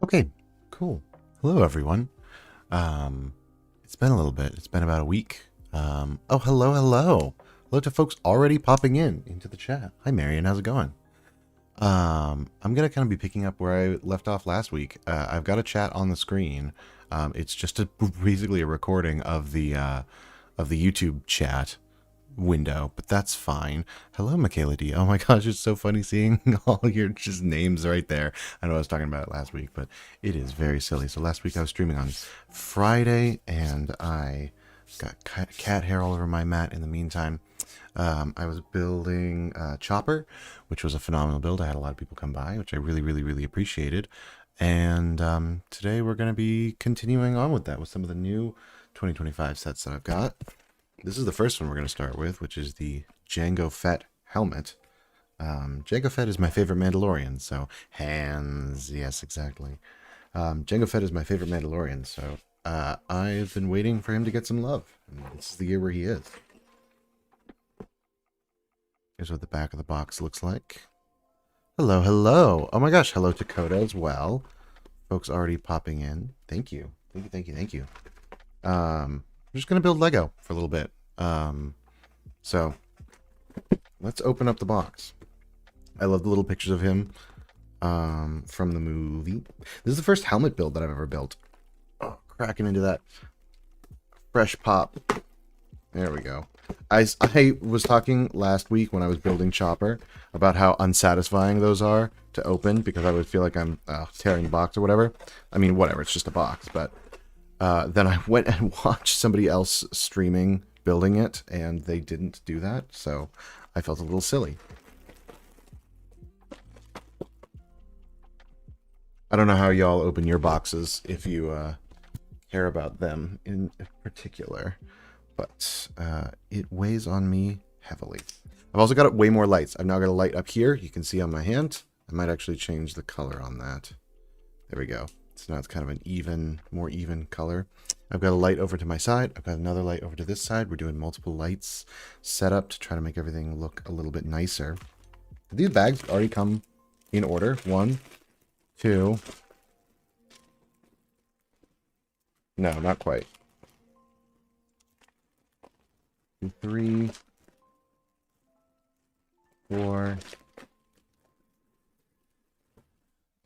Okay, cool. Hello, everyone. It's been a little bit. It's been about a week. Oh, hello. Hello to folks already popping into the chat. Hi, Marion. How's it going? I'm gonna kind of be picking up where I left off last week. I've got a chat on the screen. It's just basically a recording of the YouTube chat window, but that's fine. Hello, Michaela D. Oh my gosh, it's so funny seeing all your just names right there. I know I was talking about it last week, but it is very silly. So last week I was streaming on Friday, and I got cat hair all over my mat in the meantime. I was building Chopper, which was a phenomenal build. I had a lot of people come by, which I really appreciated. And today we're going to be continuing on with that with some of the new 2025 sets that I've got. This is the first one we're going to start with, which is the Jango Fett helmet. Jango Fett is my favorite Mandalorian, so hands, yes, exactly. Jango Fett is my favorite Mandalorian, so I've been waiting for him to get some love. And this is the year where he is. Here's what the back of the box looks like. Hello. Oh my gosh, hello to Coda as well. Folks already popping in. Thank you. Thank you. I'm just going to build Lego for a little bit. So let's open up the box. I love the little pictures of him from the movie. This is the first helmet build that I've ever built. Oh, cracking into that fresh pop. There we go. I was talking last week when I was building Chopper about how unsatisfying those are to open because I would feel like I'm tearing the box or whatever. I mean, whatever, it's just a box. But then I went and watched somebody else streaming building it, and they didn't do that, so I felt a little silly. I don't know how y'all open your boxes if you care about them in particular. But it weighs on me heavily. I've also got way more lights. I've now got a light up here. You can see on my hand. I might actually change the color on that. There we go. So now it's kind of an more even color. I've got a light over to my side. I've got another light over to this side. We're doing multiple lights set up to try to make everything look a little bit nicer. These bags already come in order. 1, 2. No, not quite. 3, 4,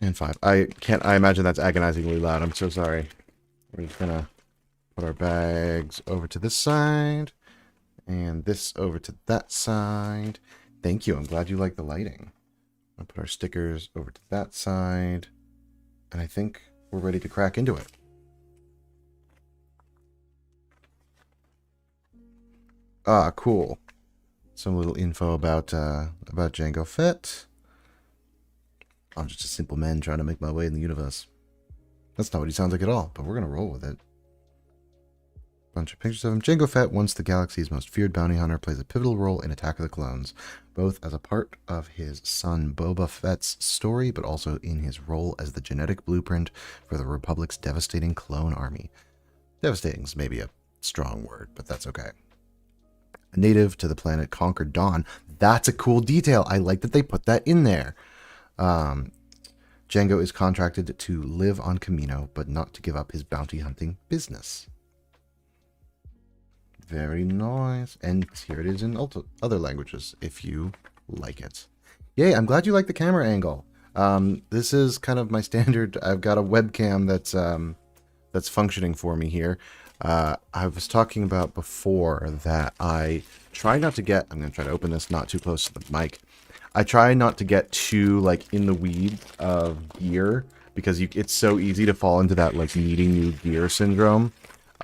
and 5. I imagine that's agonizingly loud. I'm so sorry. We're just gonna put our bags over to this side and this over to that side. Thank you. I'm glad you like the lighting. I'll put our stickers over to that side, and I think we're ready to crack into it. Ah, cool. Some little info about Jango Fett. I'm just a simple man trying to make my way in the universe. That's not what he sounds like at all, but we're gonna roll with it. Bunch of pictures of him. Jango Fett, once the galaxy's most feared bounty hunter, plays a pivotal role in Attack of the Clones, both as a part of his son Boba Fett's story, but also in his role as the genetic blueprint for the Republic's devastating clone army. Devastating is maybe a strong word, but that's okay. A native to the planet Conquered Dawn. That's a cool detail. I like that they put that in there. Jango is contracted to live on Kamino, but not to give up his bounty hunting business. Very nice. And here it is in other languages, if you like it. Yay, I'm glad you like the camera angle. This is kind of my standard. I've got a webcam that's functioning for me here. I was talking about before that I try not to get, I'm going to try to open this not too close to the mic. I try not to get too like in the weeds of gear because it's so easy to fall into that like needing new gear syndrome.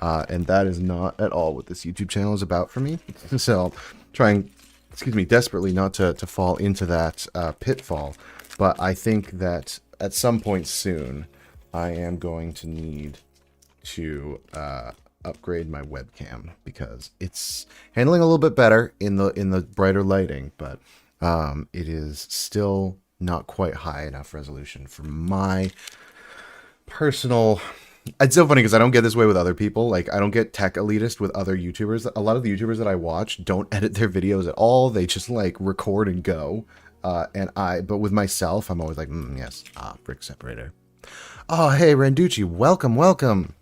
And that is not at all what this YouTube channel is about for me. So trying, desperately not to fall into that pitfall. But I think that at some point soon, I am going to need to upgrade my webcam because it's handling a little bit better in the brighter lighting, but it is still not quite high enough resolution for my personal. It's so funny because I don't get this way with other people. Like, I don't get tech elitist with other YouTubers. A lot of the YouTubers that I watch don't edit their videos at all. They just like record and go. But with myself, I'm always like, yes, brick separator. Oh, hey, Randucci, welcome, welcome.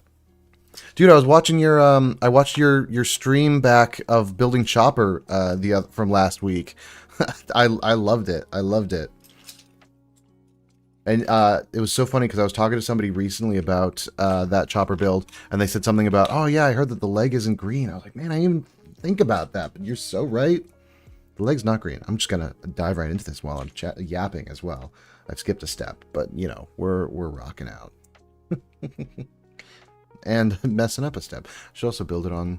Dude, I was watching your I watched your stream back of building Chopper from last week. I loved it. I loved it. And it was so funny because I was talking to somebody recently about that Chopper build, and they said something about, "Oh yeah, I heard that the leg isn't green." I was like, "Man, I didn't even think about that." But you're so right. The leg's not green. I'm just gonna dive right into this while I'm yapping as well. I've skipped a step, but you know, we're rocking out. And messing up a step. Should also build it on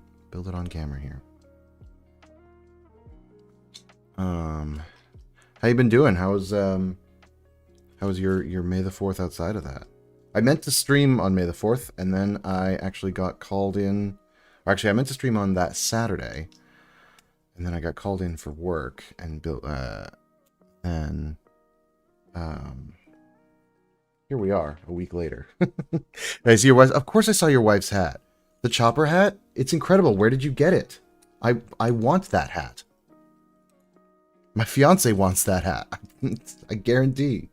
camera here. How you been doing? How was your May the 4th outside of that? I meant to stream on May the 4th, and then I actually got called in. Or actually, I meant to stream on that Saturday, and then I got called in for work and built. And here we are, a week later. I see your wife. Of course, I saw your wife's hat. The Chopper hat. It's incredible. Where did you get it? I want that hat. My fiance wants that hat. I guarantee.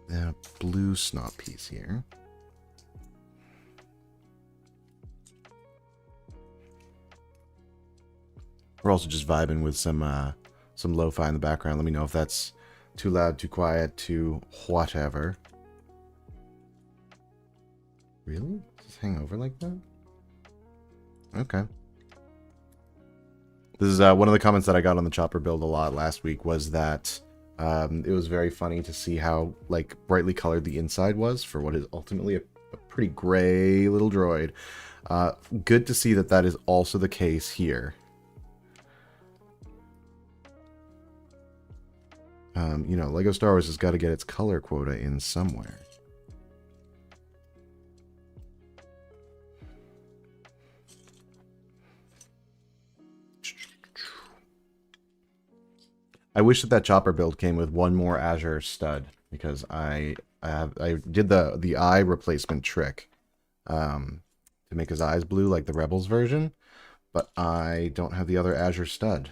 Then a blue snot piece here. We're also just vibing with some lo-fi in the background. Let me know if that's too loud, too quiet, too whatever. Really? Does this hang over like that? Okay. This is one of the comments that I got on the Chopper build a lot last week was that it was very funny to see how like brightly colored the inside was for what is ultimately a pretty gray little droid. Good to see that that is also the case here. You know, Lego Star Wars has got to get its color quota in somewhere. I wish that that Chopper build came with one more Azure stud because I did the eye replacement trick to make his eyes blue like the Rebels version, but I don't have the other Azure stud,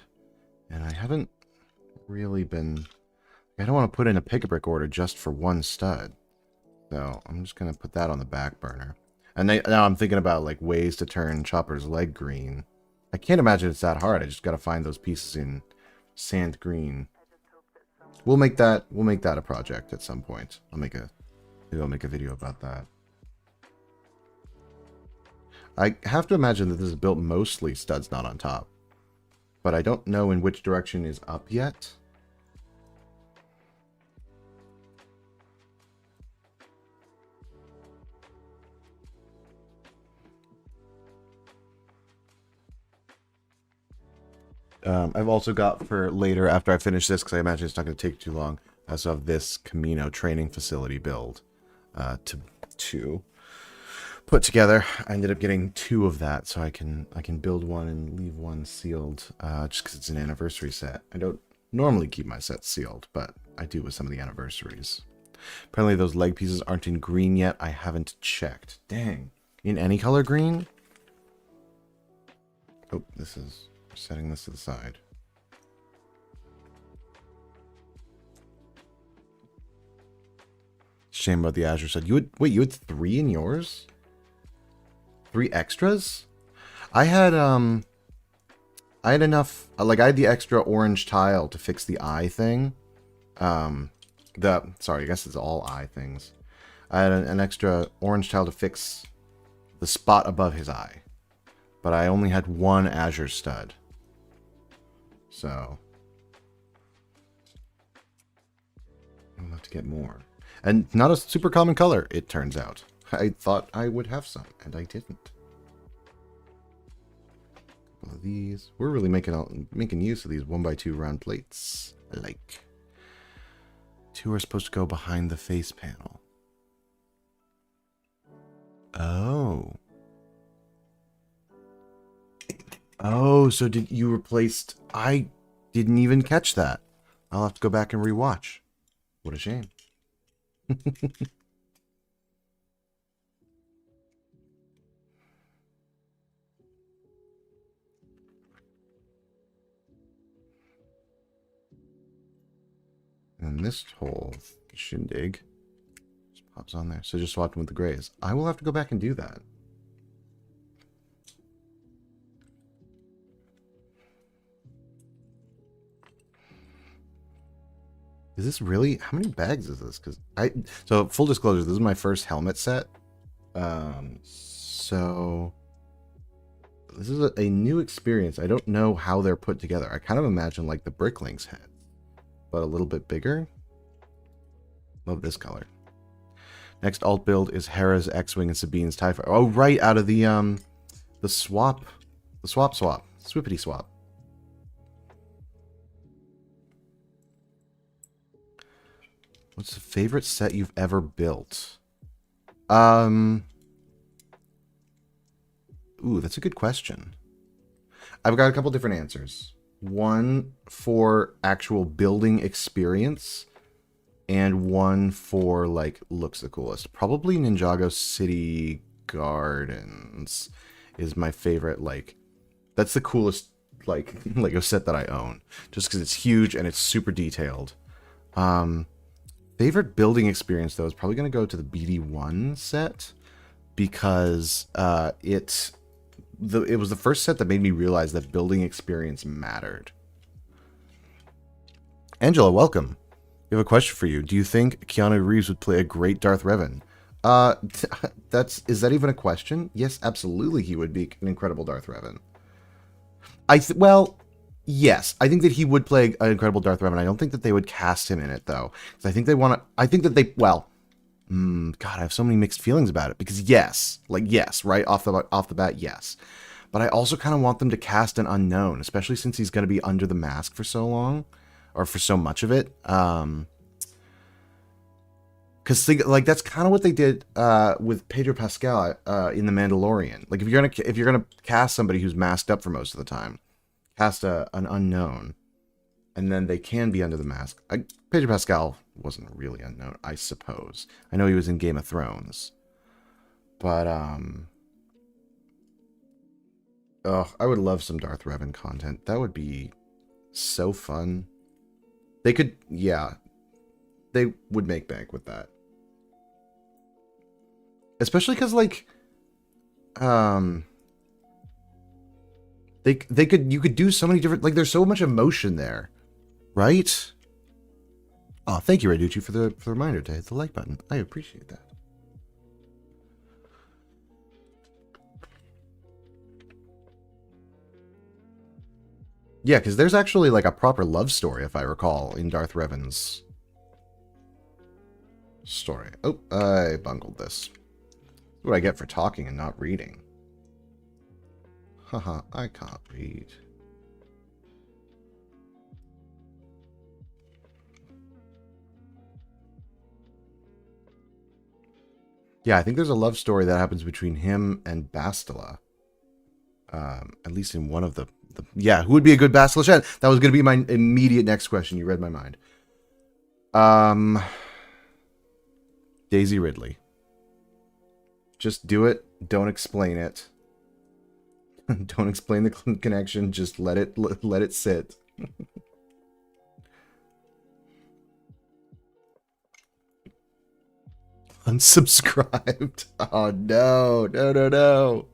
and I haven't really been. I don't want to put in a pick-a-brick order just for one stud, so I'm just gonna put that on the back burner. And now I'm thinking about like ways to turn Chopper's leg green. I can't imagine it's that hard. I just gotta find those pieces in sand green. We'll make that a project at some point. Maybe I'll make a video about that. I have to imagine that this is built mostly studs not on top, but I don't know in which direction is up yet. I've also got for later, after I finish this, because I imagine it's not going to take too long, I also have this Kamino Training Facility build to put together. I ended up getting 2 of that, so I can build one and leave one sealed, just because it's an anniversary set. I don't normally keep my sets sealed, but I do with some of the anniversaries. Apparently those leg pieces aren't in green yet. I haven't checked. Dang. In any color green? Oh, this is... setting this to the side. Shame about the Azure stud. You had 3 in yours? 3 extras? I had enough, like I had the extra orange tile to fix the eye thing. Sorry, I guess it's all eye things. I had an extra orange tile to fix the spot above his eye. But I only had 1 Azure stud. So I'll have to get more. And not a super common color, it turns out. I thought I would have some, and I didn't. A couple of these. We're really making use of these 1x2 round plates. I like. 2 are supposed to go behind the face panel. Oh. Oh, so did you replaced... I didn't even catch that. I'll have to go back and rewatch. What a shame. And this whole shindig Pops on there. So just swapped him with the grays. I will have to go back and do that. Is this really... How many bags is this? So, full disclosure, this is my first helmet set. So... This is a new experience. I don't know how they're put together. I kind of imagine like the Brickling's head, but a little bit bigger. Love this color. Next alt build is Hera's X-Wing and Sabine's TIE Fighter. Oh, right, out of the swap. The swap. Swippity swap. What's the favorite set you've ever built? Ooh, that's a good question. I've got a couple different answers. One for actual building experience, and one for, like, looks the coolest. Probably Ninjago City Gardens is my favorite, like... That's the coolest, like, Lego set that I own. Just because it's huge and it's super detailed. Favorite building experience, though, is probably going to go to the BD1 set. Because it was the first set that made me realize that building experience mattered. Angela, welcome. We have a question for you. Do you think Keanu Reeves would play a great Darth Revan? Is that even a question? Yes, absolutely he would be an incredible Darth Revan. Well, yes. I think that he would play an incredible Darth Revan. I don't think that they would cast him in it, though. Because I think they want to... I think that they... Well... God, I have so many mixed feelings about it. Because yes, right off the bat, yes. But I also kind of want them to cast an unknown, especially since he's going to be under the mask for so long, or for so much of it. Because like that's kind of what they did with Pedro Pascal in The Mandalorian. Like if you're gonna cast somebody who's masked up for most of the time, cast an unknown, and then they can be under the mask. Pedro Pascal wasn't really unknown, I suppose. I know he was in Game of Thrones. But, I would love some Darth Revan content. That would be so fun. They could, yeah. They would make bank with that. Especially because, like, you could do so many different, like, there's so much emotion there. Right? Oh, thank you, Raducci, for the reminder to hit the like button. I appreciate that. Yeah, because there's actually like a proper love story, if I recall, in Darth Revan's story. Oh, I bungled this. That's what I get for talking and not reading. Haha, I can't read. Yeah, I think there's a love story that happens between him and Bastila. At least in one of the yeah, who would be a good Bastila Shen? That was going to be my immediate next question. You read my mind. Daisy Ridley. Just do it. Don't explain it. Don't explain the connection. Just let it sit. Unsubscribed. Oh no, no.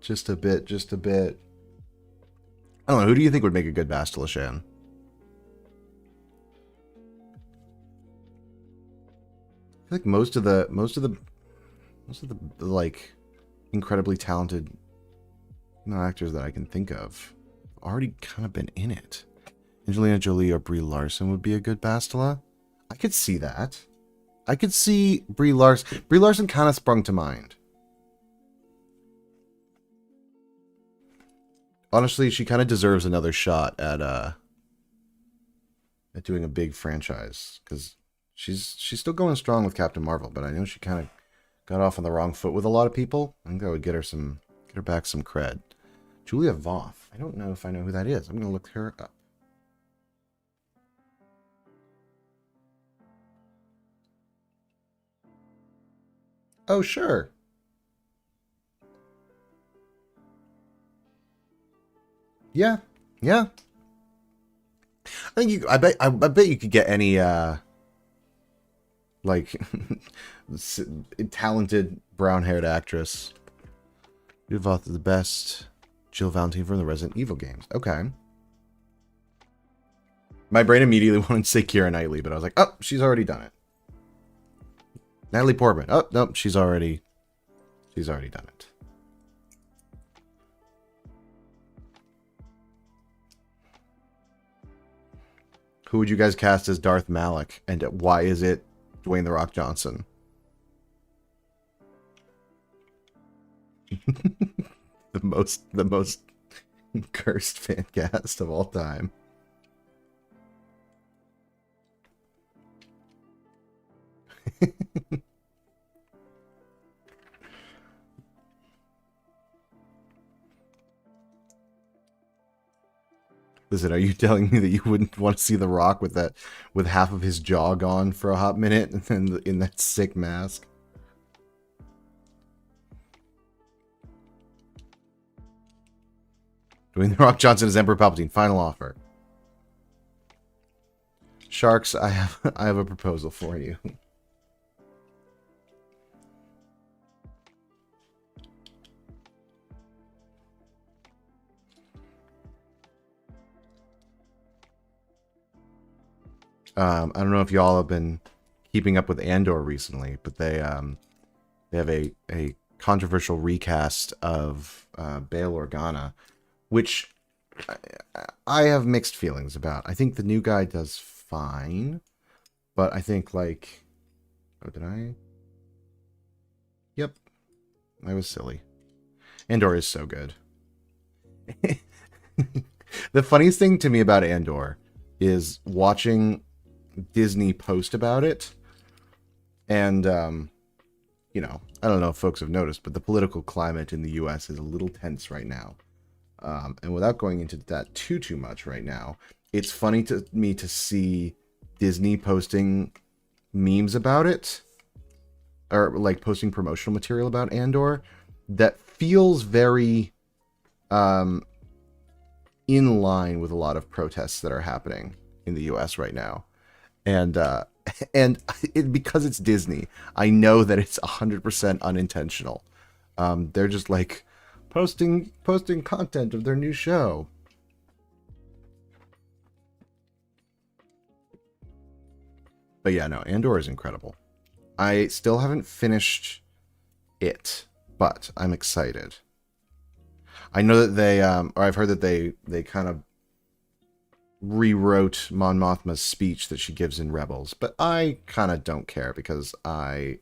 Just a bit. I don't know, who do you think would make a good Bastila Shen? I feel like most of the like incredibly talented actors that I can think of have already kind of been in it. Angelina Jolie or Brie Larson would be a good Bastila. I could see that. I could see Brie Larson. Brie Larson kind of sprung to mind. Honestly, she kind of deserves another shot at doing a big franchise, because she's still going strong with Captain Marvel, but I know she kind of got off on the wrong foot with a lot of people. I think that would get her back some cred. Julia Voth. I don't know if I know who that is. I'm gonna look her up. Oh, sure. Yeah. I think I bet you could get any like talented brown-haired actress. You've authored the best Jill Valentine from the Resident Evil games. Okay. My brain immediately wanted to say Keira Knightley, but I was like, oh, she's already done it. Natalie Portman. Oh, no, she's already done it. Who would you guys cast as Darth Malak, and why is it Dwayne The Rock Johnson? the most cursed fan cast of all time. Listen, are you telling me that you wouldn't want to see The Rock with half of his jaw gone for a hot minute and then in that sick mask? Dwayne The Rock Johnson as Emperor Palpatine. Final offer. Sharks, I have a proposal for you. I don't know if y'all have been keeping up with Andor recently, but they have a controversial recast of Bail Organa, which I have mixed feelings about. I think the new guy does fine, but I think, like... Oh, did I? Yep. I was silly. Andor is so good. The funniest thing to me about Andor is watching Disney post about it. And, you know, I don't know if folks have noticed, but the political climate in the U.S. is a little tense right now. And without going into that too much right now, it's funny to me to see Disney posting memes about it, or like posting promotional material about Andor that feels very in line with a lot of protests that are happening in the US right now. And because it's Disney, I know that it's 100% unintentional. They're just like posting content of their new show. But yeah, no, Andor is incredible. I still haven't finished it, but I'm excited. I know that they, or I've heard that they kind of rewrote Mon Mothma's speech that she gives in Rebels, but I kind of don't care because I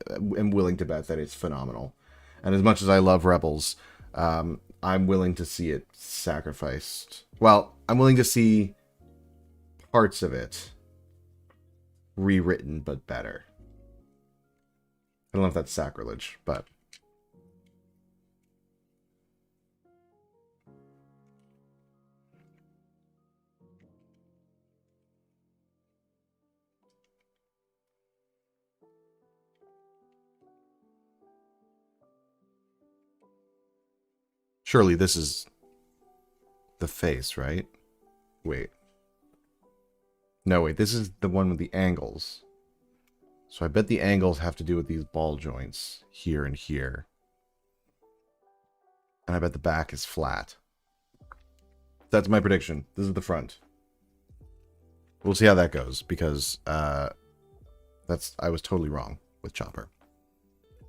am willing to bet that it's phenomenal. And as much as I love Rebels, I'm willing to see it sacrificed. Well, I'm willing to see parts of it rewritten, but better. I don't know if that's sacrilege, but... Surely this is the face, right? Wait. No, wait, this is the one with the angles. So I bet the angles have to do with these ball joints here and here. And I bet the back is flat. That's my prediction. This is the front. We'll see how that goes, because I was totally wrong with Chopper.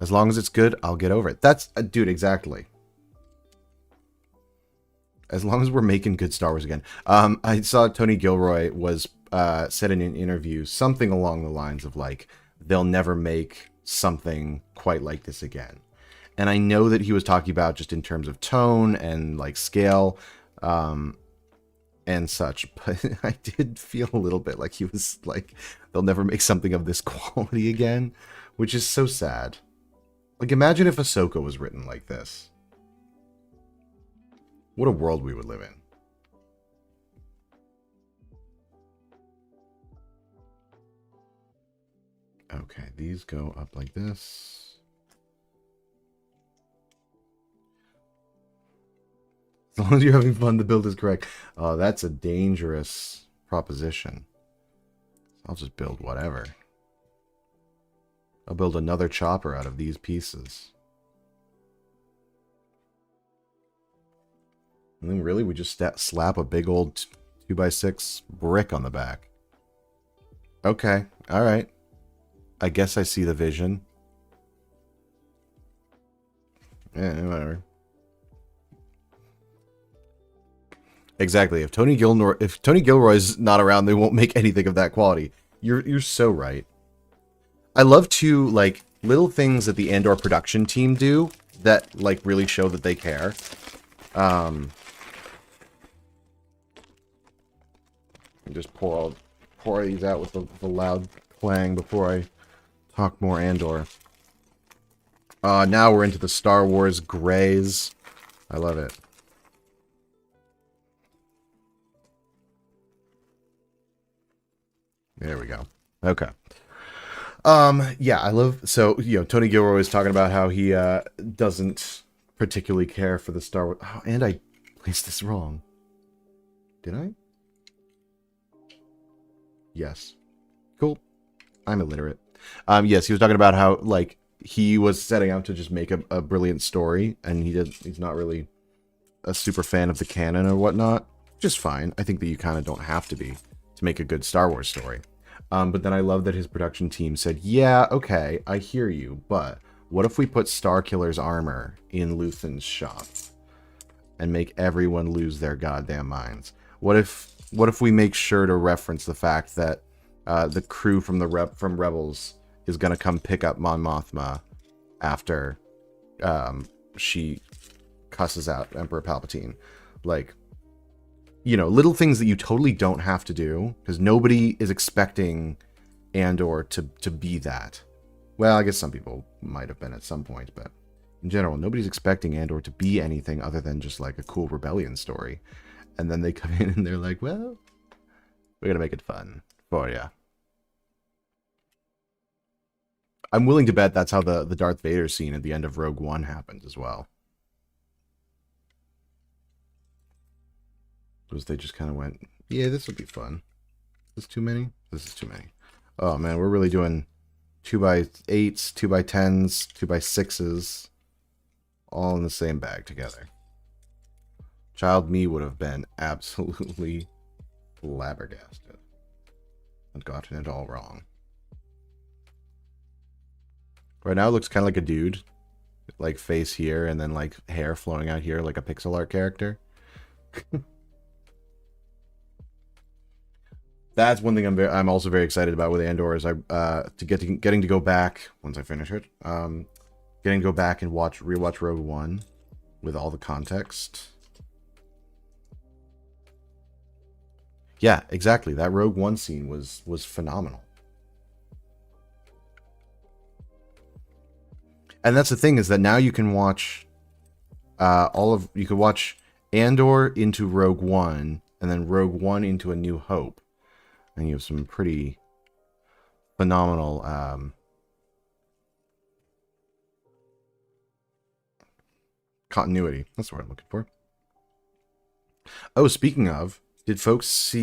As long as it's good, I'll get over it. That's... dude, exactly. As long as we're making good Star Wars again. I saw Tony Gilroy was said in an interview something along the lines of like, they'll never make something quite like this again. And I know that he was talking about just in terms of tone and like scale and such, but I did feel a little bit like he was like, they'll never make something of this quality again, which is so sad. Like, imagine if Ahsoka was written like this. What a world we would live in. Okay, these go up like this. As long as you're having fun, the build is correct. Oh, that's a dangerous proposition. I'll just build whatever. I'll build another chopper out of these pieces. And then really we just slap a big old 2x6 brick on the back. Okay, alright. I guess I see the vision. Yeah, whatever. Exactly. If Tony Gilroy's not around, they won't make anything of that quality. You're so right. I love to like little things that the Andor production team do that like really show that they care. Just pour these out with the loud clang before I talk more Andor. Now we're into the Star Wars grays. I love it. There we go. Okay. Yeah, I love, so, you know, Tony Gilroy was talking about how he, doesn't particularly care for the Star Wars, oh, and I placed this wrong. Did I? Yes. Cool. I'm illiterate. Yes, he was talking about how, like, he was setting out to just make a brilliant story, and he's not really a super fan of the canon or whatnot. Just fine. I think that you kind of don't have to be to make a good Star Wars story. But then I love that his production team said, yeah, okay, I hear you, but what if we put Starkiller's armor in Luthen's shop and make everyone lose their goddamn minds? What if we make sure to reference the fact that the crew from Rebels is going to come pick up Mon Mothma after she cusses out Emperor Palpatine? Like, you know, little things that you totally don't have to do, because nobody is expecting Andor to be that. Well, I guess some people might have been at some point, but in general, nobody's expecting Andor to be anything other than just like a cool rebellion story. And then they come in and they're like, well, we're going to make it fun for ya. I'm willing to bet that's how the Darth Vader scene at the end of Rogue One happened as well. Was they just kind of went, yeah, this will be fun. Is this too many? This is too many. Oh man, we're really doing 2x8s, 2x10s, 2x6s, all in the same bag together. Child me would have been absolutely flabbergasted and gotten it all wrong. Right now it looks kind of like a dude, like face here and then like hair flowing out here like a pixel art character. That's one thing I'm also very excited about with Andor is getting to go back once I finish it. Getting to go back and rewatch Rogue One with all the context. Yeah, exactly. That Rogue One scene was phenomenal. And that's the thing, is that now you can watch you could watch Andor into Rogue One and then Rogue One into A New Hope. And you have some pretty phenomenal continuity. That's what I'm looking for. Oh, speaking of, did folks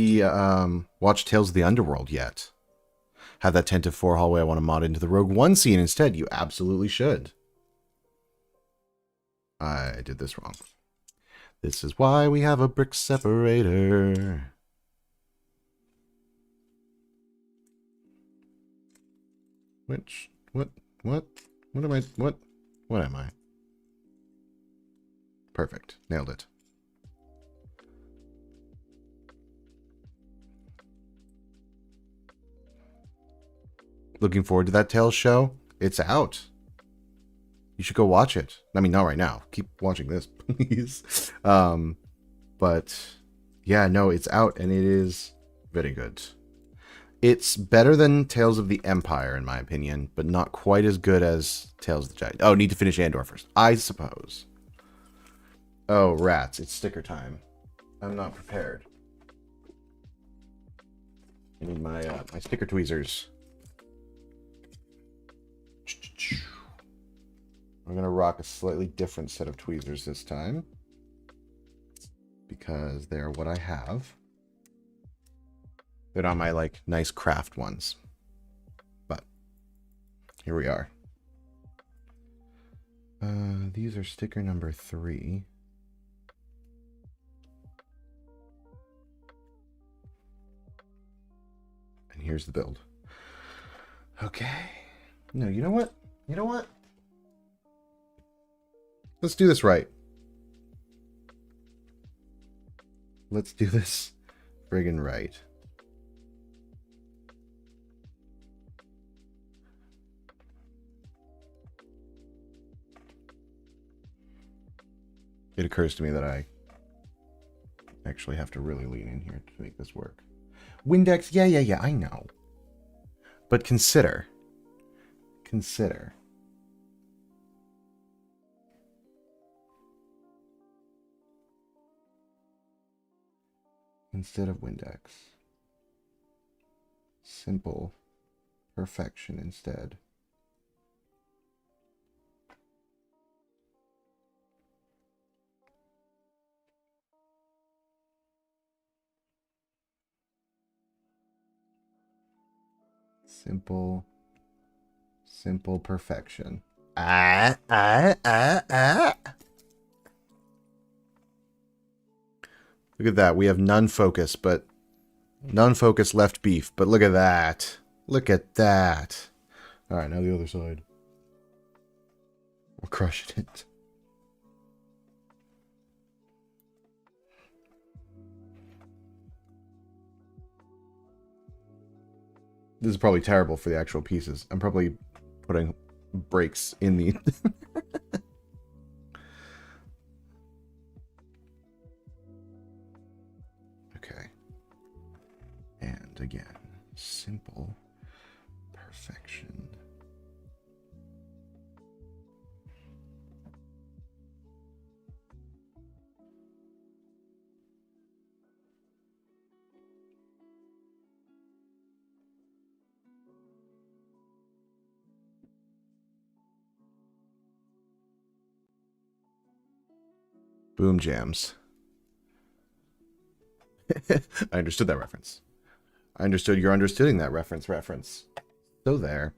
watch Tales of the Underworld yet? Have that 10 to 4 hallway I want to mod into the Rogue One scene instead. You absolutely should. I did this wrong. This is why we have a brick separator. What am I? Perfect. Nailed it. Looking forward to that Tales show. It's out. You should go watch it. I mean, not right now. Keep watching this, please. But yeah, no, it's out and it is very good. It's better than Tales of the Empire, in my opinion, but not quite as good as Tales of the Jedi. Oh, need to finish Andor first, I suppose. Oh, rats. It's sticker time. I'm not prepared. I need my sticker tweezers. I'm going to rock a slightly different set of tweezers this time, because they're what I have. They're not my, like, nice craft ones. But Here we are. These are sticker number 3. And here's the build. Okay. No, you know what? You know what? Let's do this right. Let's do this friggin' right. It occurs to me that I actually have to really lean in here to make this work. Windex, yeah, I know. But consider. Instead of Windex. Simple perfection instead. Simple perfection. Look at that. We have none focus, but none focus left beef. But look at that. Look at that. All right, now the other side. We're crushing it. This is probably terrible for the actual pieces. I'm probably putting breaks in the... Okay. And again, simple perfection. Boom jams. I understood that reference. I understood you're understanding that reference. So there.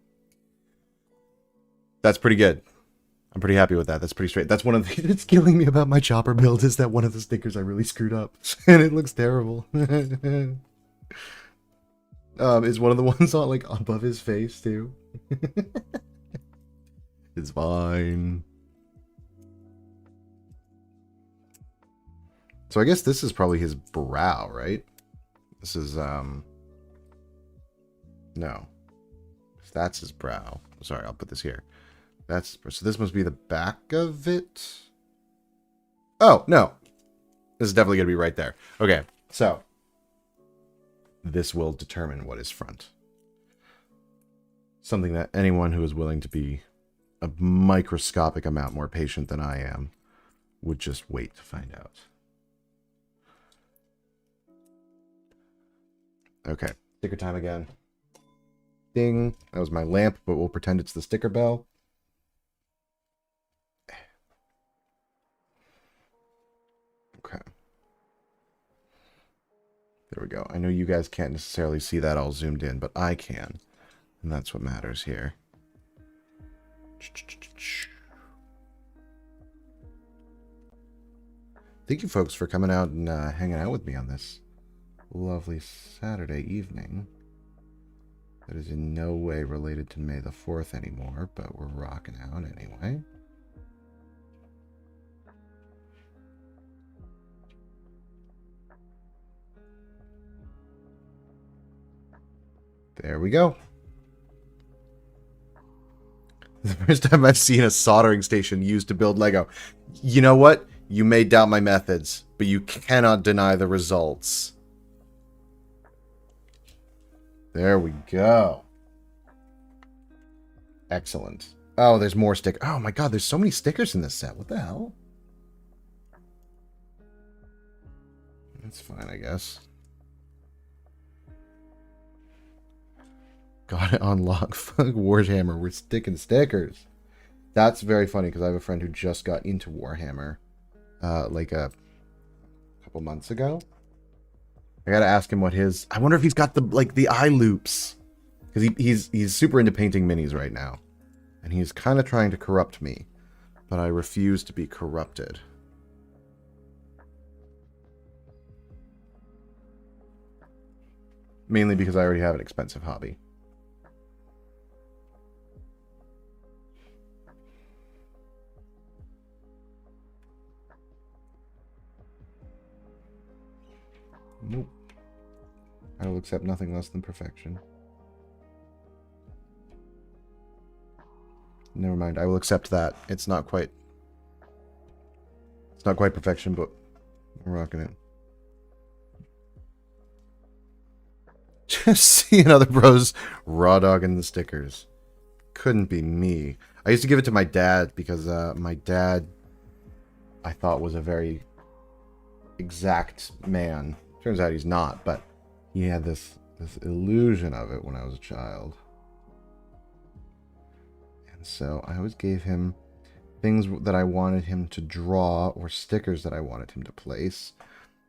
That's pretty good. I'm pretty happy with that. That's pretty straight. That's one of the things that's killing me about my chopper build is that one of the stickers I really screwed up. And it looks terrible. Is one of the ones on like above his face too? It's fine. So I guess this is probably his brow, right? This is, no. That's his brow. Sorry, I'll put this here. So this must be the back of it. Oh, no. This is definitely going to be right there. Okay, so. This will determine what is front. Something that anyone who is willing to be a microscopic amount more patient than I am would just wait to find out. Okay, sticker time again. Ding. That was my lamp, but we'll pretend it's the sticker bell. Okay. There we go. I know you guys can't necessarily see that all zoomed in, but I can. And that's what matters here. Thank you folks for coming out and hanging out with me on this lovely Saturday evening. That is in no way related to May the 4th anymore, but we're rocking out anyway. There we go. The first time I've seen a soldering station used to build Lego. You know what? You may doubt my methods, but you cannot deny the results. There we go. Excellent. Oh, there's more stickers. Oh my god, there's so many stickers in this set. What the hell? That's fine, I guess. Got it on lock. Fuck Warhammer. We're sticking stickers. That's very funny because I have a friend who just got into Warhammer like a couple months ago. I gotta ask him what I wonder if he's got the eye loops, because he's super into painting minis right now. And he's kind of trying to corrupt me, but I refuse to be corrupted. Mainly because I already have an expensive hobby. Nope. I will accept nothing less than perfection. Never mind. I will accept that. It's not quite perfection, but I'm rocking it. Just seeing other bros raw dogging the stickers. Couldn't be me. I used to give it to my dad because my dad, I thought, was a very exact man. Turns out he's not, but he had this illusion of it when I was a child. And so I always gave him things that I wanted him to draw or stickers that I wanted him to place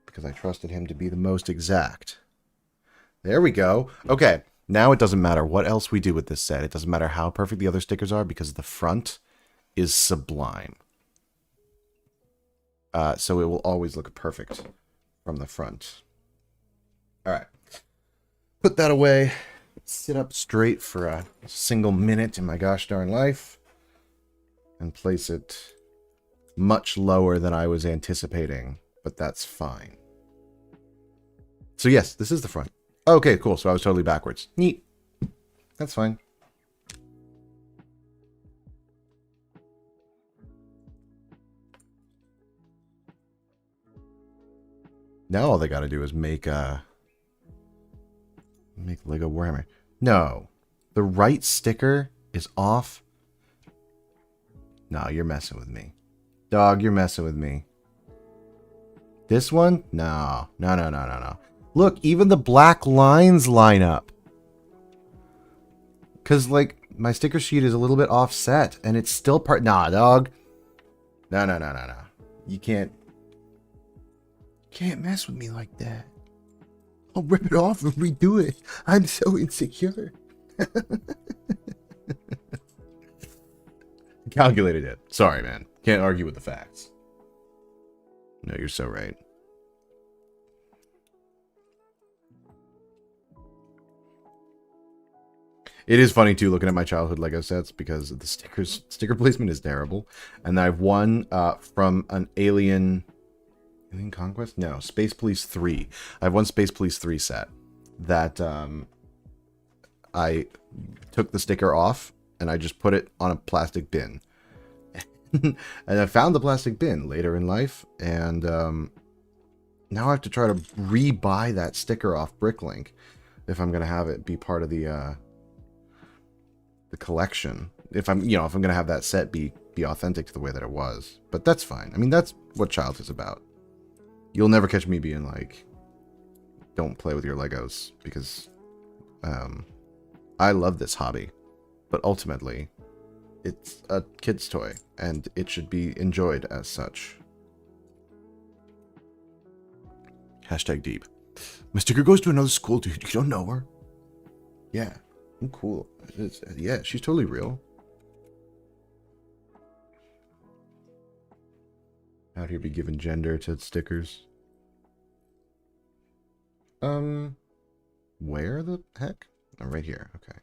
because I trusted him to be the most exact. There we go. Okay, now it doesn't matter what else we do with this set. It doesn't matter how perfect the other stickers are because the front is sublime. So it will always look perfect from the front. All right. Put that away. Sit up straight for a single minute in my gosh darn life. And place it much lower than I was anticipating. But that's fine. So yes, this is the front. Okay, cool. So I was totally backwards. Neat. That's fine. Now all they got to do is make Lego Warhammer. No. The right sticker is off. No, you're messing with me. Dog, you're messing with me. This one? No. No. Look, even the black lines line up. Because, like, my sticker sheet is a little bit offset, and it's still part... Nah, dog. No. You can't mess with me like that. I'll rip it off and redo it. I'm so insecure. Calculated it. Sorry, man. Can't argue with the facts. No, you're so right. It is funny, too, looking at my childhood Lego sets because the sticker placement is terrible. And I have one from an Alien Conquest? No, Space Police 3. I have one Space Police 3 set that I took the sticker off and I just put it on a plastic bin. And I found the plastic bin later in life, and now I have to try to re-buy that sticker off Bricklink if I'm going to have it be part of the collection. If I'm going to have that set be authentic to the way that it was. But that's fine. I mean, that's what childhood's about. You'll never catch me being like, don't play with your Legos, because I love this hobby, but ultimately it's a kid's toy and it should be enjoyed as such. Hashtag deep. My sticker goes to another school, dude. You don't know her? Yeah, I'm cool. Yeah, she's totally real. Out here be giving gender to stickers. Where the heck? Oh, right here. Okay.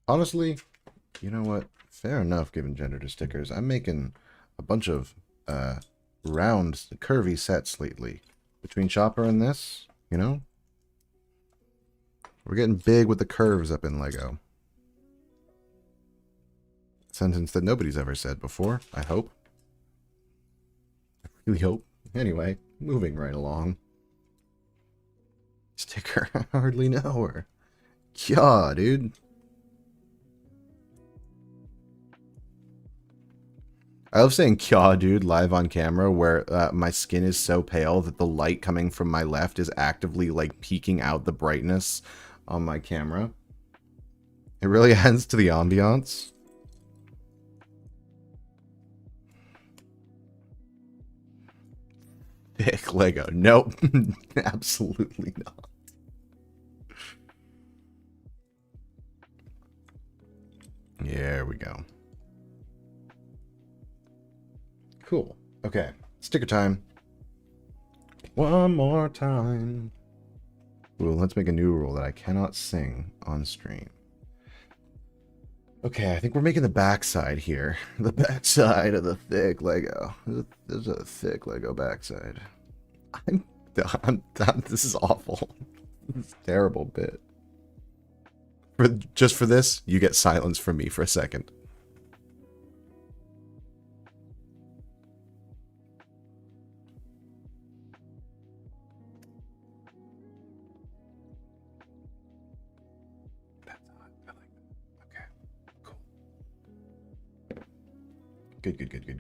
Honestly, you know what? Fair enough giving gender to stickers. I'm making a bunch of round, curvy sets lately. Between Chopper and this, you know? We're getting big with the curves up in Lego. Sentence that nobody's ever said before, I hope. I really hope. Anyway, moving right along. Sticker, I hardly know her. Yeah, dude. I love saying "kya, dude" live on camera, where my skin is so pale that the light coming from my left is actively, like, peeking out the brightness on my camera. It really adds to the ambiance. thick Lego. Nope. Absolutely not. There we go. Cool. Okay. Sticker time. One more time. Ooh, let's make a new rule that I cannot sing on stream. Okay, I think we're making the backside here. The backside of the thick Lego. There's a thick Lego backside. I'm this is awful. This is a terrible bit. Just for this, you get silence from me for a second. That's hot. I like that. Okay, cool.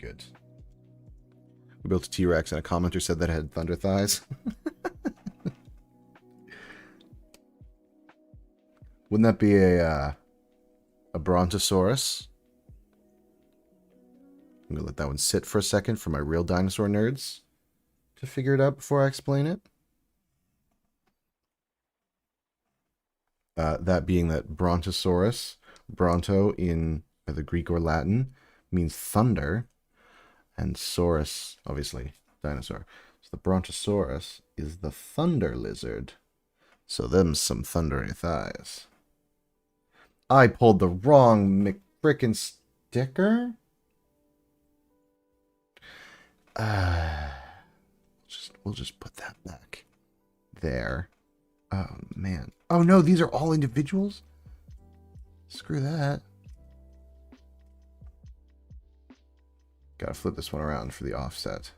Good. We built a T-Rex and a commenter said that it had thunder thighs. Wouldn't that be a Brontosaurus? I'm gonna let that one sit for a second for my real dinosaur nerds to figure it out before I explain it. That being that Brontosaurus, Bronto in either Greek or Latin, means thunder, and saurus, obviously, dinosaur. So the Brontosaurus is the thunder lizard. So them's some thundery thighs. I pulled the wrong McFrickin' sticker? We'll just put that back there. Oh, man. Oh, no, these are all individuals? Screw that. Gotta flip this one around for the offset.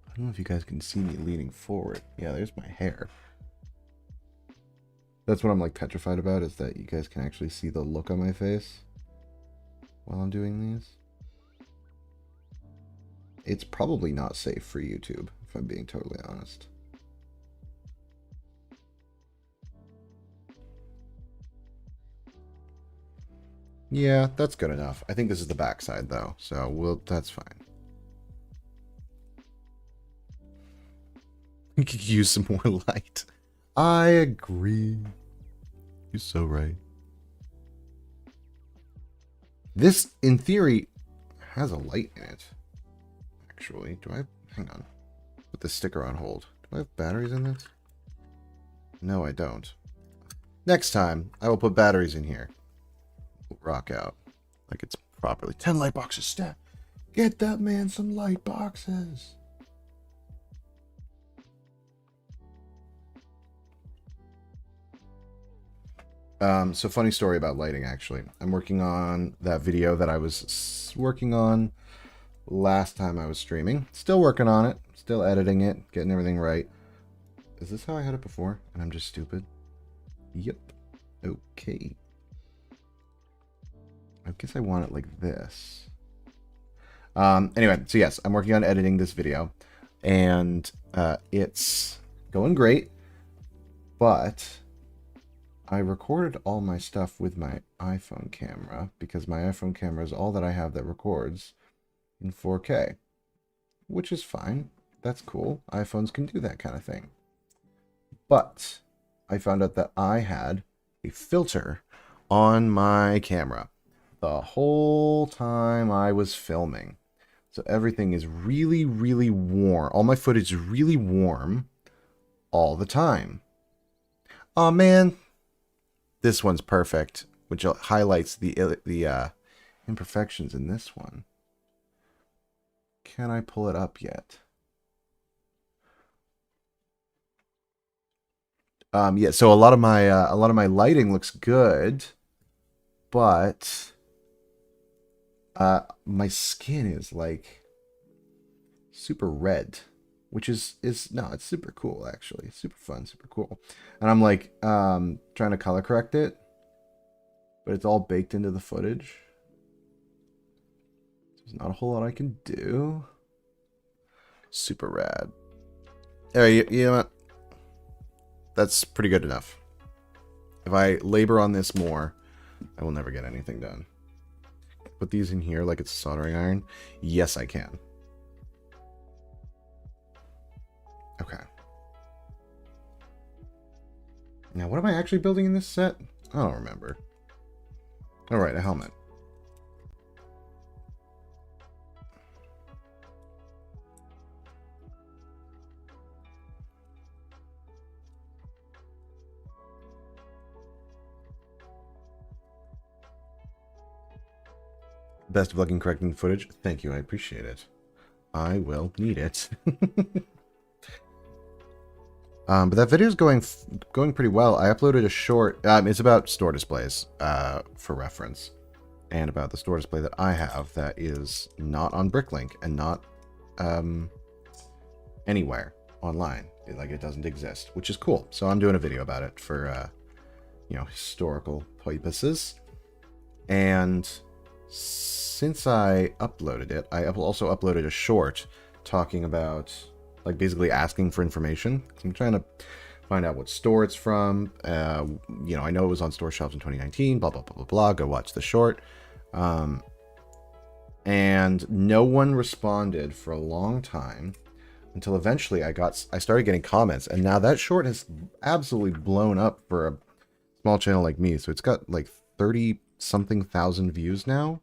I don't know if you guys can see me leaning forward. Yeah, there's my hair. That's what I'm like petrified about, is that you guys can actually see the look on my face while I'm doing these. It's probably not safe for YouTube, if I'm being totally honest. Yeah, that's good enough. I think this is the backside though, so that's fine. We could use some more light. I agree. You're so right. This, in theory, has a light in it. Actually, hang on. Put the sticker on hold. Do I have batteries in this? No, I don't. Next time, I will put batteries in here. We'll rock out. Like it's properly. 10 light boxes, stat. Get that man some light boxes. So funny story about lighting, actually. I'm working on that video that I was working on last time I was streaming. Still working on it. Still editing it. Getting everything right. Is this how I had it before? And I'm just stupid? Yep. Okay. I guess I want it like this. Anyway, so yes, I'm working on editing this video. And it's going great. But I recorded all my stuff with my iPhone camera because my iPhone camera is all that I have that records in 4K, which is fine. That's cool. iPhones can do that kind of thing. But I found out that I had a filter on my camera the whole time I was filming. So everything is really, really warm. All my footage is really warm all the time. Oh man. This one's perfect, which highlights the imperfections in this one. Can I pull it up yet? Yeah. So a lot of my lighting looks good, but my skin is like super red, which is no, it's super cool actually. Super fun, super cool. And I'm like trying to color correct it, but it's all baked into the footage. There's not a whole lot I can do. Super rad. Alright, you know what? That's pretty good enough. If I labor on this more, I will never get anything done. put these in here like it's a soldering iron? Yes, I can. Okay. Now, what am I actually building in this set? I don't remember. All right, a helmet. Best of luck in correcting the footage. Thank you, I appreciate it. I will need it. But that video is going pretty well. I uploaded a short. It's about store displays, for reference, and about the store display that I have that is not on Bricklink and not anywhere online. It doesn't exist, which is cool. So I'm doing a video about it for historical purposes. And since I uploaded it, I also uploaded a short talking about, like, basically asking for information. I'm trying to find out what store it's from. I know it was on store shelves in 2019, blah, blah, blah, blah, blah. Go watch the short. And no one responded for a long time until eventually I started getting comments. And now that short has absolutely blown up for a small channel like me. So it's got like 30-something thousand views now.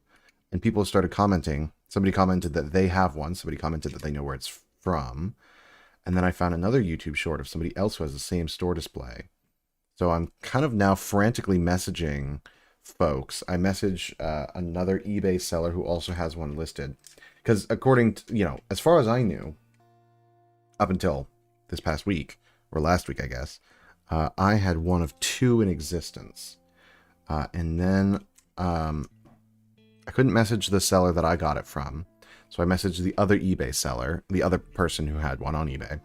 And people have started commenting. Somebody commented that they have one. Somebody commented that they know where it's from. And then I found another YouTube short of somebody else who has the same store display. So I'm kind of now frantically messaging folks. I message another eBay seller who also has one listed. Because according to, as far as I knew, up until this past week, or last week, I guess, I had one of two in existence. And then I couldn't message the seller that I got it from. So I messaged the other eBay seller, the other person who had one on eBay,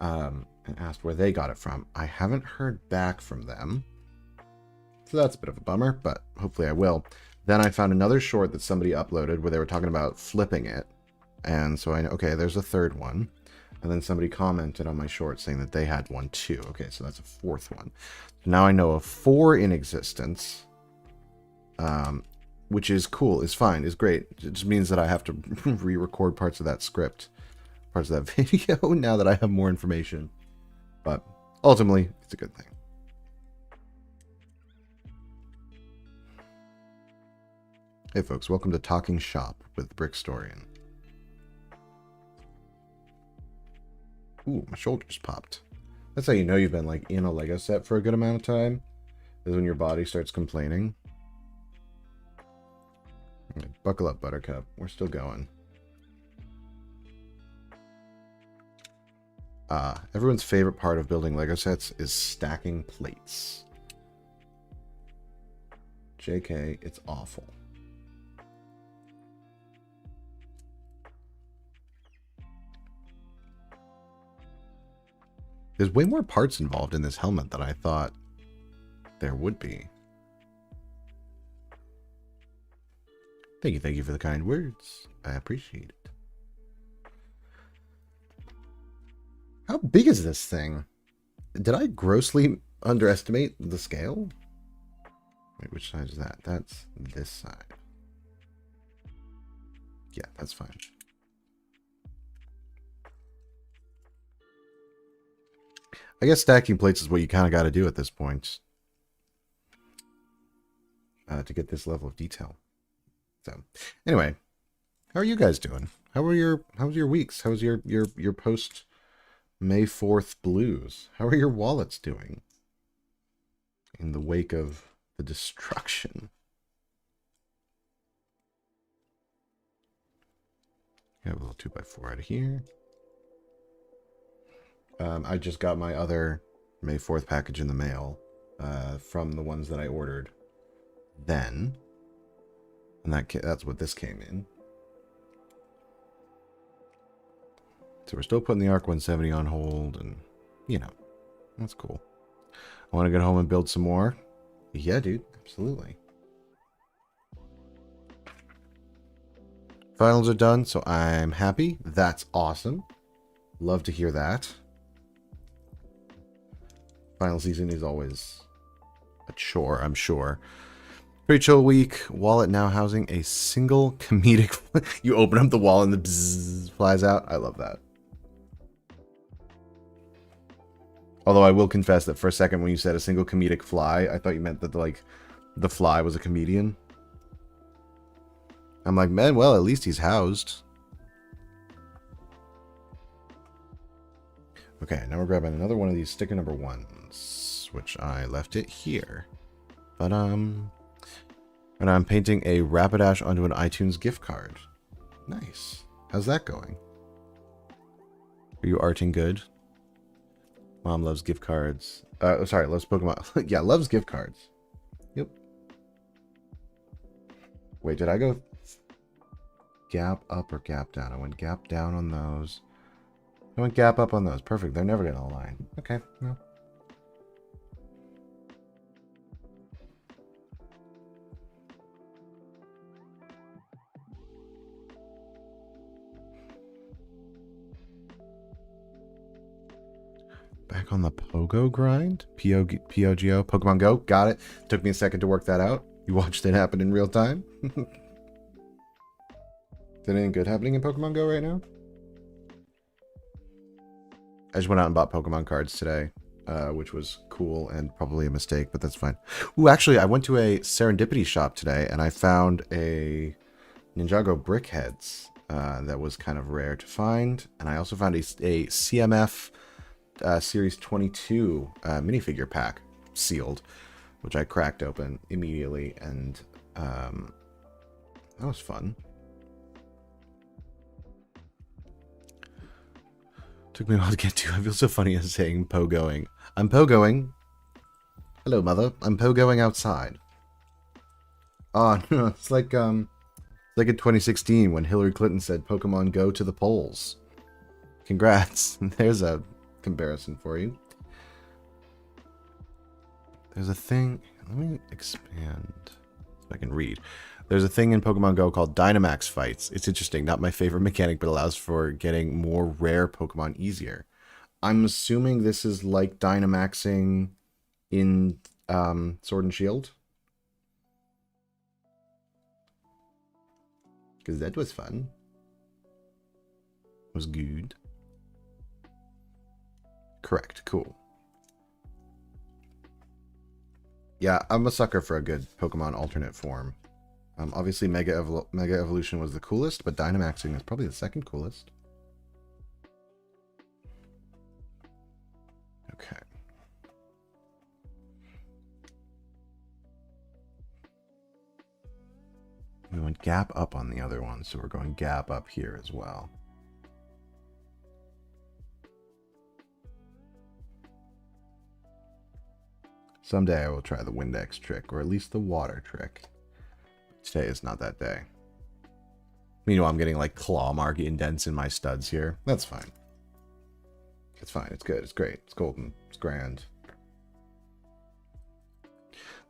and asked where they got it from. I haven't heard back from them. So that's a bit of a bummer, but hopefully I will. Then I found another short that somebody uploaded where they were talking about flipping it. And so I know, okay, there's a third one. And then somebody commented on my short saying that they had one too. Okay, so that's a fourth one. Now I know of 4 in existence. Which is cool, is fine, is great. It just means that I have to re-record parts of that script, parts of that video, now that I have more information. But ultimately, it's a good thing. Hey folks, welcome to Talking Shop with Brickstorian. Ooh, my shoulder just popped. That's how you know you've been like in a Lego set for a good amount of time, is when your body starts complaining. Buckle up, Buttercup. We're still going. Everyone's favorite part of building Lego sets is stacking plates. JK, it's awful. There's way more parts involved in this helmet than I thought there would be. Thank you for the kind words. I appreciate it. How big is this thing? Did I grossly underestimate the scale? Wait, which side is that? That's this side. Yeah, that's fine. I guess stacking plates is what you kind of got to do at this point to get this level of detail. So, anyway, how are you guys doing? How's your weeks? How's your post May 4th blues? How are your wallets doing in the wake of the destruction? Have a little 2x4 out of here. I just got my other May 4th package in the mail from the ones that I ordered then. And that's what this came in. So we're still putting the ARC 170 on hold, and, that's cool. I want to get home and build some more. Yeah, dude, absolutely. Finals are done, so I'm happy. That's awesome. Love to hear that. Final season is always a chore, I'm sure. Pretty chill week. Wallet now housing a single comedic. You open up the wall and the bzzz flies out. I love that. Although I will confess that for a second when you said a single comedic fly, I thought you meant that the fly was a comedian. I'm like, man, well, at least he's housed. Okay, now we're grabbing another one of these sticker number ones, which I left it here. But and I'm painting a Rapidash onto an iTunes gift card. Nice. How's that going? Are you arting good? Mom loves gift cards. Sorry, loves Pokemon. Yeah, loves gift cards. Yep. Wait, did I go gap up or gap down? I went gap down on those. I went gap up on those. Perfect. They're never going to align. Okay, no. Back on the Pogo grind? P-O-G-O? Pokemon Go? Got it. Took me a second to work that out. You watched it happen in real time? Is anything good happening in Pokemon Go right now? I just went out and bought Pokemon cards today, which was cool and probably a mistake, but that's fine. Ooh, actually, I went to a Serendipity shop today, and I found a Ninjago Brickheads that was kind of rare to find. And I also found a CMF Series 22 minifigure pack sealed, which I cracked open immediately, and that was fun. Took me a while to get to. I feel so funny as saying pogoing. I'm pogoing. Hello, mother. I'm pogoing outside. Oh, no, it's like in 2016 when Hillary Clinton said Pokemon go to the polls. Congrats. There's a comparison for you. There's a thing. Let me expand so I can read. There's a thing in Pokemon Go called Dynamax fights. It's interesting. Not my favorite mechanic, but allows for getting more rare Pokemon easier. I'm assuming this is like Dynamaxing in Sword and Shield. Because that was fun. It was good. Correct. Cool. Yeah, I'm a sucker for a good Pokemon alternate form. Obviously, Mega Evolution was the coolest, but Dynamaxing is probably the second coolest. Okay. We went gap up on the other one, so we're going gap up here as well. Someday I will try the Windex trick, or at least the water trick. Today is not that day. Meanwhile, I'm getting like claw mark indents in my studs here. That's fine. It's fine. It's good. It's great. It's golden. It's grand.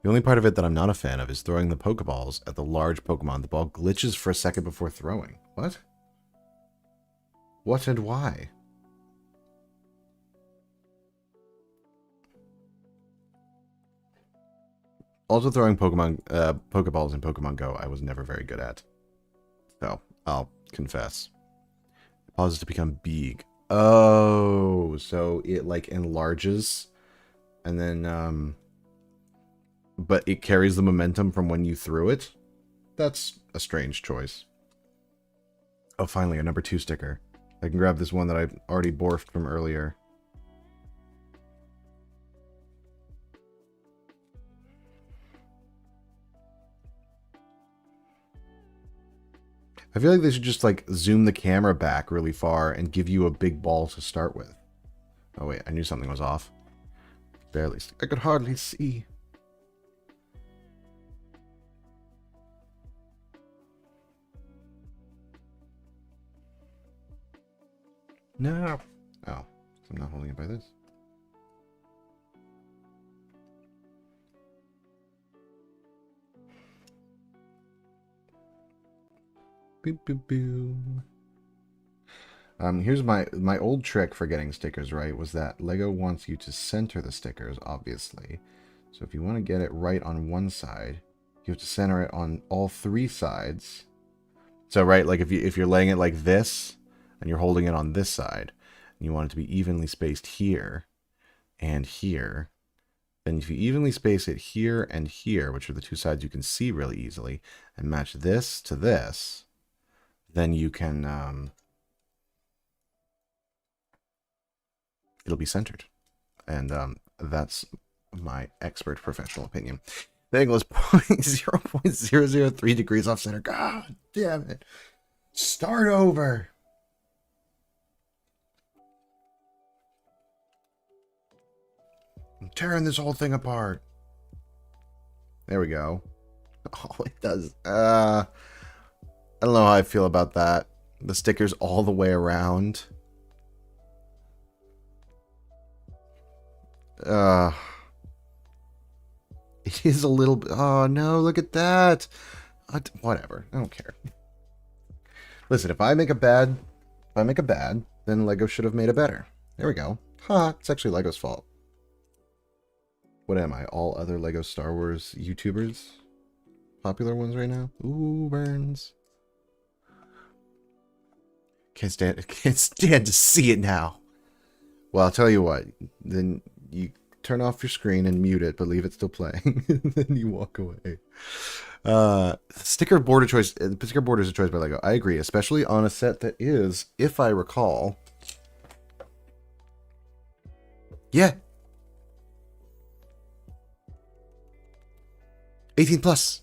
The only part of it that I'm not a fan of is throwing the Pokeballs at the large Pokemon. The ball glitches for a second before throwing. What? What and why? Also, throwing Pokeballs in Pokemon Go, I was never very good at. So, I'll confess. It pauses to become big. Oh, so it like enlarges, and then, but it carries the momentum from when you threw it? That's a strange choice. Oh, finally, a number 2 sticker. I can grab this one that I already borfed from earlier. I feel like they should just like zoom the camera back really far and give you a big ball to start with. Oh wait, I knew something was off. Barely. I could hardly see. No. Oh, I'm not holding it by this. Boo, boo, boo. Here's my old trick for getting stickers right was that Lego wants you to center the stickers, obviously. So if you want to get it right on one side, you you have to center it on all 3 sides. So, right, like if you're laying it like this, and you're holding it on this side, and you want it to be evenly spaced here and here, then if you evenly space it here and here, which are the 2 sides you can see really easily, and match this to this, then you can, it'll be centered. And that's my expert professional opinion. The angle is 0.003 degrees off center. God damn it. Start over. I'm tearing this whole thing apart. There we go. Oh, it does. I don't know how I feel about that. The stickers all the way around. It is a little bit. Oh no, look at that. Whatever. I don't care. Listen, if I make a bad, then Lego should have made a better. There we go. Ha, it's actually Lego's fault. What am I? All other Lego Star Wars YouTubers? Popular ones right now? Ooh, burns. Can't stand to see it now. Well, I'll tell you what. Then you turn off your screen and mute it, but leave it still playing. And then you walk away. Sticker border choice. Sticker border is a choice by Lego. I agree, especially on a set that is, if I recall, yeah, 18 plus.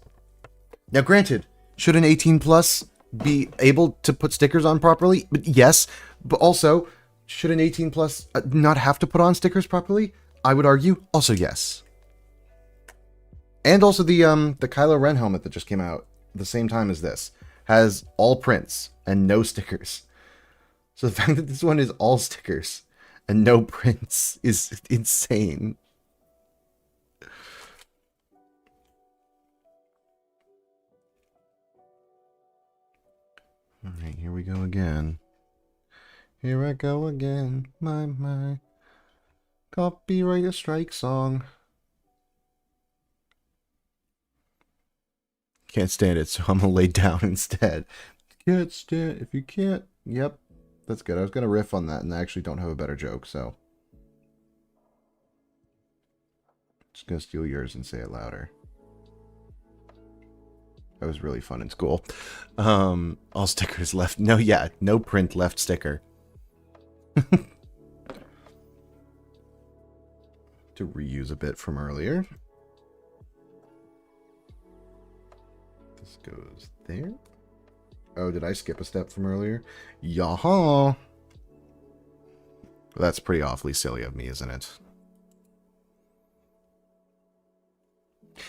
Now, granted, should an 18 plus be able to put stickers on properly? But yes, but also, should an 18 plus not have to put on stickers properly? I would argue also yes. And also the Kylo Ren helmet that just came out the same time as this has all prints and no stickers. So the fact that this one is all stickers and no prints is insane. All right, here we go again. Here I go again. My. Copyright strike song. Can't stand it, so I'm gonna lay down instead. Can't stand. If you can't. Yep. That's good. I was gonna riff on that, and I actually don't have a better joke, so. Just gonna steal yours and say it louder. That was really fun in school. All stickers left. No, yeah, no print left sticker. To reuse a bit from earlier. This goes there. Oh, did I skip a step from earlier? Yaha! That's pretty awfully silly of me, isn't it?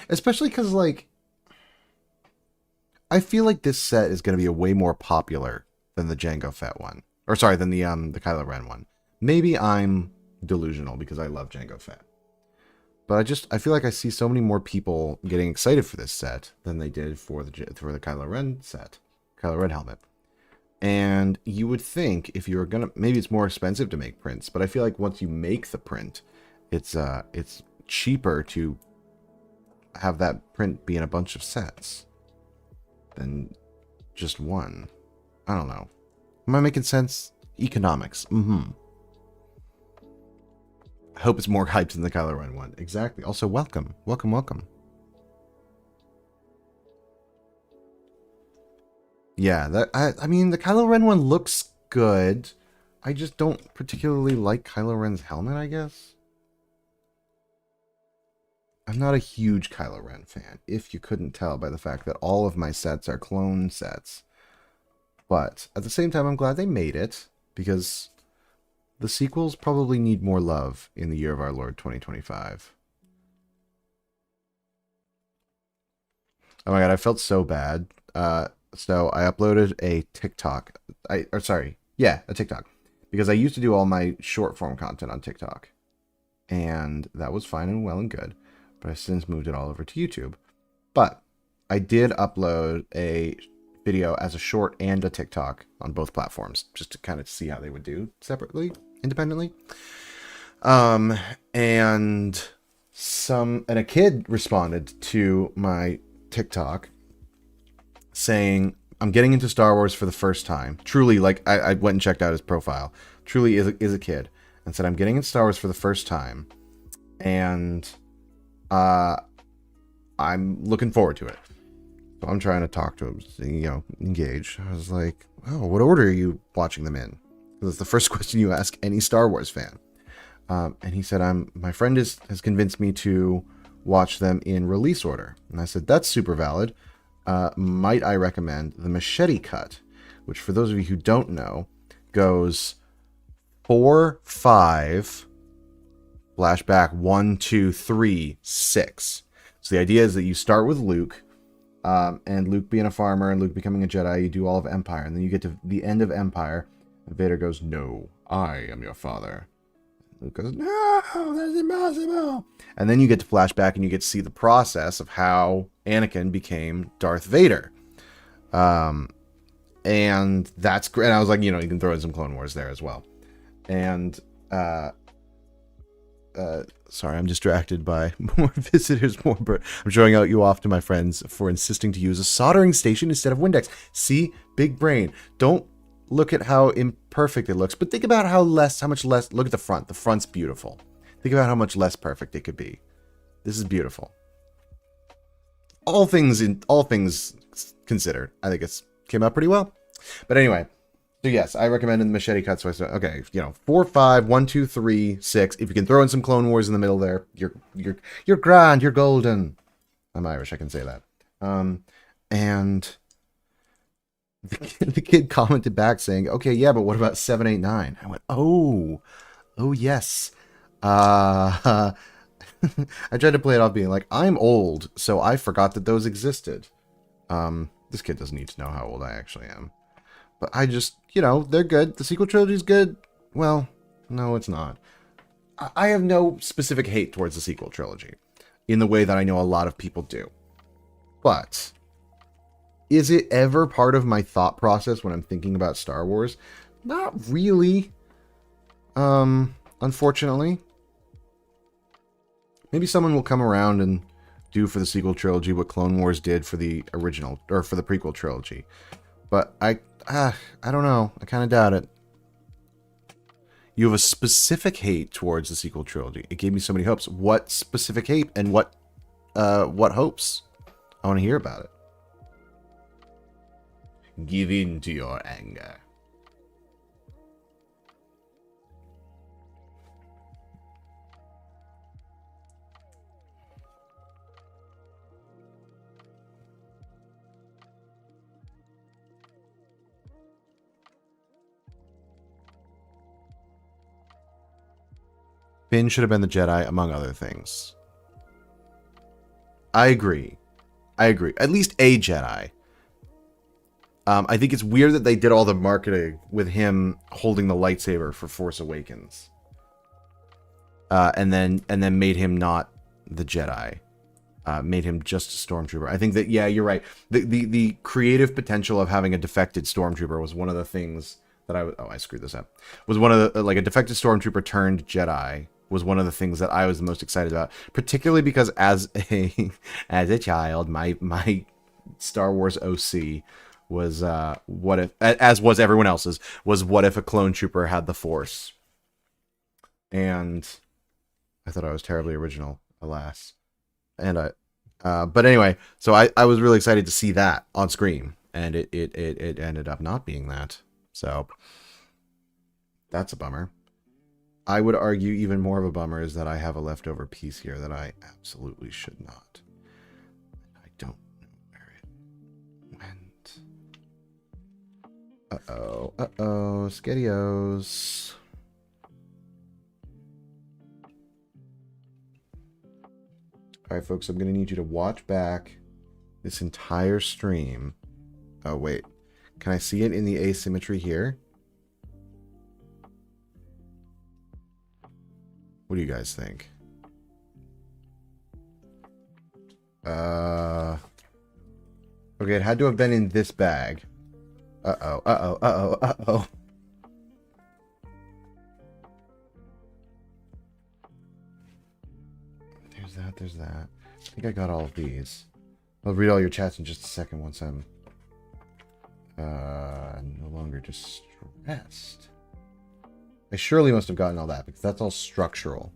Especially because, like, I feel like this set is going to be a way more popular than the Jango Fett one. Or sorry, than the Kylo Ren one. Maybe I'm delusional because I love Jango Fett. But I feel like I see so many more people getting excited for this set than they did for the Kylo Ren set, Kylo Ren helmet. And you would think if you were gonna, maybe it's more expensive to make prints, but I feel like once you make the print, it's cheaper to have that print be in a bunch of sets than just one. I don't know. Am I making sense? Economics. I hope it's more hyped than the Kylo Ren one. Exactly. Also, welcome. Welcome. Yeah, I mean, the Kylo Ren one looks good. I just don't particularly like Kylo Ren's helmet, I guess. I'm not a huge Kylo Ren fan, if you couldn't tell by the fact that all of my sets are clone sets. But at the same time, I'm glad they made it, because the sequels probably need more love in the year of our Lord 2025. Oh my god, I felt so bad. So I uploaded a TikTok. A TikTok. Because I used to do all my short form content on TikTok. And that was fine and well and good. But I've since moved it all over to YouTube. But I did upload a video as a short and a TikTok on both platforms, just to kind of see how they would do separately, independently. And a kid responded to my TikTok saying, I'm getting into Star Wars for the first time. Truly, like, I went and checked out his profile. Truly is a kid. And said, I'm getting into Star Wars for the first time. And I'm looking forward to it. So I'm trying to talk to him, engage. I was like, oh, what order are you watching them in? Because it's the first question you ask any Star Wars fan. And he said, my friend has convinced me to watch them in release order. And I said, that's super valid. Might I recommend the Machete cut, which for those of you who don't know, goes 4, 5, flashback 1, 2, 3, 6. So the idea is that you start with Luke, and Luke being a farmer and Luke becoming a Jedi, you do all of Empire. And then you get to the end of Empire, and Vader goes, no, I am your father. Luke goes, no, that's impossible. And then you get to flashback and you get to see the process of how Anakin became Darth Vader. And that's great. And I was like, you can throw in some Clone Wars there as well. And, sorry, I'm distracted by more visitors, but I'm showing out you off to my friends for insisting to use a soldering station instead of Windex. See? Big brain. Don't look at how imperfect it looks, but think about how much less, look at the front. The front's beautiful. Think about how much less perfect it could be. This is beautiful. All things considered, I think it's came out pretty well. But anyway, so yes, I recommend the Machete cut. So I said, okay, 4, 5, 1, 2, 3, 6. If you can throw in some Clone Wars in the middle there, you're grand, you're golden. I'm Irish, I can say that. And the kid commented back saying, okay, yeah, but what about 7, 8, 9? I went, oh yes. I tried to play it off being like, I'm old, so I forgot that those existed. This kid doesn't need to know how old I actually am. But I just, they're good. The sequel trilogy's good. Well, no, it's not. I have no specific hate towards the sequel trilogy in the way that I know a lot of people do. But is it ever part of my thought process when I'm thinking about Star Wars? Not really. Unfortunately. Maybe someone will come around and do for the sequel trilogy what Clone Wars did for the original, or for the prequel trilogy. But I don't know. I kind of doubt it. You have a specific hate towards the sequel trilogy. It gave me so many hopes. What specific hate and what hopes? I want to hear about it. Give in to your anger. Finn should have been the Jedi, among other things. I agree. At least a Jedi. I think it's weird that they did all the marketing with him holding the lightsaber for Force Awakens, and then made him not the Jedi, made him just a stormtrooper. I think that, yeah, you're right. The creative potential of having a defected stormtrooper was one of the things that I screwed this up. Was one of the, like, a defected stormtrooper turned Jedi was one of the things that I was the most excited about, particularly because as a child, my Star Wars OC was what if, as was everyone else's, was what if a clone trooper had the Force. And I thought I was terribly original, alas. And but anyway, so I was really excited to see that on screen, and it ended up not being that. So that's a bummer. I would argue even more of a bummer is that I have a leftover piece here that I absolutely should not. I don't know where it went. Uh-oh, Skettios. All right, folks, I'm going to need you to watch back this entire stream. Oh, wait. Can I see it in the asymmetry here? What do you guys think? Okay, it had to have been in this bag. Uh-oh. There's that. I think I got all of these. I'll read all your chats in just a second once I'm no longer distressed. I surely must have gotten all that because that's all structural.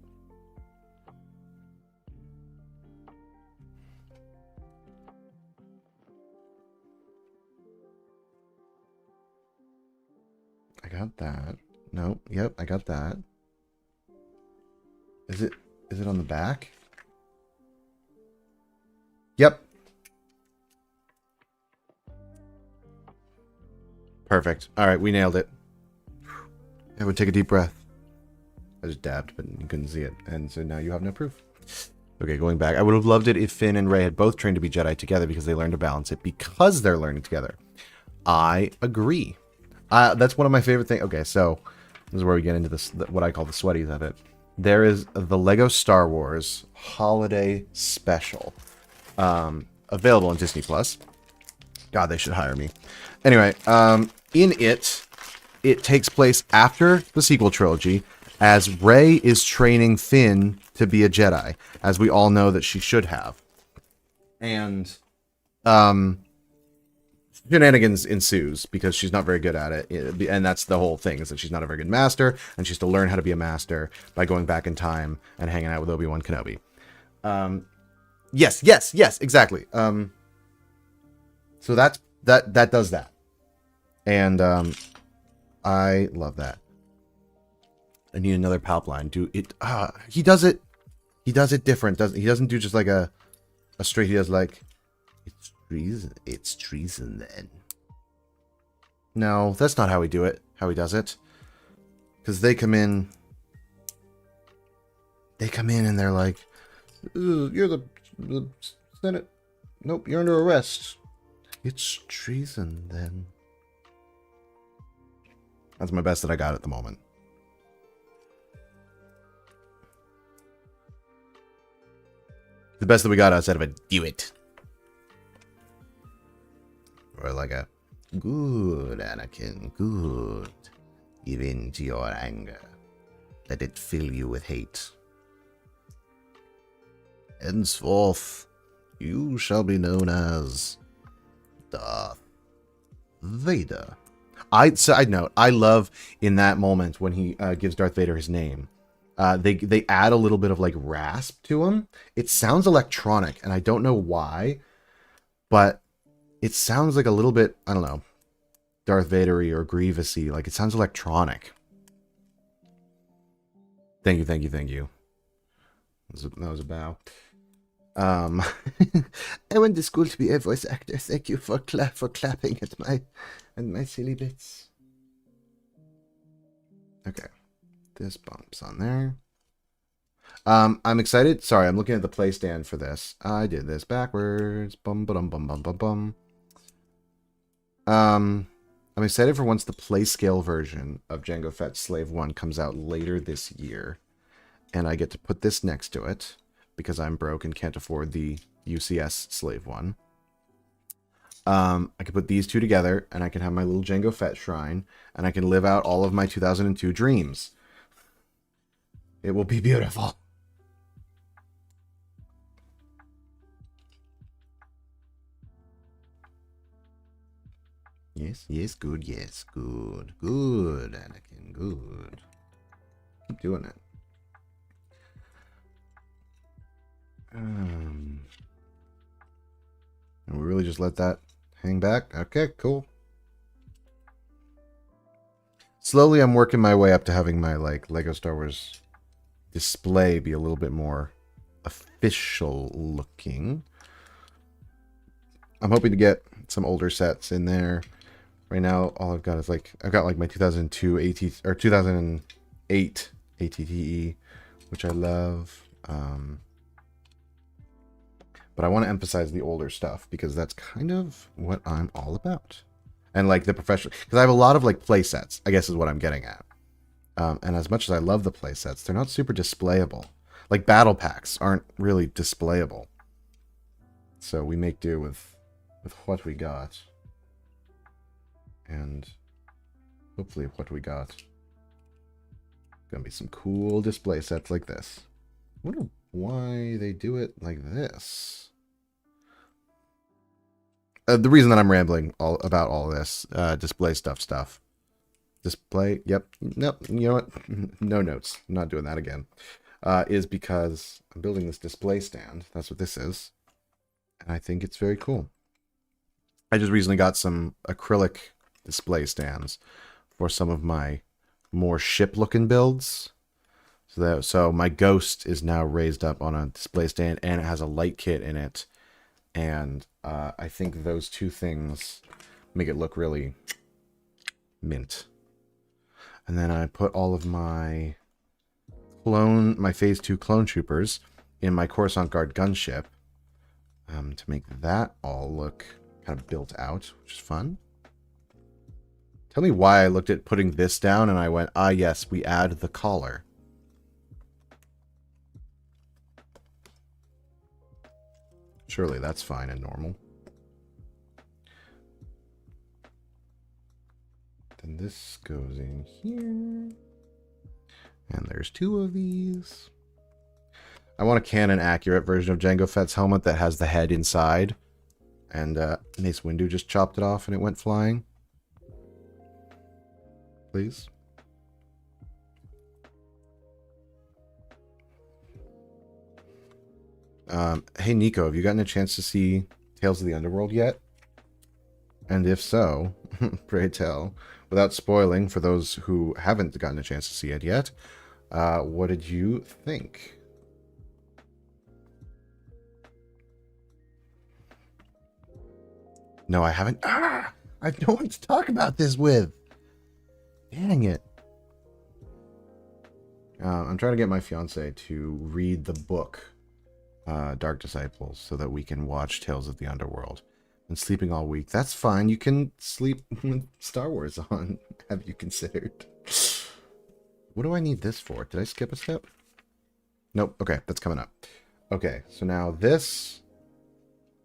I got that. No, yep, I got that. Is it on the back? Yep. Perfect. All right, we nailed it. Everyone take a deep breath. I just dabbed, but you couldn't see it. And so now you have no proof. Okay, going back. I would have loved it if Finn and Rey had both trained to be Jedi together because they learned to balance it because they're learning together. I agree. That's one of my favorite things. Okay, so this is where we get into this, what I call the sweaties of it. There is the Lego Star Wars Holiday Special, available on Disney Plus. God, they should hire me. Anyway, in it takes place after the sequel trilogy, as Rey is training Finn to be a Jedi, as we all know that she should have. And shenanigans ensues because she's not very good at it, and that's the whole thing, is that she's not a very good master, and she's to learn how to be a master by going back in time and hanging out with Obi-Wan Kenobi. Yes, exactly. So that does that, and I love that. I need another palp line. He does it different. He doesn't do just like a straight. He does like, it's treason then. No, that's not how he does it. Because they come in and they're like, you're the Senate. Nope, you're under arrest. It's treason then. That's my best that I got at the moment. The best that we got outside of a do it. Or like a, good, Anakin, good. Give in to your anger. Let it fill you with hate. Henceforth, you shall be known as Darth Vader. Side note, I love in that moment when he gives Darth Vader his name. They add a little bit of like rasp to him. It sounds electronic, and I don't know why, but it sounds like a little bit, I don't know, Darth Vader-y or Grievous-y. Like, it sounds electronic. Thank you. That was a bow. I went to school to be a voice actor. Thank you for clapping at my silly bits. Okay. This bumps on there. I'm excited. Sorry, I'm looking at the play stand for this. I did this backwards. Bum bum bum bum bum bum. I'm excited for once the play scale version of Jango Fett Slave 1 comes out later this year, and I get to put this next to it because I'm broke and can't afford the UCS Slave 1. I can put these two together, and I can have my little Jango Fett shrine, and I can live out all of my 2002 dreams. It will be beautiful. Yes, good, Anakin, good. Keep doing it. And we really just let that hang back? Okay, cool. Slowly, I'm working my way up to having my, like, Lego Star Wars display be a little bit more official looking. I'm hoping to get some older sets in there. Right now, all I've got is like, I've got like my 2002 AT or 2008 ATTE, which I love. But I want to emphasize the older stuff because that's kind of what I'm all about. And like the professional, because I have a lot of like play sets, I guess is what I'm getting at. And as much as I love the play sets, they're not super displayable. Like battle packs aren't really displayable. So we make do with what we got. And hopefully what we got gonna be some cool display sets like this. I wonder why they do it like this. the reason that I'm rambling about all this, display stuff. Display, yep, nope, you know what? No notes. I'm not doing that again. Is because I'm building this display stand. That's what this is. And I think it's very cool. I just recently got some acrylic display stands for some of my more ship-looking builds. So my Ghost is now raised up on a display stand, and it has a light kit in it. And I think those two things make it look really mint. And then I put all of my Phase 2 clone troopers in my Coruscant Guard gunship to make that all look kind of built out, which is fun. Tell me why I looked at putting this down and I went, ah, yes, we add the collar. Surely that's fine and normal. Then this goes in here. And there's two of these. I want a canon-accurate version of Jango Fett's helmet that has the head inside. And Mace Windu just chopped it off and it went flying. Please. Hey, Nico, have you gotten a chance to see Tales of the Underworld yet? And if so, pray tell, without spoiling for those who haven't gotten a chance to see it yet, what did you think? No, I haven't. Ah! I have no one to talk about this with. Dang it. I'm trying to get my fiance to read the book, Dark Disciples, so that we can watch Tales of the Underworld. And sleeping all week. That's fine. You can sleep with Star Wars on. Have you considered? What do I need this for? Did I skip a step? Nope. Okay, that's coming up. Okay, so now this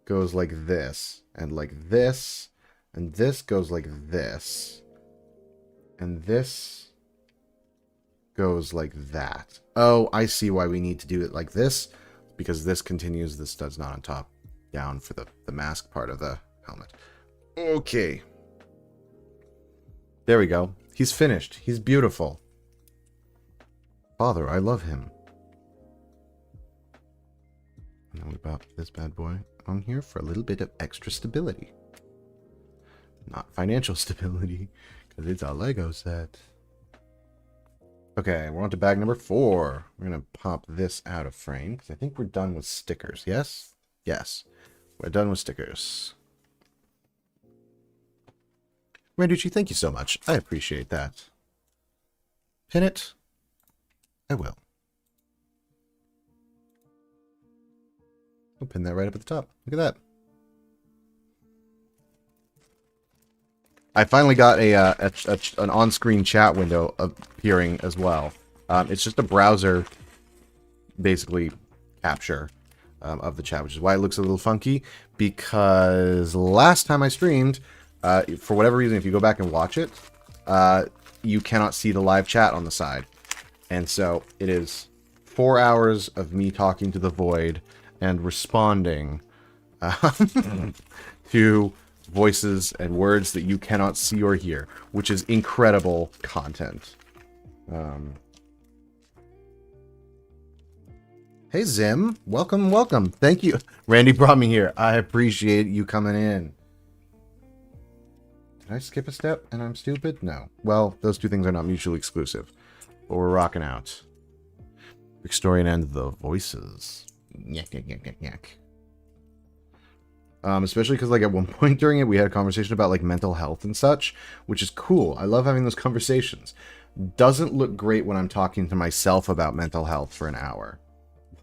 goes like this, and like this, and this goes like this, and this goes like that. Oh, I see why we need to do it like this, because this continues the studs not on top down for the mask part of the helmet. Okay. There we go. He's finished. He's beautiful. Father, I love him. Now what about this bad boy on here for a little bit of extra stability. Not financial stability, because it's a Lego set. Okay, we're on to bag number 4. We're going to pop this out of frame, because I think we're done with stickers. Yes? Yes. We're done with stickers. Randucci, thank you so much. I appreciate that. Pin it. I will. I'll pin that right up at the top. Look at that. I finally got an on-screen chat window appearing as well. It's just a browser, basically, capture of the chat, which is why it looks a little funky, because last time I streamed, for whatever reason, if you go back and watch it, you cannot see the live chat on the side. And so it is 4 hours of me talking to the void and responding to voices and words that you cannot see or hear, which is incredible content. Hey Zim, welcome, welcome. Thank you. Randy brought me here. I appreciate you coming in. Did I skip a step and I'm stupid? No. Well, those two things are not mutually exclusive. But we're rocking out. Victorian and the voices. Yak, yak, yak, yak, yak. Especially because, like, at one point during it, we had a conversation about, like, mental health and such, which is cool. I love having those conversations. Doesn't look great when I'm talking to myself about mental health for an hour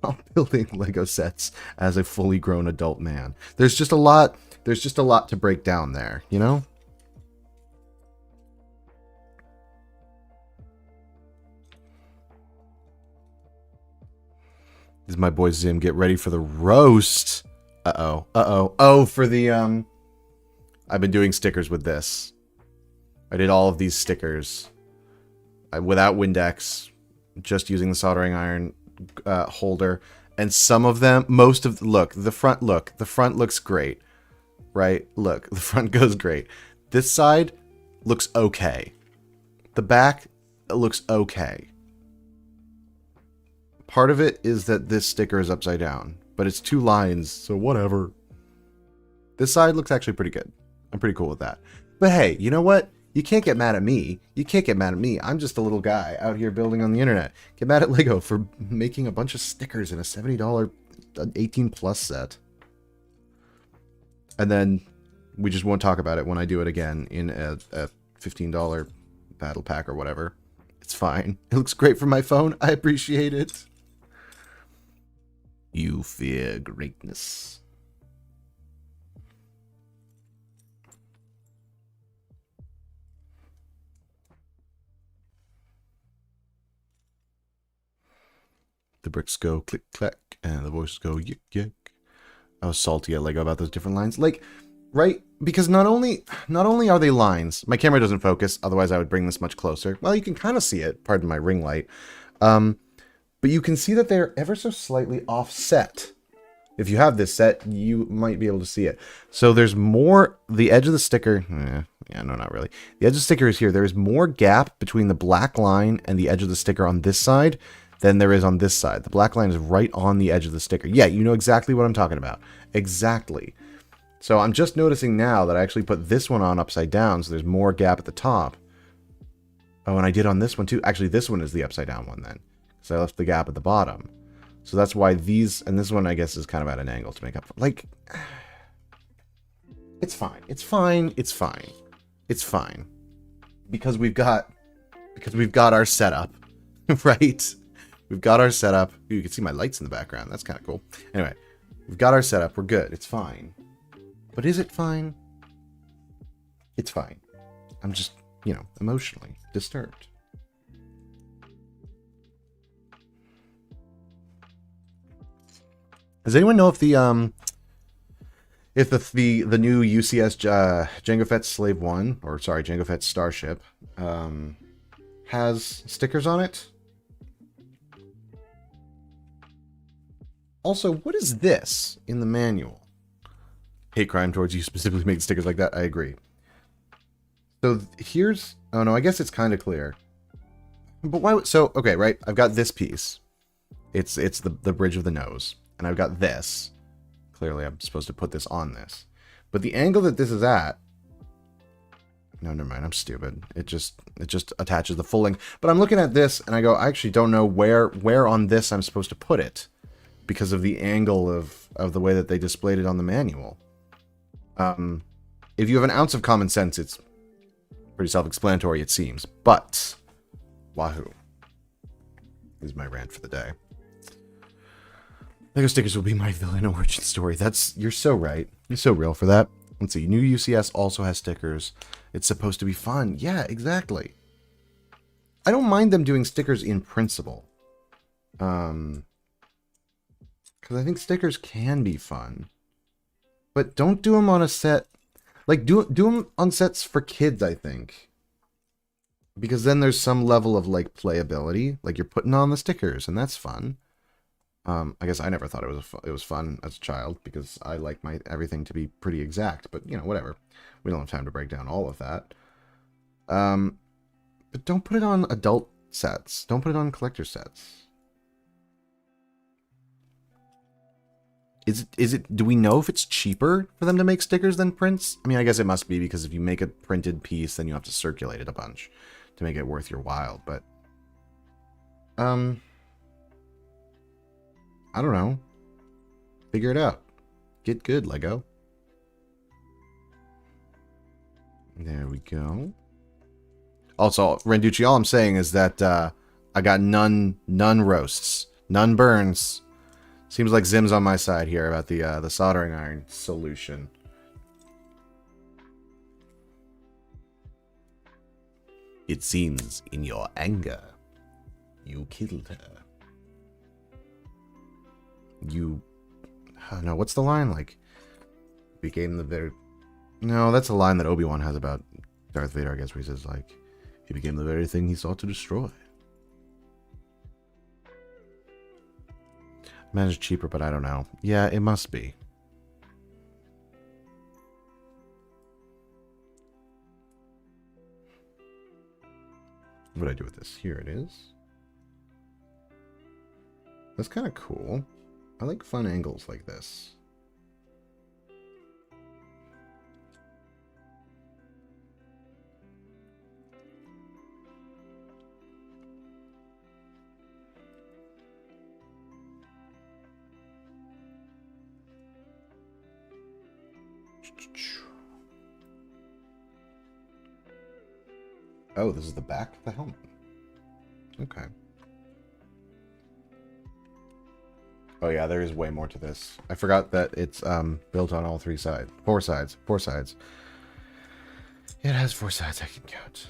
while building Lego sets as a fully grown adult man. There's just a lot to break down there, you know? This is my boy Zim. Get ready for the roast. Uh-oh. Uh-oh. Oh, for the, I've been doing stickers with this. I did all of these stickers without Windex, just using the soldering iron holder. And some of them, most of, look, the front looks great. right? Look, the front goes great. This side looks okay. The back looks okay. Part of it is that this sticker is upside down, but it's 2 lines, so whatever. This side looks actually pretty good. I'm pretty cool with that. But hey, you know what? You can't get mad at me. You can't get mad at me. I'm just a little guy out here building on the internet. Get mad at Lego for making a bunch of stickers in a $70 18 plus set. And then we just won't talk about it when I do it again in a $15 battle pack or whatever. It's fine. It looks great for my phone. I appreciate it. You fear greatness. The bricks go click clack and the voices go yick yick. I was salty at Lego about those different lines. Like, right? Because not only are they lines, my camera doesn't focus, otherwise I would bring this much closer. Well, you can kind of see it, pardon my ring light. But you can see that they're ever so slightly offset. If you have this set, you might be able to see it. So there's more, the edge of the sticker, yeah, no, not really. The edge of the sticker is here. There is more gap between the black line and the edge of the sticker on this side than there is on this side. The black line is right on the edge of the sticker. Yeah, you know exactly what I'm talking about. Exactly. So I'm just noticing now that I actually put this one on upside down, so there's more gap at the top. Oh, and I did on this one too. Actually, this one is the upside down one then. So I left the gap at the bottom. So that's why these, and this one I guess is kind of at an angle to make up for, like, it's fine. It's fine. It's fine. It's fine. Because we've got our setup, right? We've got our setup. You can see my lights in the background. That's kind of cool. Anyway, we've got our setup. We're good. It's fine. But is it fine? It's fine. I'm just, you know, emotionally disturbed. Does anyone know if the new UCS Jango Fett Slave 1, or sorry, Jango Fett Starship, has stickers on it? Also, what is this in the manual? Hate crime towards you specifically making stickers like that. I agree. So here's, oh no, I guess it's kind of clear. But why? So okay, right? I've got this piece. It's the bridge of the nose, and I've got this. Clearly, I'm supposed to put this on this, but the angle that this is at. No, never mind. I'm stupid. It just attaches the full length. But I'm looking at this, and I go, I actually don't know where on this I'm supposed to put it, because of the angle of the way that they displayed it on the manual. If you have an ounce of common sense, it's pretty self-explanatory, it seems. But wahoo is my rant for the day. Lego stickers will be my villain origin story. You're so right. You're so real for that. Let's see. New UCS also has stickers. It's supposed to be fun. Yeah, exactly. I don't mind them doing stickers in principle. Because I think stickers can be fun. But don't do them on a set. Like, do them on sets for kids, I think. Because then there's some level of, like, playability. Like, you're putting on the stickers, and that's fun. I guess I never thought it was fun as a child, because I like my everything to be pretty exact. But, you know, whatever. We don't have time to break down all of that. But don't put it on adult sets. Don't put it on collector sets. Do we know if it's cheaper for them to make stickers than prints? I mean, I guess it must be, because if you make a printed piece, then you have to circulate it a bunch to make it worth your while, but I don't know. Figure it out. Get good, Lego. There we go. Also, Renducci, all I'm saying is that I got none roasts, none burns. Seems like Zim's on my side here about the soldering iron solution. It seems in your anger, you killed her. No, what's the line? Like, became the very... No, that's a line that Obi-Wan has about Darth Vader, I guess, where he says, like, he became the very thing he sought to destroy. Man, it's cheaper, but I don't know. Yeah, it must be. what I do with this? Here it is. That's kind of cool. I like fun angles like this. Oh, this is the back of the helmet. Okay. Oh yeah, there is way more to this. I forgot that it's built on all three sides. Four sides. Four sides. It has 4 sides I can count.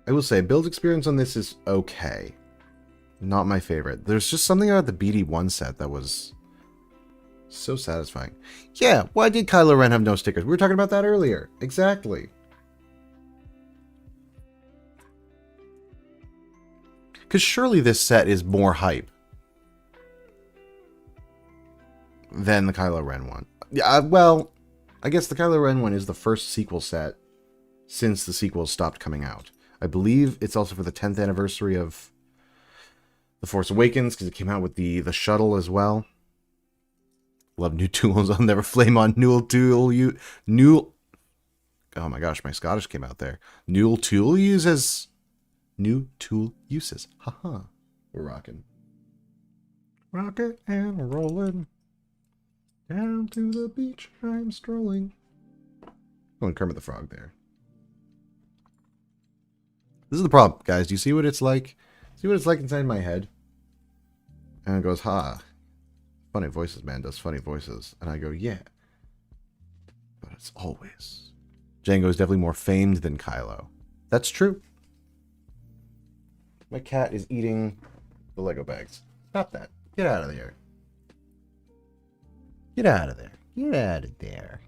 I will say, build experience on this is okay. Not my favorite. There's just something about the BD1 set that was so satisfying. Yeah, why did Kylo Ren have no stickers? We were talking about that earlier. Exactly. Because surely this set is more hype than the Kylo Ren one. Yeah, well, I guess the Kylo Ren one is the first sequel set since the sequels stopped coming out. I believe it's also for the 10th anniversary of The Force Awakens, because it came out with the shuttle as well. Love new tools. I'll never flame on Newell tool. Oh my gosh, my Scottish came out there. Newell tool uses. New tool uses. Haha. We're rocking. Rocking and rolling. Down to the beach I'm strolling. Going Kermit the Frog there. This is the problem, guys. Do you see what it's like? See what it's like inside my head? And it goes, ha. Funny voices, man, does funny voices. And I go, yeah. But it's always. Jango is definitely more famed than Kylo. That's true. My cat is eating the Lego bags. Stop that. Get out of there. Get out of there. Get out of there.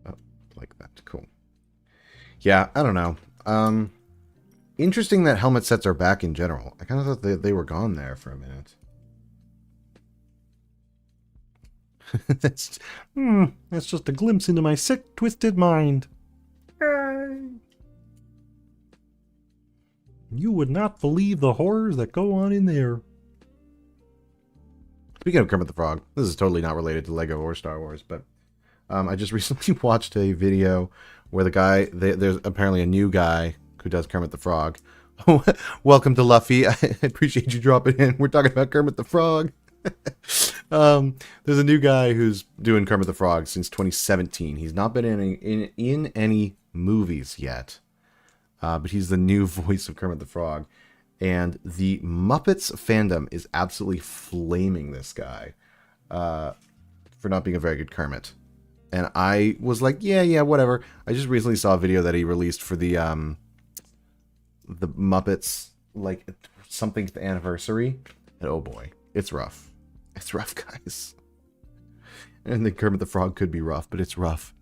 Oh, like that. Cool. Yeah, I don't know. Interesting that helmet sets are back in general. I kind of thought they were gone there for a minute. That's just a glimpse into my sick, twisted mind. You would not believe the horrors that go on in there. Speaking of Kermit the Frog, this is totally not related to Lego or Star Wars, but I just recently watched a video where the guy, there's apparently a new guy who does Kermit the Frog. Welcome to Luffy. I appreciate you dropping in. We're talking about Kermit the Frog. There's a new guy who's doing Kermit the Frog since 2017. He's not been in any movies yet, but he's the new voice of Kermit the Frog. And the Muppets fandom is absolutely flaming this guy for not being a very good Kermit. And I was like, yeah, whatever. I just recently saw a video that he released for the Muppets, like, something's anniversary. And oh boy, it's rough. It's rough, guys. And the Kermit the Frog could be rough, but it's rough.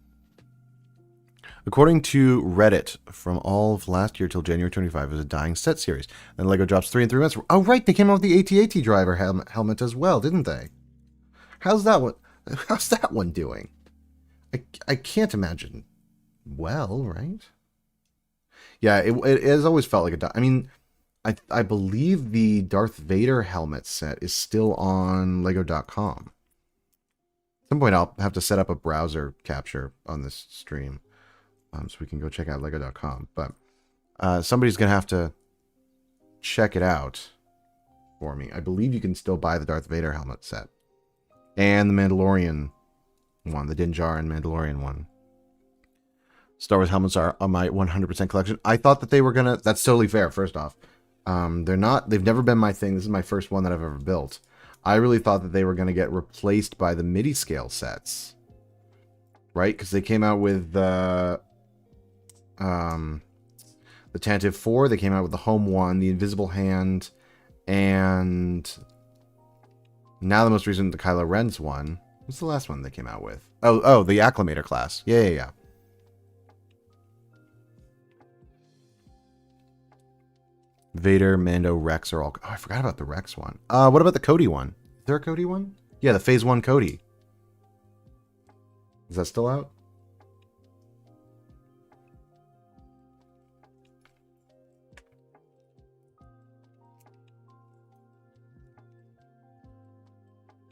According to Reddit, from all of last year till January 25 is a dying set series. Then Lego drops 3 in 3 months. Oh, right, they came out with the AT-AT driver helmet as well, didn't they? How's that one doing? I can't imagine. Well, right? Yeah, it has always felt like a... I mean, I believe the Darth Vader helmet set is still on Lego.com. At some point, I'll have to set up a browser capture on this stream so we can go check out Lego.com. But somebody's going to have to check it out for me. I believe you can still buy the Darth Vader helmet set. And the Mandalorian one, the Din Djarin Mandalorian one. Star Wars helmets are on my 100% collection. I thought that they were gonna... That's totally fair, first off. They're not... They've never been my thing. This is my first one that I've ever built. I really thought that they were gonna get replaced by the MIDI scale sets. Right? Because they came out with the Tantive 4. They came out with the Home 1, the Invisible Hand, and... Now the most recent, the Kylo Ren's one. What's the last one they came out with? Oh, the Acclimator class. Yeah. Vader, Mando, Rex are all... Oh, I forgot about the Rex one. What about the Cody one? Is there a Cody one? Yeah, the Phase 1 Cody. Is that still out?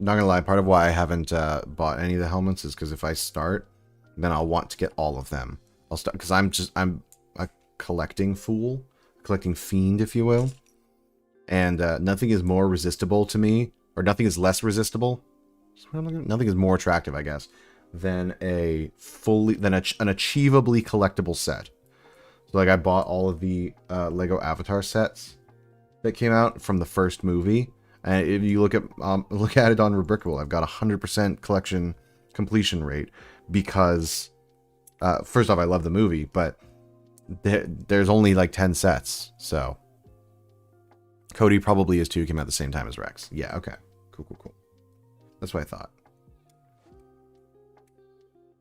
Not gonna lie, part of why I haven't bought any of the helmets is because if I start, then I'll want to get all of them. I'll start because I'm a collecting fool, collecting fiend, if you will, and nothing is more resistible to me, or nothing is less resistible. Nothing is more attractive, I guess, than an achievably collectible set. So, like, I bought all of the Lego Avatar sets that came out from the first movie. And if you look at it on Rubricable, I've got 100% collection completion rate because, first off, I love the movie, but there's only like 10 sets, so Cody probably is too. Came out at the same time as Rex. Yeah, okay, cool. That's what I thought.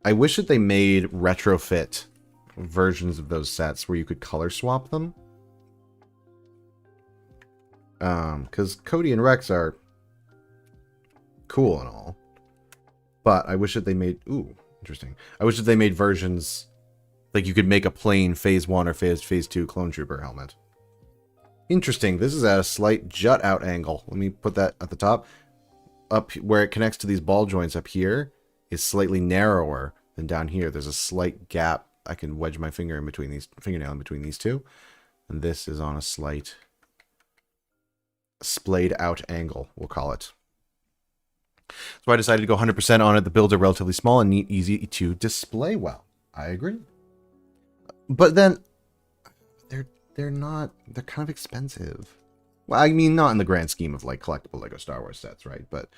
I wish that they made retrofit versions of those sets where you could color swap them. Because Cody and Rex are cool and all, but I wish that they made... Ooh, interesting. I wish that they made versions like you could make a plain Phase 1 or Phase 2 Clone Trooper helmet. Interesting. This is at a slight jut out angle. Let me put that at the top. Up where it connects to these ball joints up here is slightly narrower than down here. There's a slight gap. I can wedge my fingernail in between these two, and this is on a slight splayed out angle, we'll call it. So I decided to go 100% on it. The builds are relatively small and neat, easy to display well. I agree. But then they're kind of expensive. Well, I mean, not in the grand scheme of like collectible Lego Star Wars sets, right? But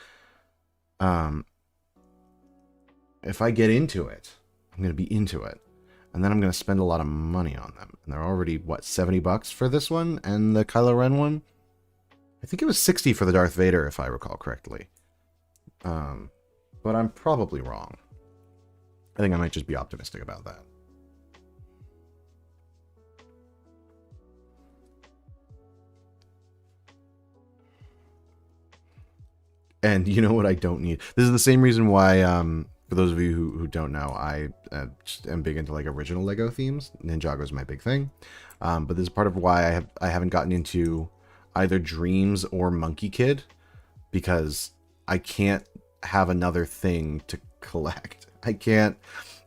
if I get into it, I'm going to be into it. And then I'm going to spend a lot of money on them. And they're already, what, $70 for this one and the Kylo Ren one? I think it was 60 for the Darth Vader, if I recall correctly. But I'm probably wrong. I think I might just be optimistic about that. And you know what I don't need? This is the same reason why, for those of you who don't know, I am big into like original Lego themes. Ninjago is my big thing. But this is part of why I haven't gotten into either Dreams or Monkey Kid, because I can't have another thing to collect. I can't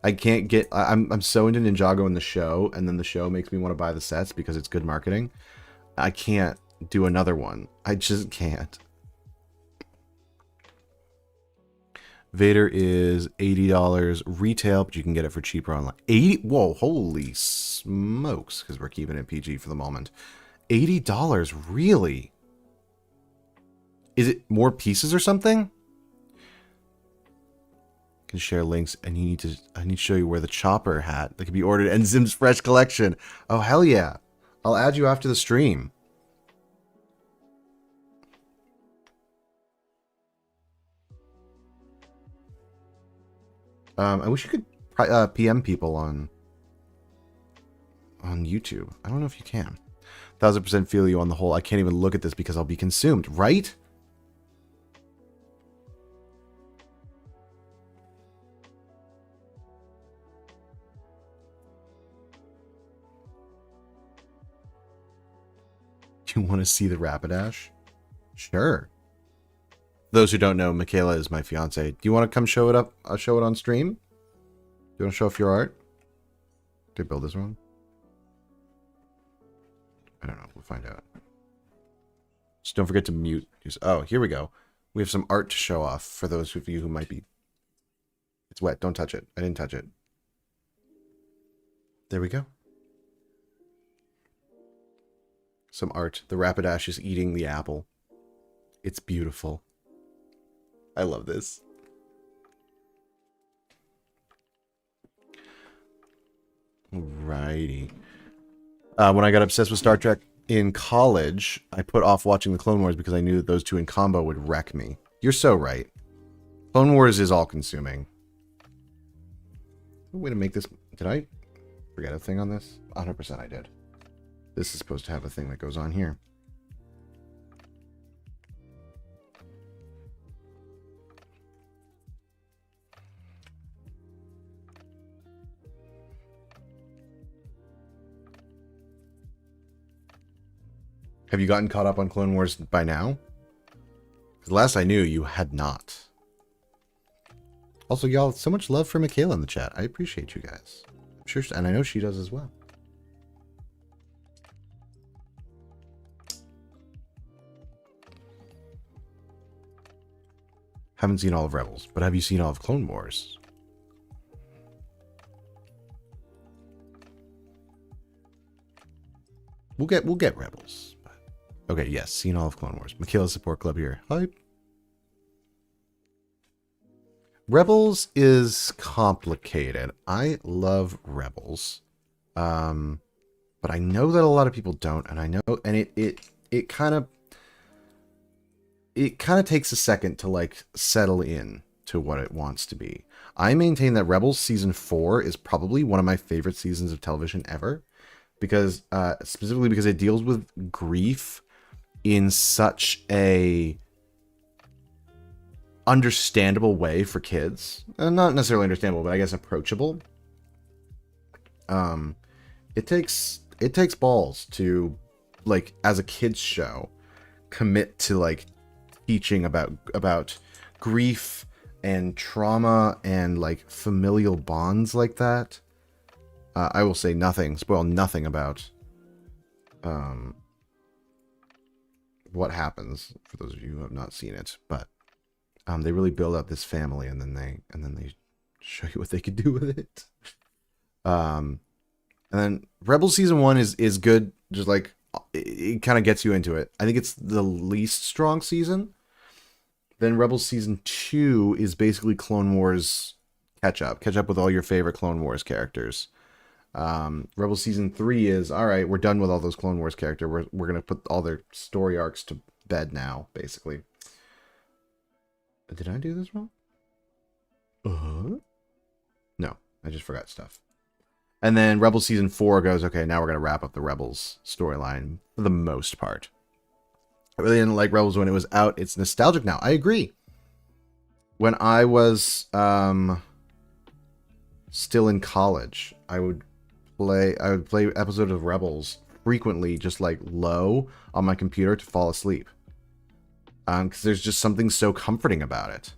get... I'm so into Ninjago in the show, and then the show makes me want to buy the sets because it's good marketing. I can't do another one. I just can't. Vader is $80 retail, but you can get it for cheaper online. 80? Whoa, holy smokes, because we're keeping it PG for the moment. $80, really? Is it more pieces or something? Can share links, and I need to show you where the chopper hat that can be ordered and Zim's Fresh Collection. Oh, hell yeah. I'll add you after the stream. I wish you could PM people on YouTube. I don't know if you can. 1000% feel you on the whole. I can't even look at this because I'll be consumed, right? You want to see the Rapidash? Sure. Those who don't know, Michaela is my fiance. Do you want to come show it up? I'll show it on stream. Do you want to show off your art? Did I build this one? I don't know. We'll find out. Just don't forget to mute. Oh, here we go. We have some art to show off for those of you who might be... It's wet. Don't touch it. I didn't touch it. There we go. Some art. The Rapidash is eating the apple. It's beautiful. I love this. Alrighty. When I got obsessed with Star Trek in college, I put off watching the Clone Wars because I knew that those two in combo would wreck me. You're so right. Clone Wars is all-consuming. Way to make this... Did I forget a thing on this? 100% I did. This is supposed to have a thing that goes on here. Have you gotten caught up on Clone Wars by now? Because last I knew, you had not. Also, y'all, so much love for Michaela in the chat. I appreciate you guys. I'm sure, and I know she does as well. Haven't seen all of Rebels, but have you seen all of Clone Wars? We'll get Rebels. Okay, yes, seen all of Clone Wars. Michaela Support Club here. Hype. Rebels is complicated. I love Rebels. But I know that a lot of people don't, and I know, and it kind of takes a second to like settle in to what it wants to be. I maintain that Rebels season 4 is probably one of my favorite seasons of television ever, because specifically because it deals with grief in such a understandable way for kids. Not necessarily understandable, but I guess approachable. It takes balls to, like, as a kids show, commit to like teaching about grief and trauma and like familial bonds like that. I will say spoil nothing about what happens for those of you who have not seen it, but they really build up this family, and then they show you what they could do with it. And then Rebels season 1 is good, just like it kind of gets you into it. I think it's the least strong season. Then Rebels season 2 is basically Clone Wars catch up with all your favorite Clone Wars characters. Rebels season 3 is, all right, we're done with all those Clone Wars characters. We're gonna put all their story arcs to bed now, basically. Did I do this wrong? No, I just forgot stuff. And then Rebels season 4 goes, okay, now we're gonna wrap up the Rebels storyline for the most part. I really didn't like Rebels when it was out. It's nostalgic now. I agree. When I was still in college, I would play episodes of Rebels frequently, just like low on my computer to fall asleep. Because there's just something so comforting about it.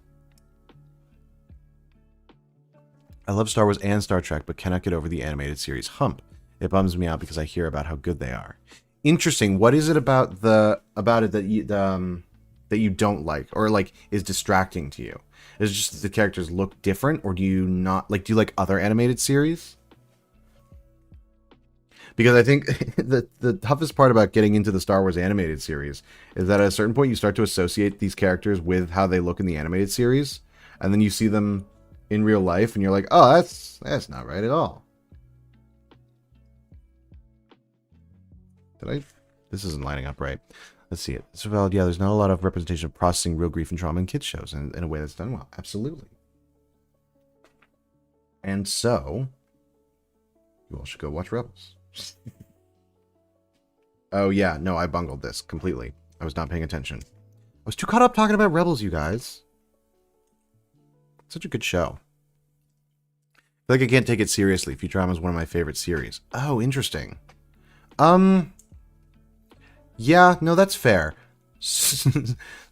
I love Star Wars and Star Trek, but cannot get over the animated series hump. It bums me out because I hear about how good they are. Interesting. What is it about it that you don't like, or like is distracting to you? Is it just that the characters look different, or do you not like? Do you like other animated series? Because I think the toughest part about getting into the Star Wars animated series is that at a certain point you start to associate these characters with how they look in the animated series, and then you see them in real life, and you're like, oh, that's not right at all. This isn't lining up right. Let's see it. So, well, yeah, there's not a lot of representation of processing real grief and trauma in kids shows in a way that's done well. Absolutely. And so, you all should go watch Rebels. Oh, yeah. No, I bungled this completely. I was not paying attention. I was too caught up talking about Rebels, you guys. Such a good show. I feel like I can't take it seriously. Futurama is one of my favorite series. Oh, interesting. Yeah, no, that's fair.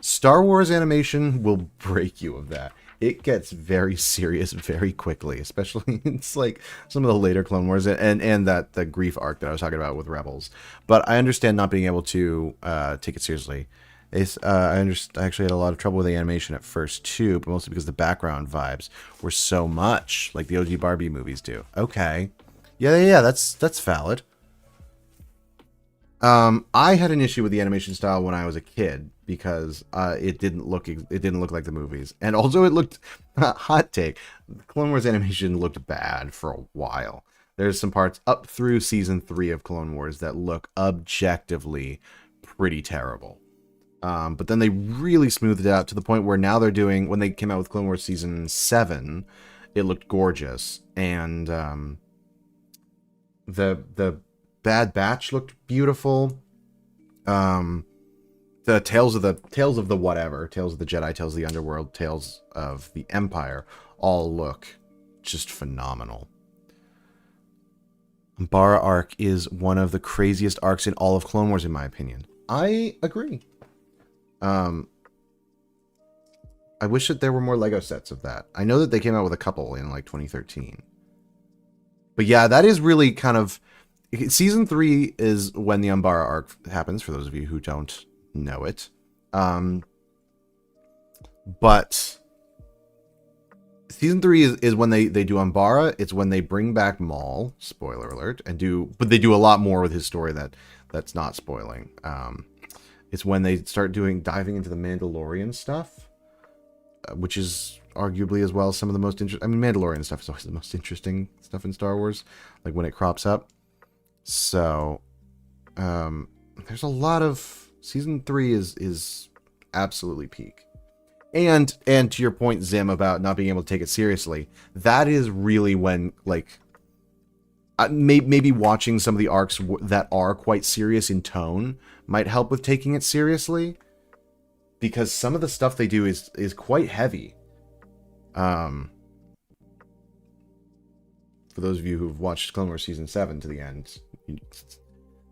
Star Wars animation will break you of that. It gets very serious very quickly, especially it's like some of the later Clone Wars and that the grief arc that I was talking about with Rebels. But I understand not being able to take it seriously. I actually had a lot of trouble with the animation at first too, but mostly because the background vibes were so much like the OG Barbie movies do. Okay, yeah, that's valid. I had an issue with the animation style when I was a kid because it didn't look like the movies, and also it looked hot take. Clone Wars animation looked bad for a while. There's some parts up through season 3 of Clone Wars that look objectively pretty terrible. But then they really smoothed it out to the point where now they're doing, when they came out with Clone Wars season 7, it looked gorgeous, and the Bad Batch looked beautiful. The Tales of the whatever, Tales of the Jedi, Tales of the Underworld, Tales of the Empire all look just phenomenal. Umbara arc is one of the craziest arcs in all of Clone Wars, in my opinion. I agree. I wish that there were more Lego sets of that. I know that they came out with a couple in like 2013. But yeah, that is really kind of... Season 3 is when the Umbara arc happens, for those of you who don't know it. But Season 3 is when they do Umbara. It's when they bring back Maul, spoiler alert, but they do a lot more with his story that's not spoiling. It's when they start diving into the Mandalorian stuff, which is arguably as well some of the most interesting... I mean, Mandalorian stuff is always the most interesting stuff in Star Wars, like when it crops up. So, there's a lot of... Season 3 is absolutely peak. And to your point, Zim, about not being able to take it seriously, that is really when, like, maybe watching some of the arcs that are quite serious in tone might help with taking it seriously, because some of the stuff they do is quite heavy. For those of you who've watched Clone Wars Season 7 to the end,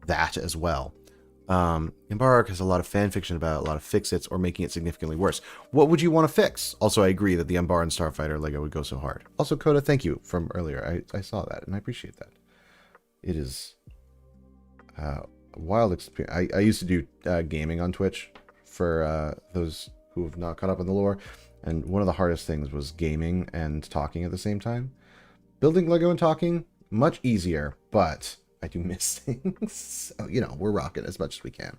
that as well. Umbara arc has a lot of fanfiction about it, a lot of fix-its or making it significantly worse. What would you want to fix? Also, I agree that the Umbara and Starfighter Lego would go so hard. Also, Coda, thank you from earlier. I saw that, and I appreciate that. It is a wild experience. I used to do gaming on Twitch for those who have not caught up on the lore, and one of the hardest things was gaming and talking at the same time. Building Lego and talking, much easier, but I do miss things. So, we're rocking as much as we can.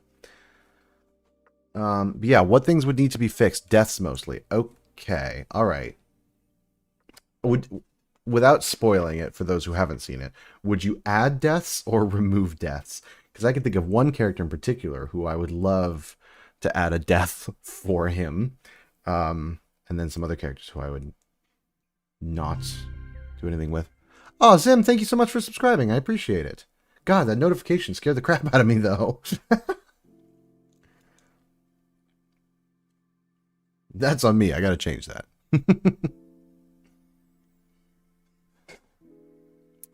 But yeah, what things would need to be fixed? Deaths mostly. Okay, all right. Without spoiling it for those who haven't seen it, would you add deaths or remove deaths? Because I can think of one character in particular who I would love to add a death for him. And then some other characters who I would not do anything with. Oh, Zim, thank you so much for subscribing. I appreciate it. God, that notification scared the crap out of me, though. That's on me. I gotta change that.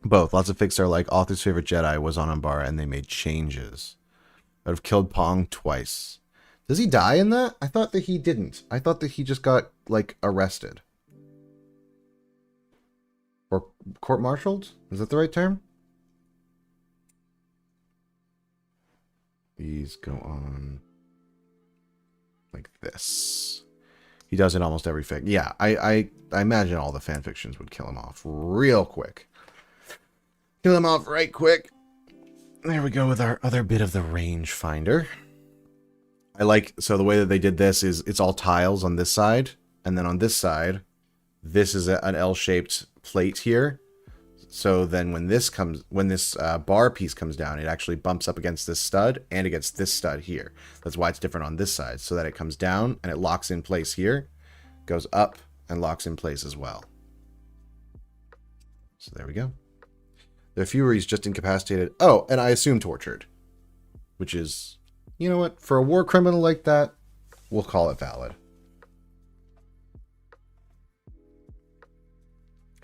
Both. Lots of fics are like, author's favorite Jedi was on Umbara and they made changes. I would have killed Pong twice. Does he die in that? I thought that he didn't. I thought that he just got, like, arrested. Or court-martialed? Is that the right term? These go on like this. He does it almost every fic. Yeah, I imagine all the fanfictions would kill him off real quick. Kill him off right quick. There we go with our other bit of the rangefinder. So the way that they did this is it's all tiles on this side, and then on this side, this is an L-shaped plate here. So then when this bar piece comes down, it actually bumps up against this stud and against this stud here. That's why it's different on this side, so that it comes down and it locks in place here, goes up and locks in place as well. So there we go. There are few where he's just incapacitated. Oh, and I assume tortured, which is, you know what? For a war criminal like that, we'll call it valid.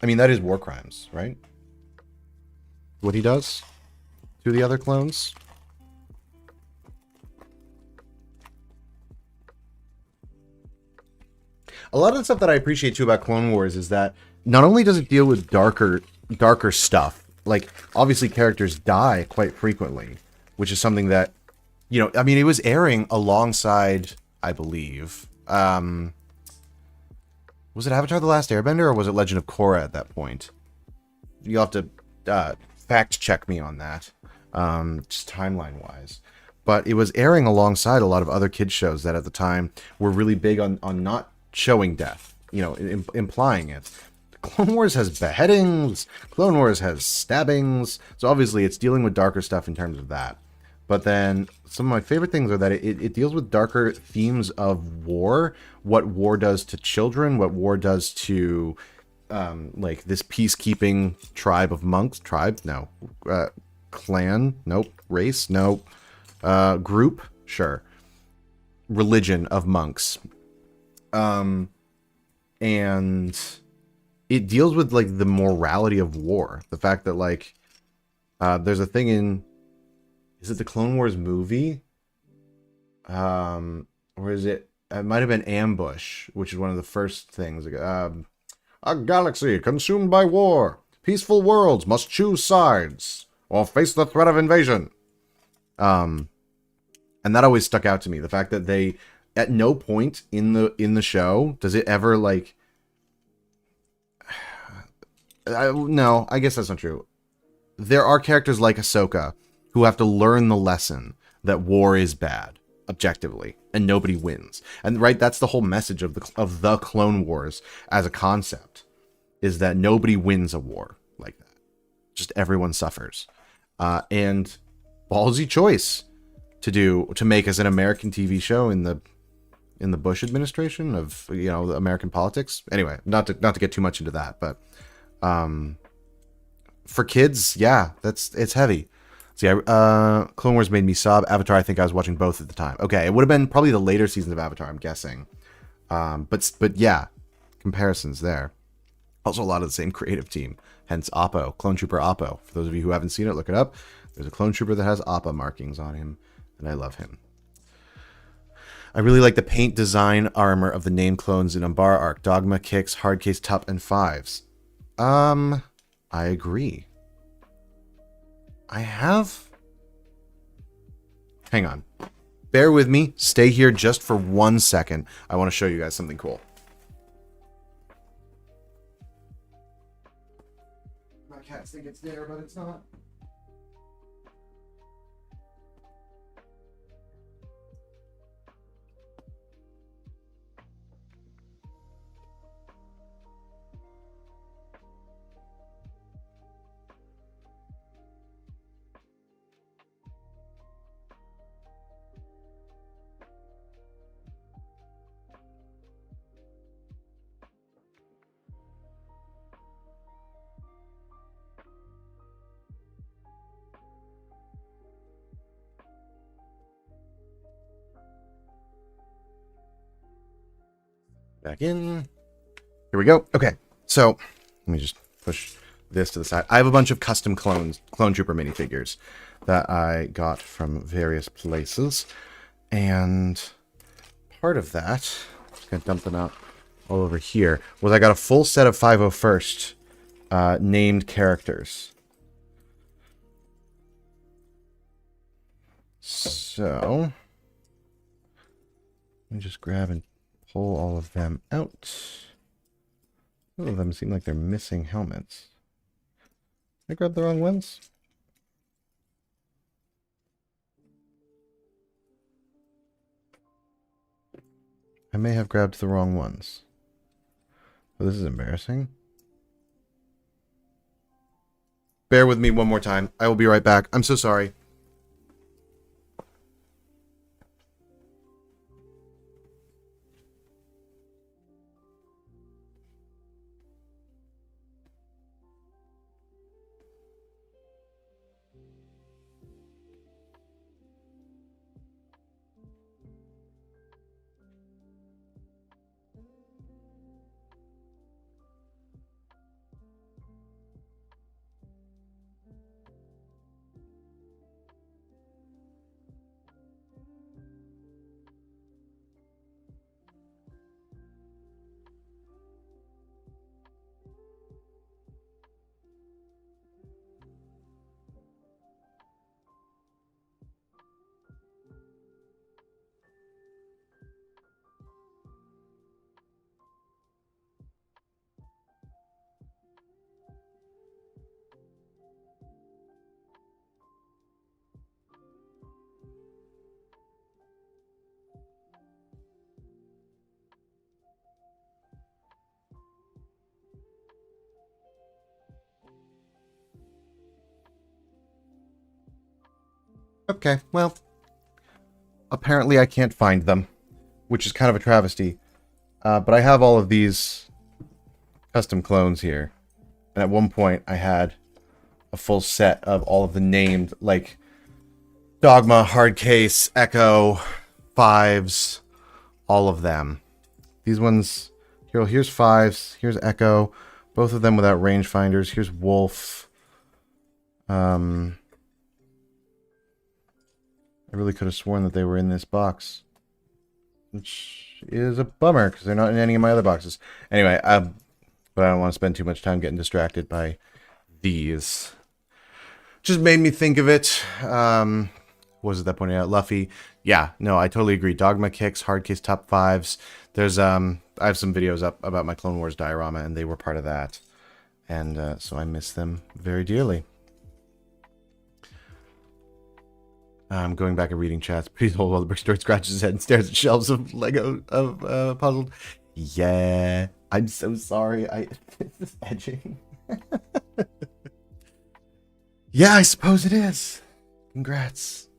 I mean, that is war crimes, right? What he does to the other clones. A lot of the stuff that I appreciate too about Clone Wars is that not only does it deal with darker stuff, like obviously characters die quite frequently, which is something that, I mean, it was airing alongside, I believe, was it Avatar: The Last Airbender or was it Legend of Korra at that point? You'll have to fact check me on that, just timeline wise. But it was airing alongside a lot of other kids shows that at the time were really big on not showing death, implying it. Clone Wars has beheadings, Clone Wars has stabbings, so obviously it's dealing with darker stuff in terms of that. But then some of my favorite things are that it deals with darker themes of war, what war does to children, what war does to like this peacekeeping tribe of monks, clan, nope. Race, nope. Group, sure. Religion of monks. And it deals with like the morality of war. The fact that like there's a thing in, is it the Clone Wars movie? Or is it? It might have been Ambush, which is one of the first things. A galaxy consumed by war. Peaceful worlds must choose sides or face the threat of invasion. And that always stuck out to me. The fact that they, at no point in the show does it ever like. No, I guess that's not true. There are characters like Ahsoka who have to learn the lesson that war is bad, objectively, and nobody wins. And right, that's the whole message of the Clone Wars as a concept, is that nobody wins a war like that. Just everyone suffers. And ballsy choice to make as an American TV show in the Bush administration of, you know, American politics. Anyway, not to get too much into that, but for kids, yeah, it's heavy. See, Clone Wars made me sob. Avatar, I think I was watching both at the time. Okay, it would have been probably the later seasons of Avatar, I'm guessing. But yeah, comparisons there. Also, a lot of the same creative team. Hence, Oppo, Clone Trooper Oppo. For those of you who haven't seen it, look it up. There's a Clone Trooper that has Oppo markings on him, and I love him. I really like the paint design armor of the named clones in Umbara Arc. Dogma, Kix, Hardcase, Tup, and Fives. I agree. I have... Hang on. Bear with me. Stay here just for 1 second. I want to show you guys something cool. My cats think it's there, but it's not. Back in. Here we go. Okay, so let me just push this to the side. I have a bunch of custom Clone Trooper minifigures that I got from various places, and part of that, I'm just gonna dump them out all over here, was I got a full set of 501st named characters. So let me just grab and pull all of them out. Some of them seem like they're missing helmets. Did I grab the wrong ones? I may have grabbed the wrong ones. Oh, this is embarrassing. Bear with me one more time. I will be right back. I'm so sorry. Okay, well, apparently I can't find them, which is kind of a travesty. But I have all of these custom clones here. And at one point I had a full set of all of the named, like, Dogma, Hardcase, Echo, Fives, all of them. These ones, here's Fives, here's Echo, both of them without rangefinders. Here's Wolf. I really could have sworn that they were in this box, which is a bummer because they're not in any of my other boxes. Anyway, but I don't want to spend too much time getting distracted by these. Just made me think of it. What was it that pointed out? Luffy. Yeah, no, I totally agree. Dogma kicks, Hardcase top 5s. There's I have some videos up about my Clone Wars diorama, and they were part of that. And so I miss them very dearly. I'm going back and reading chats. Please hold while the brickstore scratches his head and stares at shelves of Lego puzzled. Yeah, I'm so sorry. This is edging. Yeah, I suppose it is. Congrats.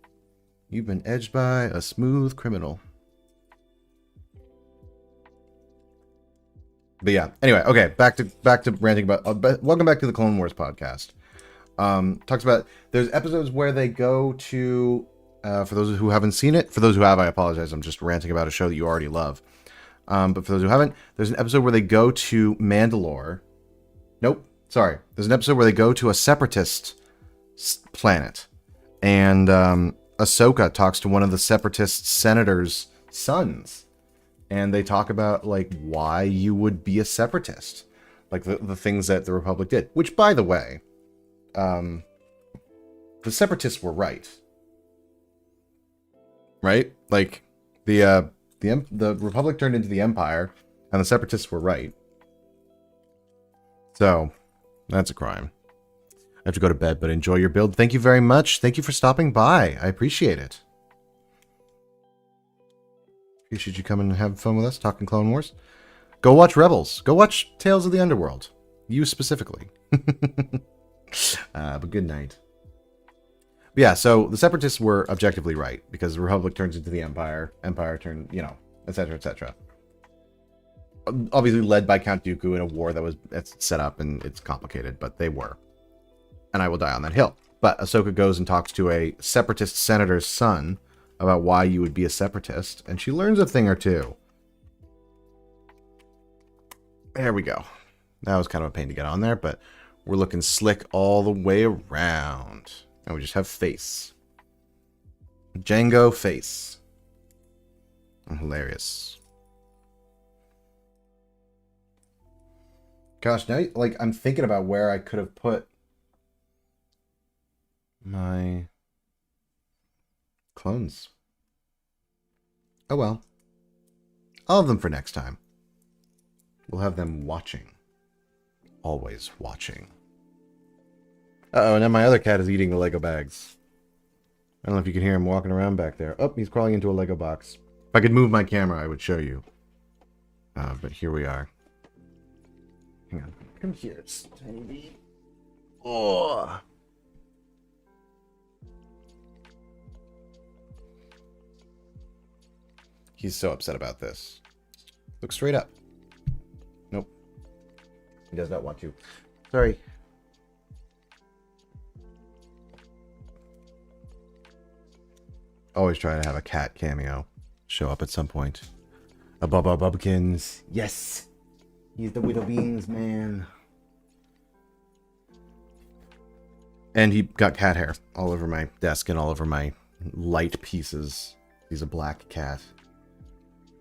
You've been edged by a smooth criminal. But yeah, anyway, okay, back to ranting about. Welcome back to the Clone Wars podcast. Talks about, there's episodes where they go to, for those who haven't seen it, for those who have, I apologize, I'm just ranting about a show that you already love. But for those who haven't, there's an episode where they go to Mandalore. Nope, sorry. There's an episode where they go to a separatist planet, and Ahsoka talks to one of the separatist senators' sons, and they talk about, like, why you would be a separatist, like the things that the Republic did, which, by the way, the separatists were right. Right? Like, the Republic turned into the Empire, and the separatists were right. So, that's a crime. I have to go to bed, but enjoy your build. Thank you very much. Thank you for stopping by. I appreciate it. Appreciate you coming and having fun with us, talking Clone Wars. Go watch Rebels. Go watch Tales of the Underworld. You specifically. But good night. But yeah, so the Separatists were objectively right, because the Republic turns into the Empire. Empire turned, you know, etc., etc. Obviously led by Count Dooku in a war that was set up, and it's complicated, but they were. And I will die on that hill. But Ahsoka goes and talks to a separatist senator's son about why you would be a separatist, and she learns a thing or two. There we go. That was kind of a pain to get on there, but we're looking slick all the way around. And we just have face. Jango face. Hilarious. Gosh, now, like, I'm thinking about where I could have put my clones. Oh well. I'll have them for next time. We'll have them watching. Always watching. Uh-oh, and then my other cat is eating the Lego bags. I don't know if you can hear him walking around back there. Oh, he's crawling into a Lego box. If I could move my camera, I would show you. But here we are. Hang on. Come here, Stevie. Oh. He's so upset about this. Look straight up. Nope. He does not want to. Sorry. Always try to have a cat cameo show up at some point. A Bubba Bubbkins. Yes! He's the Widow Beans man. And he got cat hair all over my desk and all over my light pieces. He's a black cat.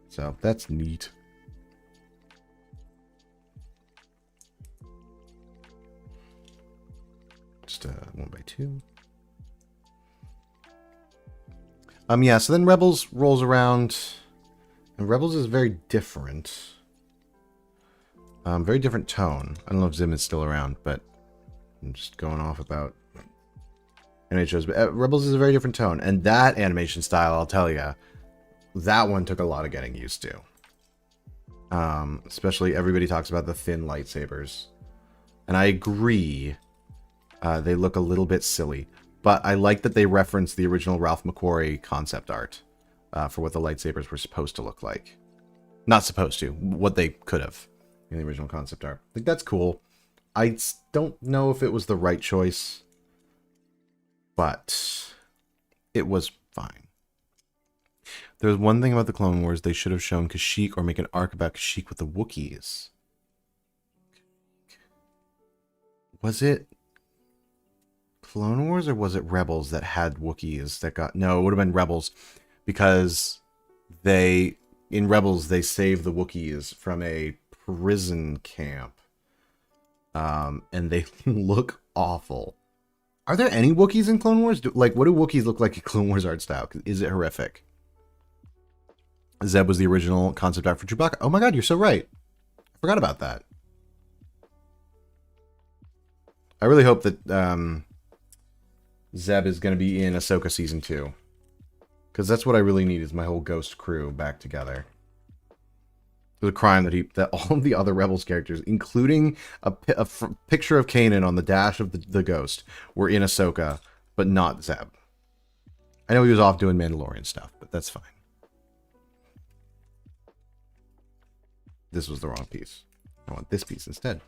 So that's neat. Just 1x2. Yeah, so then Rebels rolls around, and Rebels is very different. Very different tone. I don't know if Zim is still around, but I'm just going off about anime shows. But Rebels is a very different tone, and that animation style, I'll tell you, that one took a lot of getting used to. Especially everybody talks about the thin lightsabers, and I agree. They look a little bit silly. But I like that they reference the original Ralph McQuarrie concept art for what the lightsabers were supposed to look like. Not supposed to, what they could have in the original concept art. Like, that's cool. don't know if it was the right choice, but it was fine. There's one thing about the Clone Wars, they should have shown Kashyyyk or make an arc about Kashyyyk with the Wookiees. Was it Clone Wars or was it Rebels that had Wookiees that got... No, it would have been Rebels, because in Rebels they saved the Wookiees from a prison camp. And they look awful. Are there any Wookiees in Clone Wars? What do Wookiees look like in Clone Wars art style? Is it horrific? Zeb was the original concept art for Chewbacca. Oh my god, you're so right. I forgot about that. I really hope that Zeb is going to be in Ahsoka Season 2. Because that's what I really need, is my whole Ghost crew back together. It was a crime that all of the other Rebels characters, including a picture of Kanan on the dash of the Ghost, were in Ahsoka, but not Zeb. I know he was off doing Mandalorian stuff, but that's fine. This was the wrong piece. I want this piece instead.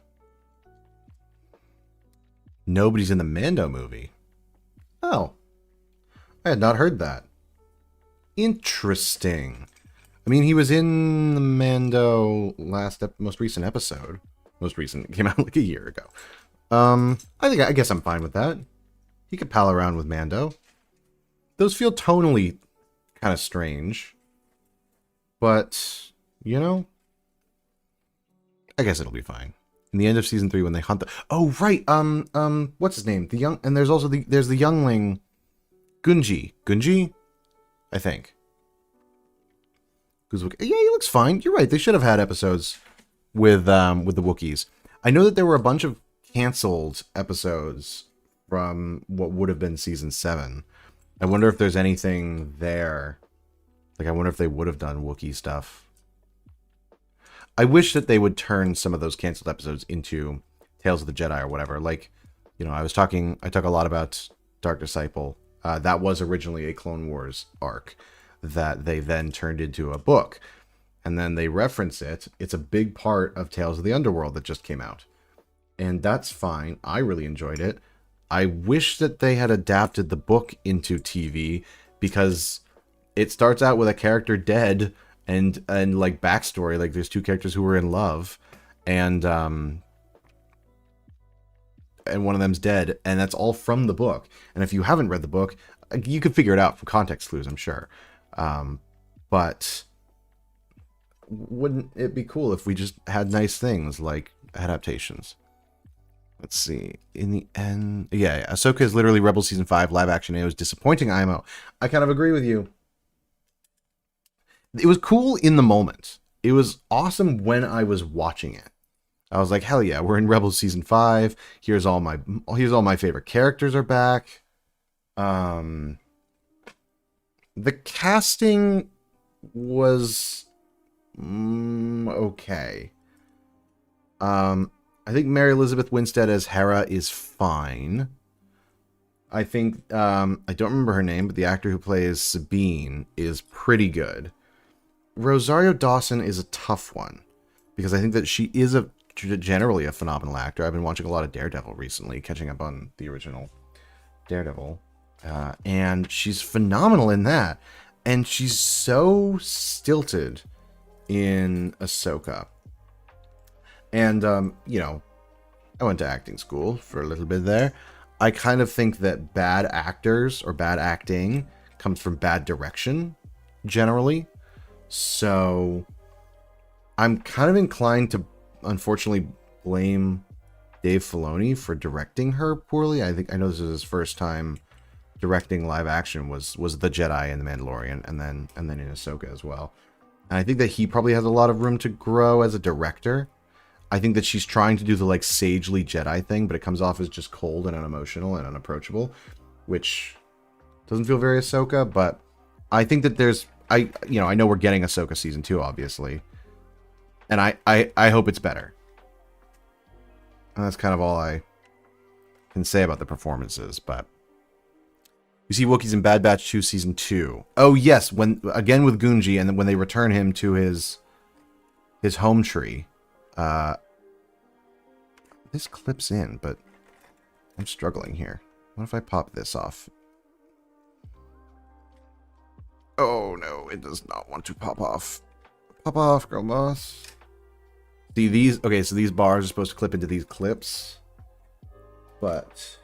Nobody's in the Mando movie. Oh. I had not heard that. Interesting. I mean, he was in the Mando most recent episode. Most recent. It came out like a year ago. I guess I'm fine with that. He could pal around with Mando. Those feel tonally kind of strange. But, you know, I guess it'll be fine. In the end of season 3, when they hunt the... Oh, right. What's his name? And there's also there's the youngling Gunji. Gunji? I think. Yeah, he looks fine. You're right. They should have had episodes with the Wookiees. I know that there were a bunch of canceled episodes from what would have been season 7. I wonder if there's anything there. I wonder if they would have done Wookiee stuff. I wish that they would turn some of those canceled episodes into Tales of the Jedi or whatever. I talk a lot about Dark Disciple. That was originally a Clone Wars arc that they then turned into a book. And then they reference it. It's a big part of Tales of the Underworld that just came out. And that's fine. I really enjoyed it. I wish that they had adapted the book into TV, because it starts out with a character dead and backstory. There's two characters who were in love, and one of them's dead, and that's all from the book. And if you haven't read the book, you could figure it out from context clues, I'm sure. But wouldn't it be cool if we just had nice things like adaptations? Let's see. In the end, yeah, Ahsoka is literally Rebels Season 5 live action. It was disappointing, IMO. I kind of agree with you. It was cool in the moment. It was awesome when I was watching it. I was like, hell yeah, we're in Rebels Season 5. Here's all my favorite characters are back. The casting was okay. I think Mary Elizabeth Winstead as Hera is fine. I think, I don't remember her name, but the actor who plays Sabine is pretty good. Rosario Dawson is a tough one, because I think that she is generally a phenomenal actor. I've been watching a lot of Daredevil recently, catching up on the original Daredevil. And she's phenomenal in that. And she's so stilted in Ahsoka. And, I went to acting school for a little bit there. I kind of think that bad actors or bad acting comes from bad direction, generally. So I'm kind of inclined to, unfortunately, blame Dave Filoni for directing her poorly. I know this is his first time directing live action was The Jedi and The Mandalorian, and then in Ahsoka as well. And I think that he probably has a lot of room to grow as a director. I think that she's trying to do the sagely Jedi thing, but it comes off as just cold and unemotional and unapproachable, which doesn't feel very Ahsoka. But I think that I know we're getting Ahsoka season 2, obviously, and I hope it's better. And that's kind of all I can say about the performances. But you see Wookiees in Bad Batch 2 season 2. Oh yes, again with Gunji, and then when they return him to his home tree. This clips in, but I'm struggling here. What if I pop this off? Oh no, it does not want to pop off. Pop off, girl boss. See these? Okay, so these bars are supposed to clip into these clips, but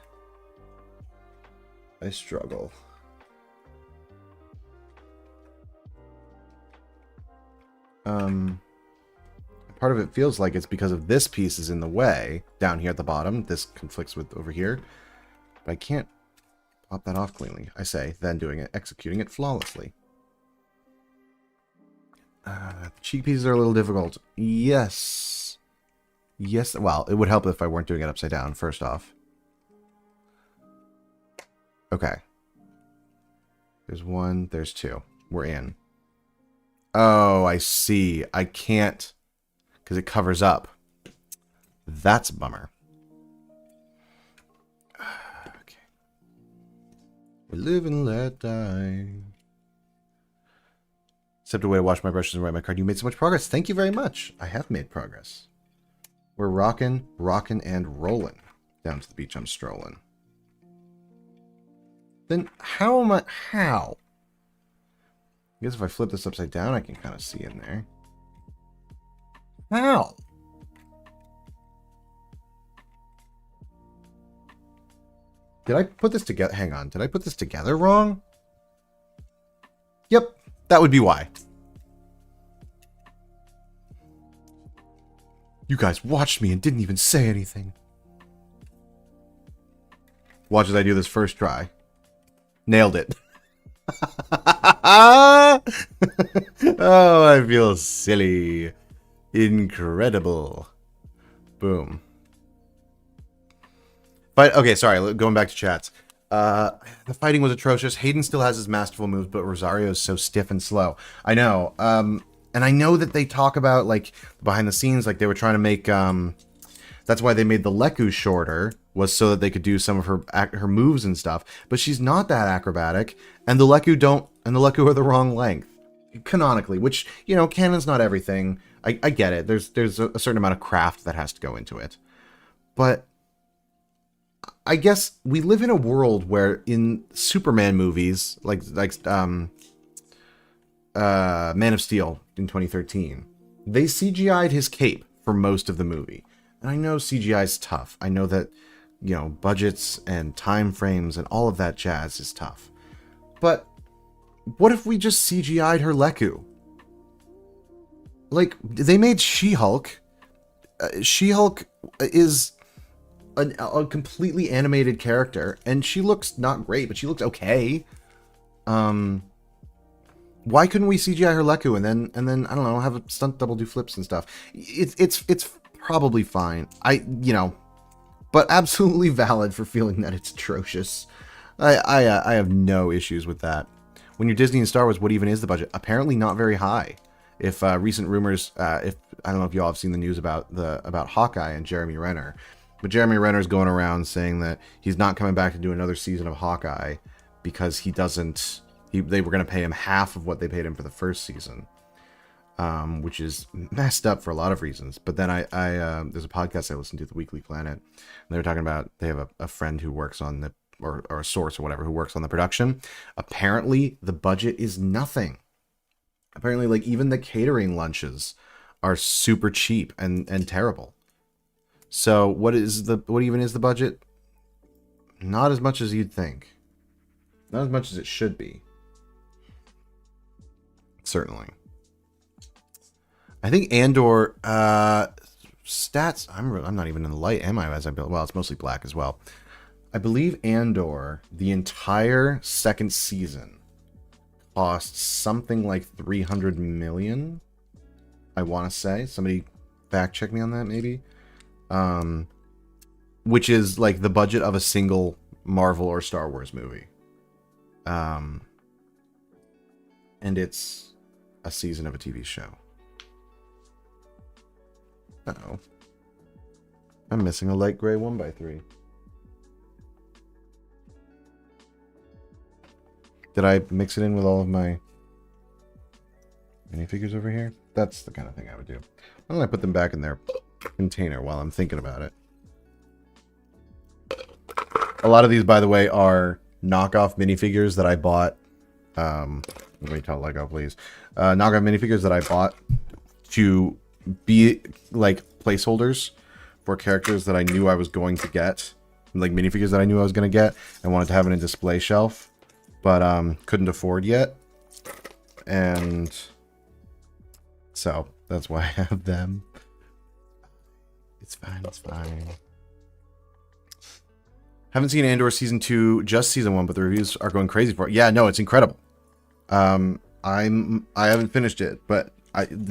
I struggle. Part of it feels like it's because of this piece is in the way down here at the bottom. This conflicts with over here, but I can't pop that off cleanly. I say, then doing it, executing it flawlessly. The cheek pieces are a little difficult. Yes. Yes. Well, it would help if I weren't doing it upside down, first off. Okay. There's one, there's two. We're in. Oh, I see. I can't, because it covers up. That's a bummer. Okay. We live and let die. Except a way to wash my brushes and write my card. You made so much progress. Thank you very much. I have made progress. We're rocking, and rolling. Down to the beach I'm strolling. Then how am I... How? I guess if I flip this upside down, I can kind of see in there. How? Did I put this together? Hang on. Did I put this together wrong? Yep. That would be why. You guys watched me and didn't even say anything. Watch as I do this first try. Nailed it. Oh, I feel silly. Incredible. Boom. But, okay, sorry, going back to chats. The fighting was atrocious. Hayden still has his masterful moves, but Rosario's so stiff and slow. I know. And I know that they talk about, like, behind the scenes, like, they were trying to make, that's why they made the Leku shorter, was so that they could do some of her moves and stuff. But she's not that acrobatic, and the Leku are the wrong length, canonically, which, you know, canon's not everything. I get it. There's a certain amount of craft that has to go into it. But I guess we live in a world where in Superman movies, like Man of Steel in 2013, they CGI'd his cape for most of the movie. And I know CGI's tough. I know that, you know, budgets and time frames and all of that jazz is tough. But what if we just CGI'd her Leku? Like, they made She-Hulk. She-Hulk is a completely animated character, and she looks not great, but she looks okay. Why couldn't we CGI her Leku and then I don't know, have a stunt double do flips and stuff? It's probably fine. But absolutely valid for feeling that it's atrocious. I have no issues with that. When you're Disney and Star Wars, what even is the budget? Apparently not very high. If recent rumors, if I don't know if you all have seen the news about Hawkeye and Jeremy Renner, but Jeremy Renner's going around saying that he's not coming back to do another season of Hawkeye because they were going to pay him half of what they paid him for the first season, which is messed up for a lot of reasons. But then there's a podcast I listen to, The Weekly Planet, and they were talking about, they have a friend who works on the, or a source or whatever, who works on the production. Apparently the budget is nothing. Apparently, like, even the catering lunches are super cheap and terrible. So what even is the budget? Not as much as you'd think. Not as much as it should be. Certainly. I think Andor stats. I'm not even in the light, am I? As I build, well, it's mostly black as well. I believe Andor, the entire second season, cost something like 300 million. I want to say. Somebody fact check me on that, maybe. Which is like the budget of a single Marvel or Star Wars movie. And it's a season of a TV show. Uh-oh. I'm missing a light gray 1x3. Did I mix it in with all of my minifigures over here? That's the kind of thing I would do. Why don't I put them back in their container while I'm thinking about it? A lot of these, by the way, are knockoff minifigures that I bought. Let me tell Lego, please. Knockoff minifigures that I bought to be like placeholders for characters that I knew I was going to get, like minifigures that I knew I was going to get, and wanted to have in a display shelf, but couldn't afford yet, and so that's why I have them. It's fine. It's fine. Haven't seen Andor season 2, just season 1, but the reviews are going crazy for it. Yeah, no, it's incredible. I haven't finished it, but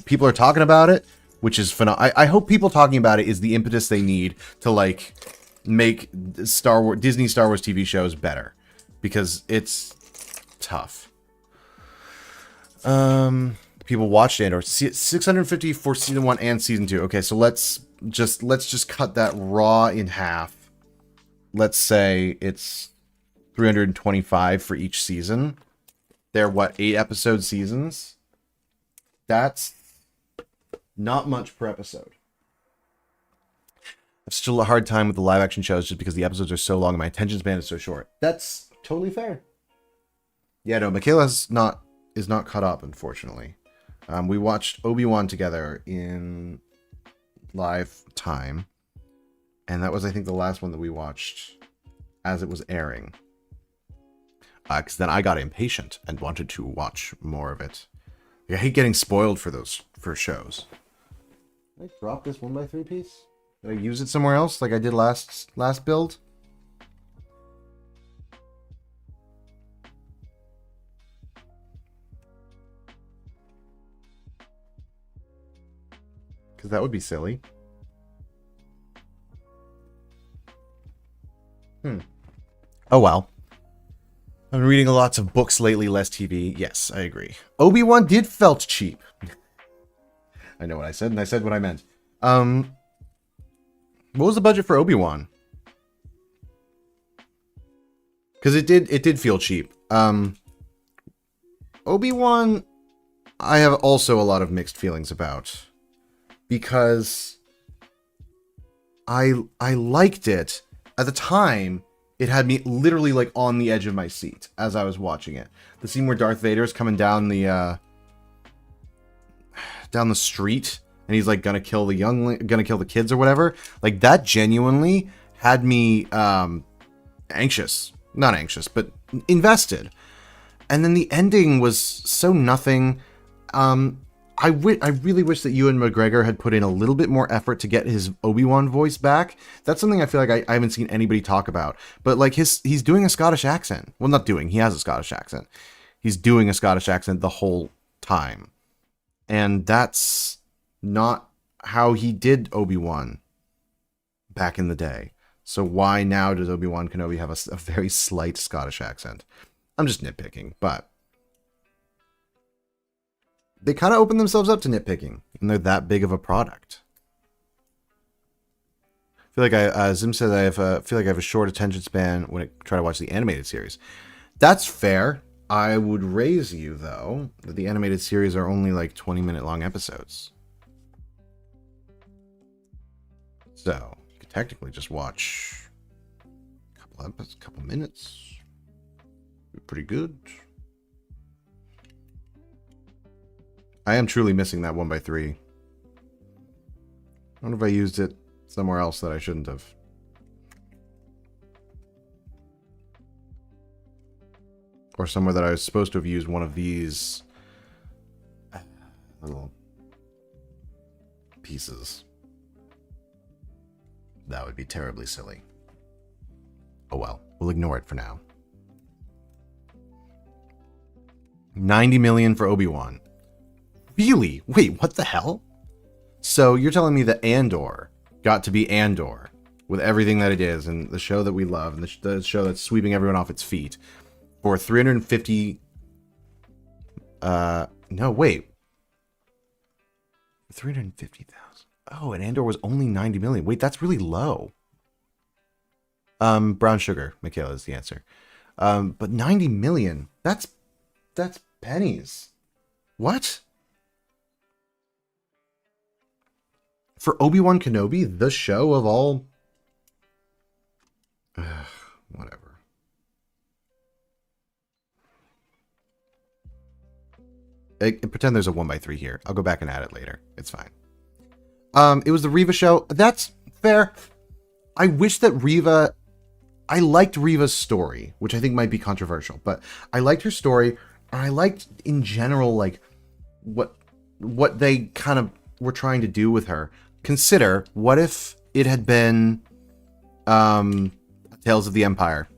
people are talking about it, which is phenomenal. I hope people talking about it is the impetus they need to like make Disney Star Wars TV shows better, because it's tough. People watched Andor. 650 for season 1 and season 2. Okay, so let's just cut that raw in half. Let's say it's 325 for each season. They're what, 8-episode seasons? That's not much per episode. I've still a hard time with the live action shows just because the episodes are so long and my attention span is so short. That's totally fair. Yeah, no, Michaela is not caught up, unfortunately. We watched Obi-Wan together in live time. And that was, I think, the last one that we watched as it was airing. Because then I got impatient and wanted to watch more of it. I hate getting spoiled for shows. Did I drop this 1x3 piece? Did I use it somewhere else like I did last build? Because that would be silly. Oh well. I've been reading lots of books lately, less TV. Yes, I agree. Obi-Wan did felt cheap. I know what I said, and I said what I meant. What was the budget for Obi-Wan? Because it did feel cheap. Obi-Wan, I have also a lot of mixed feelings about. Because I liked it. At the time, it had me literally like on the edge of my seat as I was watching it. The scene where Darth Vader is coming down the street and he's like gonna kill the kids or whatever. Like that genuinely had me anxious. Not anxious, but invested. And then the ending was so nothing. I really wish that Ewan McGregor had put in a little bit more effort to get his Obi-Wan voice back. That's something I feel like I haven't seen anybody talk about. But like he's doing a Scottish accent. Well, not doing. He has a Scottish accent. He's doing a Scottish accent the whole time. And that's not how he did Obi-Wan back in the day. So why now does Obi-Wan Kenobi have a very slight Scottish accent? I'm just nitpicking, but they kind of open themselves up to nitpicking, and they're that big of a product. I feel like Zim says I feel like I have a short attention span when I try to watch the animated series. That's fair. I would raise you, though, that the animated series are only like 20-minute long episodes. So, you could technically just watch a couple minutes. Be pretty good. I am truly missing that 1x3. I wonder if I used it somewhere else that I shouldn't have. Or somewhere that I was supposed to have used one of these little pieces. That would be terribly silly. Oh well, we'll ignore it for now. 90 million for Obi-Wan. Really? Wait, what the hell? So you're telling me that Andor got to be Andor with everything that it is and the show that we love and the show that's sweeping everyone off its feet for 350... no, wait. 350,000. Oh, and Andor was only 90 million. Wait, that's really low. Brown sugar, Michaela, is the answer. But 90 million, that's pennies. What? For Obi-Wan Kenobi, the show of all... whatever. Pretend there's a 1x3 here. I'll go back and add it later. It's fine. It was the Riva show. That's fair. I wish that Riva... I liked Riva's story, which I think might be controversial, but I liked her story, and I liked, in general, like, what they kind of were trying to do with her. Consider, what if it had been Tales of the Empire?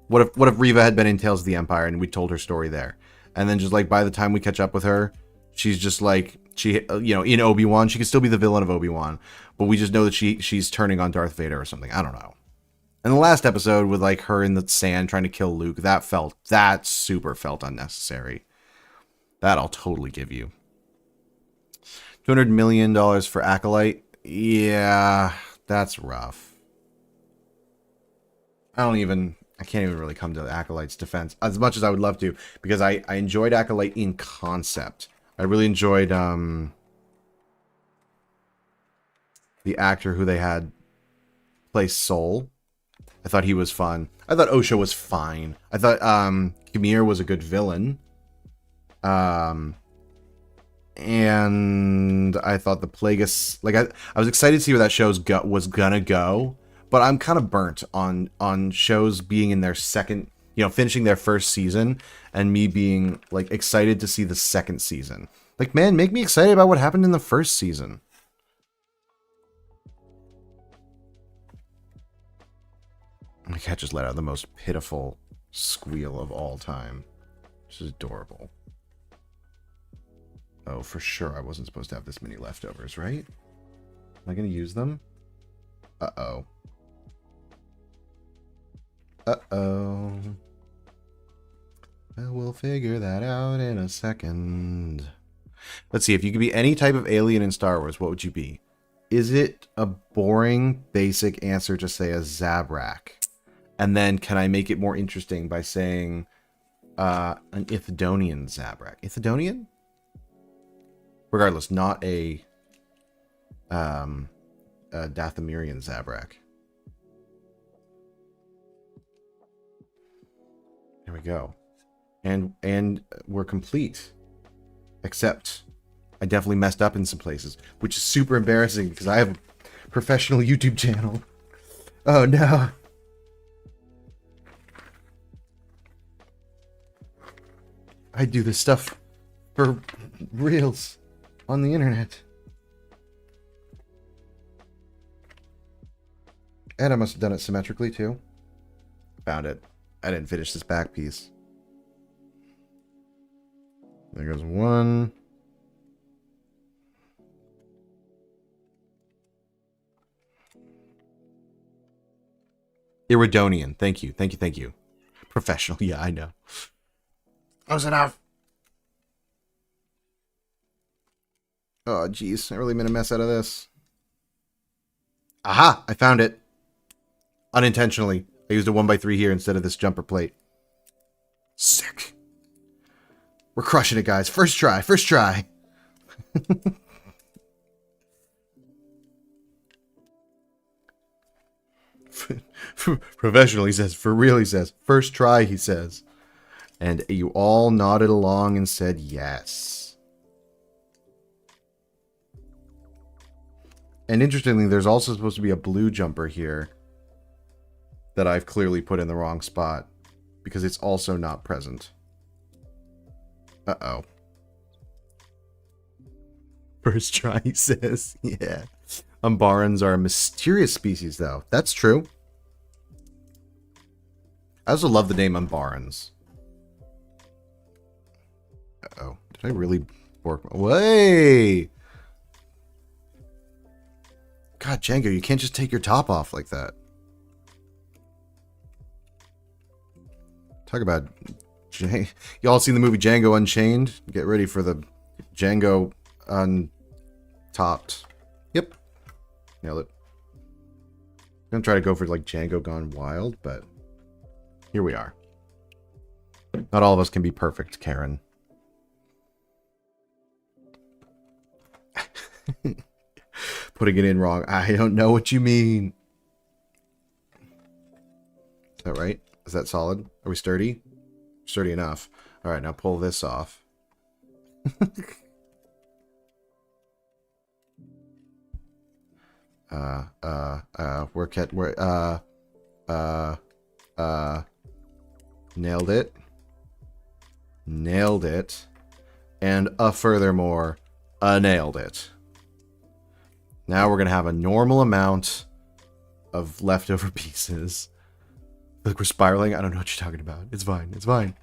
What if Riva had been in Tales of the Empire and we told her story there? And then just, like, by the time we catch up with her, she's just, like, in Obi-Wan, she could still be the villain of Obi-Wan, but we just know that she's turning on Darth Vader or something. I don't know. And the last episode with, like, her in the sand trying to kill Luke, that super felt unnecessary. That I'll totally give you. $200 million for Acolyte? Yeah, that's rough. I can't even really come to Acolyte's defense as much as I would love to, because I enjoyed Acolyte in concept. I really enjoyed the actor who they had play Soul. I thought he was fun. I thought Osha was fine. I thought Kamir was a good villain. And I thought the Plagueis, like, I was excited to see where that show was gonna go, but I'm kind of burnt on shows being in their second, finishing their first season, and me being, like, excited to see the second season. Like, man, make me excited about what happened in the first season. My cat just let out the most pitiful squeal of all time. Which is adorable. Oh, for sure I wasn't supposed to have this many leftovers, right? Am I going to use them? Uh-oh. Uh-oh. Well, we'll figure that out in a second. Let's see, if you could be any type of alien in Star Wars, what would you be? Is it a boring, basic answer to say a Zabrak? And then can I make it more interesting by saying an Ithidonian Zabrak? Ithidonian? Regardless, not a Dathomirian Zabrak. There we go. And we're complete. Except I definitely messed up in some places, which is super embarrassing because I have a professional YouTube channel. Oh no. I do this stuff for reals on the internet. And I must have done it symmetrically too. Found it. I didn't finish this back piece. There goes one. Iridonian. Thank you. Thank you. Thank you. Professional. Yeah, I know. Close enough. Oh, jeez. I really made a mess out of this. Aha! I found it. Unintentionally. I used a 1x3 here instead of this jumper plate. Sick. We're crushing it, guys. First try. First try. Professional, he says. For real, he says. First try, he says. And you all nodded along and said yes. And interestingly, there's also supposed to be a blue jumper here that I've clearly put in the wrong spot because it's also not present. Uh-oh. First try, he says. Yeah. Umbarans are a mysterious species, though. That's true. I also love the name Umbarans. Uh-oh. Did I really bork? Way! God, Jango, you can't just take your top off like that. Talk about... Y'all seen the movie Django Unchained? Get ready for the Django Untopped. Yep. Nailed it. I'm gonna try to go for like Django Gone Wild, but here we are. Not all of us can be perfect, Karen. Putting it in wrong. I don't know what you mean. Is that right? Is that solid? Are we sturdy? Sturdy enough. Alright, now pull this off. Nailed it. Nailed it. And furthermore, nailed it. Now we're going to have a normal amount of leftover pieces. Look, we're spiraling. I don't know what you're talking about. It's fine. It's fine.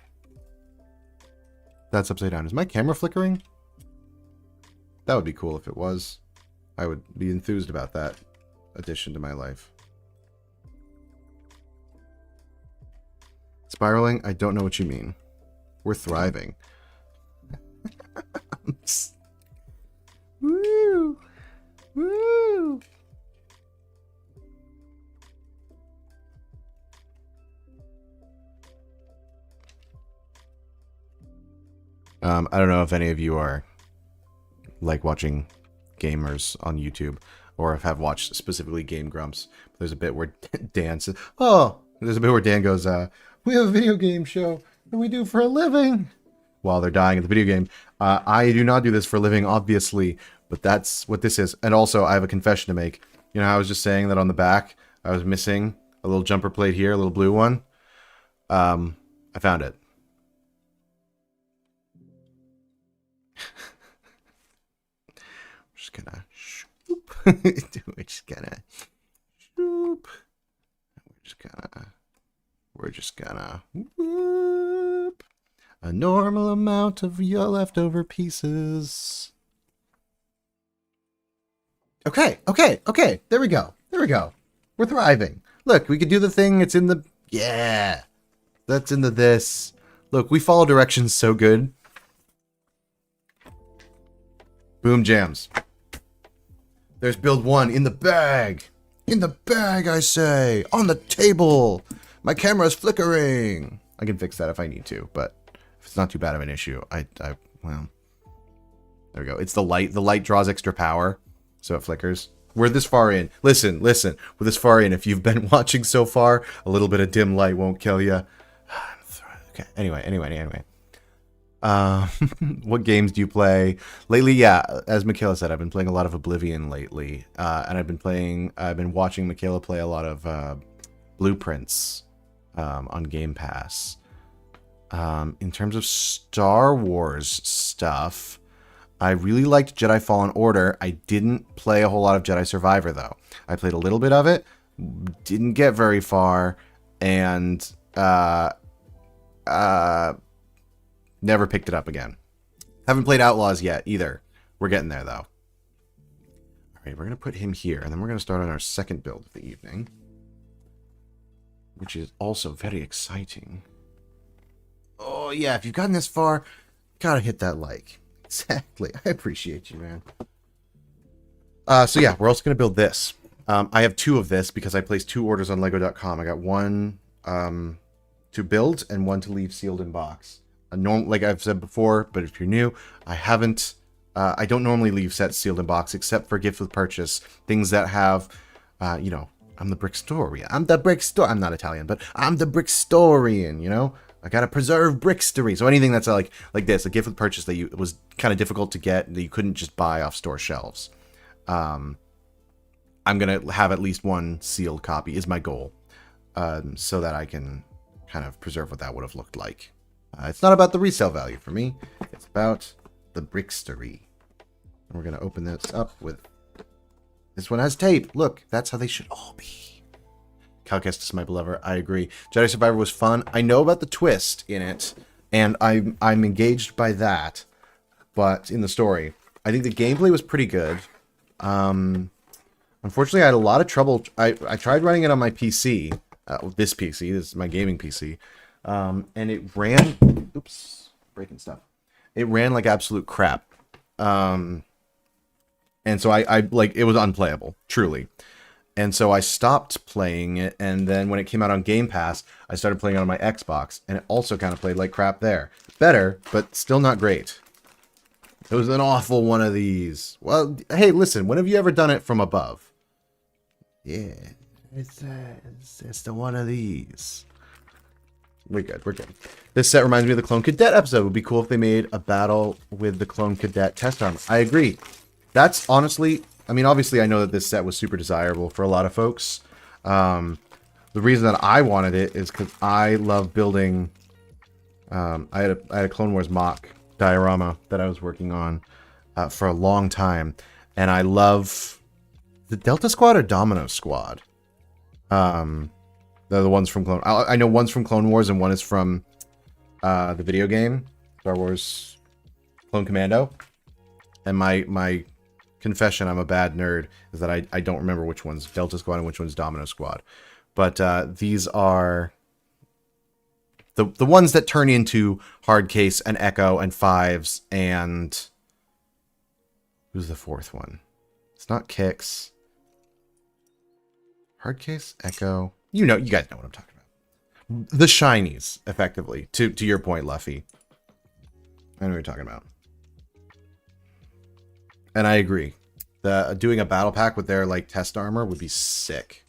That's upside down. Is my camera flickering? That would be cool if it was. I would be enthused about that addition to my life. Spiraling? I don't know what you mean. We're thriving. Woo! Woo! I don't know if any of you are like watching gamers on YouTube or have watched specifically Game Grumps. There's a bit where Dan says, there's a bit where Dan goes, we have a video game show that we do for a living while they're dying at the video game. I do not do this for a living, obviously, but that's what this is. And also, I have a confession to make. You know how I was just saying that on the back, I was missing a little jumper plate here, a little blue one? I found it. Just gonna shoop. We're just gonna shoop. We're just gonna whoop. A normal amount of your leftover pieces. Okay. There we go. We're thriving. Look, we could do the thing. It's in the... Yeah. That's in the this. Look, we follow directions so good. Boom jams. There's build 1 in the bag. In the bag, I say. On the table. My camera's flickering. I can fix that if I need to, but if it's not too bad of an issue, well, there we go. It's the light. The light draws extra power, so it flickers. We're this far in. Listen. We're this far in. If you've been watching so far, a little bit of dim light won't kill you. Okay. Anyway. What games do you play lately? Yeah, as Michaela said, I've been playing a lot of Oblivion lately, and I've been watching Michaela play a lot of Blueprints on Game Pass. In terms of Star Wars stuff, I really liked Jedi Fallen Order. I didn't play a whole lot of Jedi Survivor, though. I played a little bit of it, didn't get very far, and never picked it up again. Haven't played Outlaws yet, either. We're getting there, though. Alright, we're going to put him here, and then we're going to start on our second build of the evening, which is also very exciting. Oh, yeah, if you've gotten this far, gotta hit that like. Exactly. I appreciate you, man. So yeah, we're also going to build this. I have 2 of this because I placed 2 orders on Lego.com. I got 1 to build and 1 to leave sealed in box. Like I've said before, but if you're new, I don't normally leave sets sealed in box except for gift with purchase. Things that have, I'm the Brickstorian. I'm not Italian, but I'm the Brickstorian, you know? I gotta preserve brickstory. So anything that's like this, a gift with purchase that it was kind of difficult to get, that you couldn't just buy off store shelves. I'm gonna have at least 1 sealed copy is my goal, so that I can kind of preserve what that would have looked like. It's not about the resale value for me. It's about the brickstory. And we're gonna open this up with... This one has tape. Look, that's how they should all be. Calcestis, my beloved, I agree. Jedi Survivor was fun. I know about the twist in it, and I'm engaged by that. But in the story, I think the gameplay was pretty good. Unfortunately, I had a lot of trouble. I tried running it on my PC. This is my gaming PC, and it ran. Oops, breaking stuff. It ran like absolute crap. And so I like it was unplayable, truly. And so I stopped playing it, and then when it came out on Game Pass, I started playing it on my Xbox, and it also kind of played like crap there. Better, but still not great. It was an awful one of these. Well, hey, listen, when have you ever done it from above? Yeah, it's the one of these. We're good. We're good. This set reminds me of the Clone Cadet episode. It would be cool if they made a battle with the Clone Cadet test armor. I agree. That's honestly, I mean, obviously I know that this set was super desirable for a lot of folks. The reason that I wanted it is because I love building. I had a Clone Wars mock diorama that I was working on for a long time, and I love the Delta Squad or Domino Squad. They're the ones from Clone. I know one's from Clone Wars and one is from the video game Star Wars Clone Commando. And my confession, I'm a bad nerd, is that I don't remember which one's Delta Squad and which one's Domino Squad. But these are the ones that turn into Hardcase and Echo and Fives and who's the fourth one? It's not Kix. Hardcase, Echo. You guys know what I'm talking about. The shinies, effectively. To your point, Luffy. I know what you're talking about. And I agree. Doing a battle pack with their like test armor would be sick.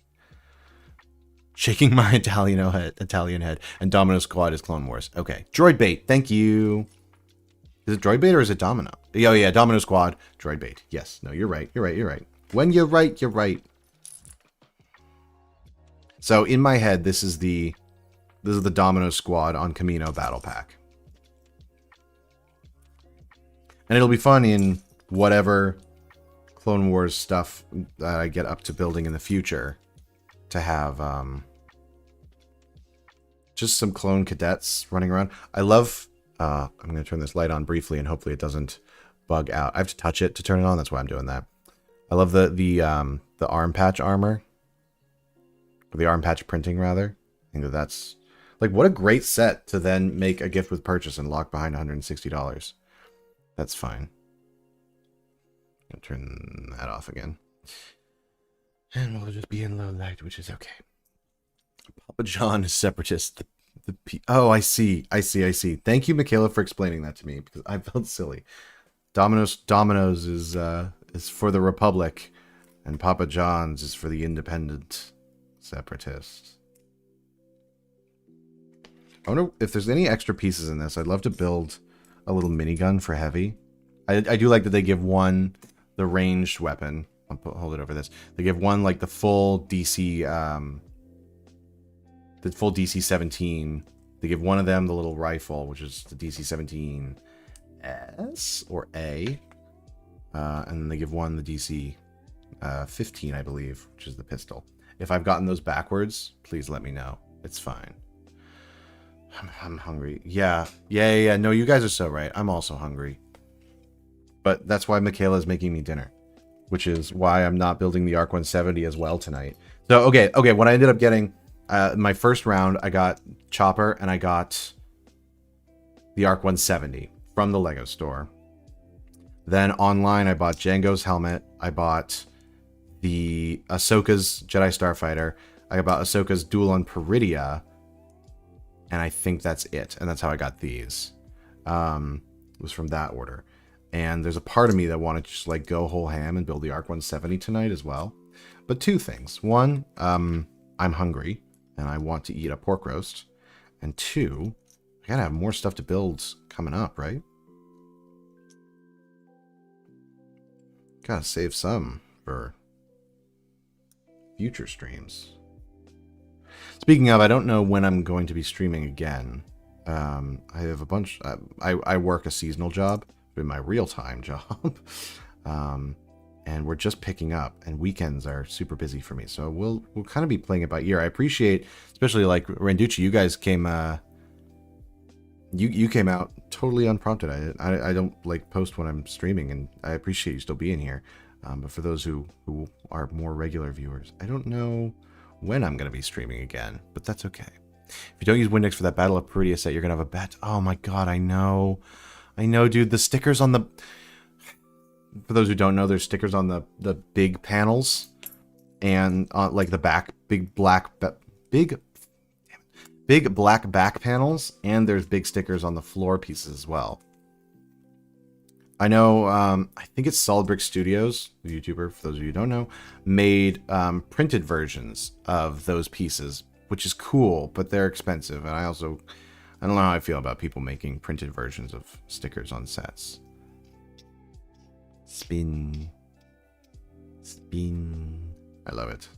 Shaking my Italian head. And Domino Squad is Clone Wars. Okay. Droid Bait. Thank you. Is it Droid Bait or is it Domino? Oh, yeah. Domino Squad. Droid Bait. Yes. No, you're right. You're right. When you're right, you're right. So in my head, this is the Domino Squad on Kamino battle pack. And it'll be fun in whatever Clone Wars stuff that I get up to building in the future to have just some clone cadets running around. I love, I'm going to turn this light on briefly and hopefully it doesn't bug out. I have to touch it to turn it on. That's why I'm doing that. I love the arm patch armor. Or the arm patch printing, rather. I think that's, like, what a great set to then make a gift with purchase and lock behind $160. That's fine. I'll turn that off again. And we'll just be in low light, which is okay. Papa John is separatist. Oh, I see. Thank you, Michaela, for explaining that to me, because I felt silly. Domino's is for the Republic, and Papa John's is for the independent separatists. I wonder if there's any extra pieces in this. I'd love to build a little minigun for heavy. I do like that they give one the ranged weapon. Hold it over this. They give one like the full DC, the full DC 17. They give one of them the little rifle, which is the DC 17 S or A, and then they give one the DC 15, I believe, which is the pistol. If I've gotten those backwards, please let me know. It's fine. I'm hungry. Yeah. No, you guys are so right. I'm also hungry. But that's why Michaela is making me dinner, which is why I'm not building the Arc 170 as well tonight. So, okay. What I ended up getting, my first round, I got Chopper and I got the Arc 170 from the Lego store. Then online, I bought Jango's helmet. I bought the Ahsoka's Jedi Starfighter. I bought Ahsoka's Duel on Peridia. And I think that's it. And that's how I got these. It was from that order. And there's a part of me that wanted to just like go whole ham and build the Arc 170 tonight as well. But two things. One, I'm hungry and I want to eat a pork roast. And two, I gotta have more stuff to build coming up, right? Gotta save some for future streams. Speaking of, I don't know when I'm going to be streaming again. I have a bunch. I work a seasonal job, in my real-time job, and we're just picking up. And weekends are super busy for me, so we'll kind of be playing it by ear. I appreciate, especially like Randucci, you guys came. You came out totally unprompted. I don't like post when I'm streaming, and I appreciate you still being here. But for those who are more regular viewers, I don't know when I'm going to be streaming again, but that's okay. If you don't use Windex for that Battle of Peridia set, you're going to have a bet. Oh my god, I know, dude. The stickers on the... For those who don't know, there's stickers on the big panels, and like the back, big black back panels, and there's big stickers on the floor pieces as well. I know, I think it's Solid Brick Studios, the YouTuber, for those of you who don't know, made printed versions of those pieces which is cool, but they're expensive. And I don't know how I feel about people making printed versions of stickers on sets. Spin. Spin. I love it.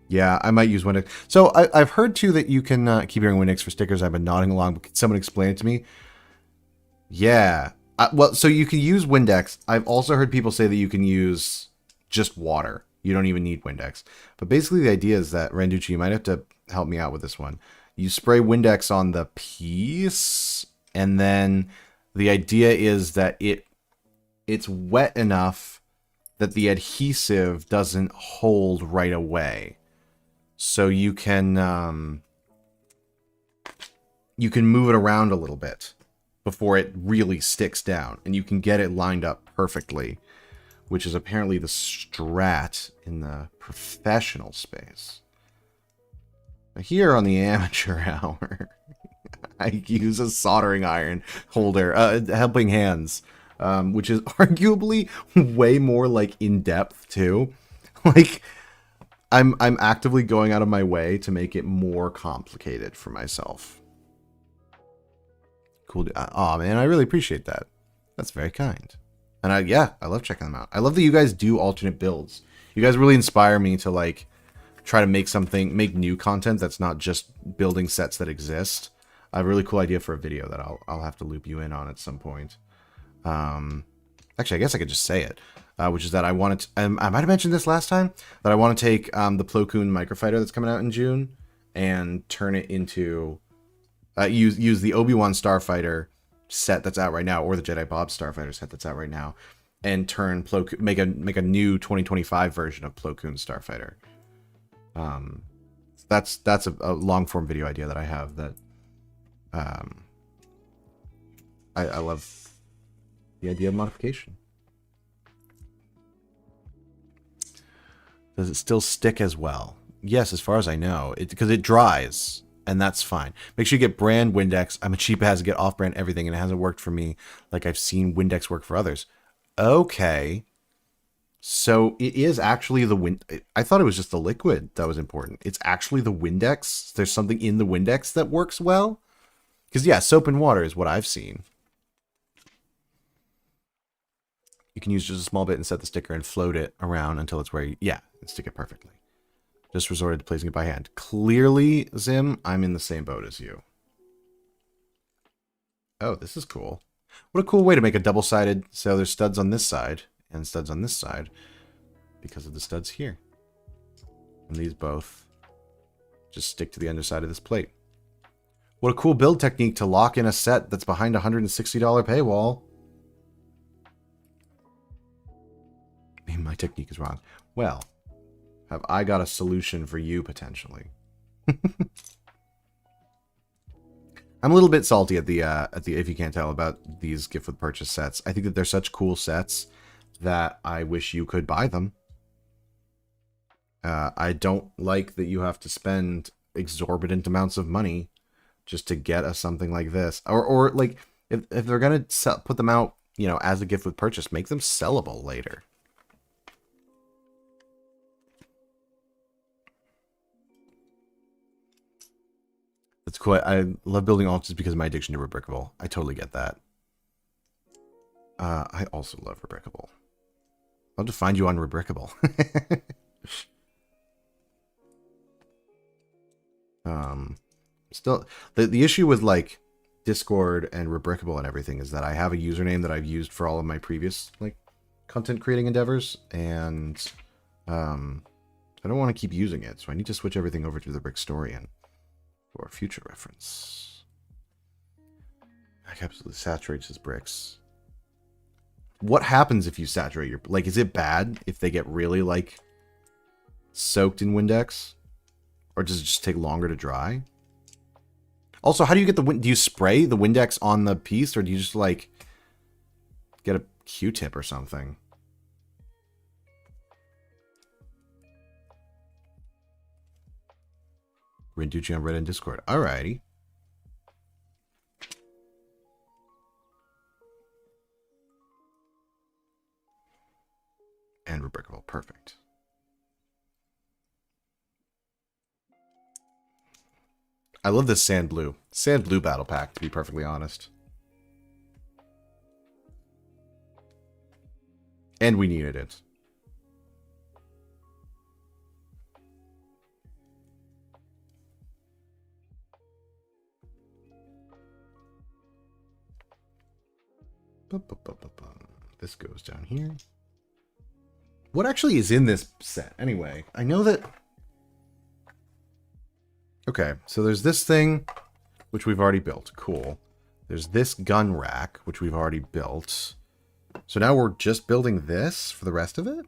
Yeah, I might use Windex. So I've heard too that you can keep hearing Windex for stickers. I've been nodding along, but can someone explain it to me? Yeah. Well, so you can use Windex. I've also heard people say that you can use just water. You don't even need Windex. But basically the idea is that, Randucci, you might have to help me out with this one. You spray Windex on the piece, and then the idea is that it's wet enough that the adhesive doesn't hold right away. So you can move it around a little bit before it really sticks down, and you can get it lined up perfectly, which is apparently the strat in the professional space. Here on the amateur hour, I use a soldering iron holder, helping hands, which is arguably way more like in depth too. Like, I'm actively going out of my way to make it more complicated for myself. Cool. Oh man, I really appreciate that. That's very kind. And I love checking them out. I love that you guys do alternate builds. You guys really inspire me to like try to make new content that's not just building sets that exist. I have a really cool idea for a video that I'll have to loop you in on at some point. Actually, I guess I could just say it, which is that I wanted to, I might have mentioned this last time, that I want to take the Plo Koon microfighter that's coming out in June and turn it into, use the Obi-Wan Starfighter set that's out right now, or the Jedi Bob Starfighter set that's out right now, and turn Plo Koon, make a new 2025 version of Plo Koon Starfighter. That's a long form video idea that I have that I love the idea of modification. Does it still stick as well? Yes, as far as I know, because it dries, and that's fine. Make sure you get brand Windex. I'm a cheap ass to get off-brand everything, and it hasn't worked for me like I've seen Windex work for others. Okay. So it is actually I thought it was just the liquid that was important. It's actually the Windex. There's something in the Windex that works well. Because, yeah, soap and water is what I've seen. You can use just a small bit and set the sticker and float it around until it's where you, yeah, and stick it perfectly. Just resorted to placing it by hand. Clearly, Zim, I'm in the same boat as you. Oh, this is cool. What a cool way to make a double-sided, so there's studs on this side and studs on this side because of the studs here. And these both just stick to the underside of this plate. What a cool build technique to lock in a set that's behind a $160 paywall. Maybe my technique is wrong. Well, have I got a solution for you potentially? I'm a little bit salty at the if you can't tell, about these gift with purchase sets. I think that they're such cool sets that I wish you could buy them. I don't like that you have to spend exorbitant amounts of money just to get something like this, or like if they're gonna put them out, you know, as a gift with purchase, make them sellable later. That's cool. I love building altars because of my addiction to Rebrickable. I totally get that. I also love Rebrickable. I'll have to find you on Rebrickable. Still, the issue with like Discord and Rebrickable and everything is that I have a username that I've used for all of my previous like content creating endeavors, and I don't want to keep using it, so I need to switch everything over to the Brickstorian for future reference. That absolutely saturates his bricks. What happens if you saturate your, like, is it bad if they get really like soaked in Windex, or does it just take longer to dry? Also, how do you get the do you spray the Windex on the piece, or do you just like get a Q-tip or something? Randucci on Reddit and Discord. Alrighty. And Rebrickable. Perfect. I love this sand blue. Sand blue battle pack, to be perfectly honest. And we needed it. This goes down here. What actually is in this set, anyway? I know that... Okay, so there's this thing, which we've already built. Cool. There's this gun rack, which we've already built. So now we're just building this for the rest of it?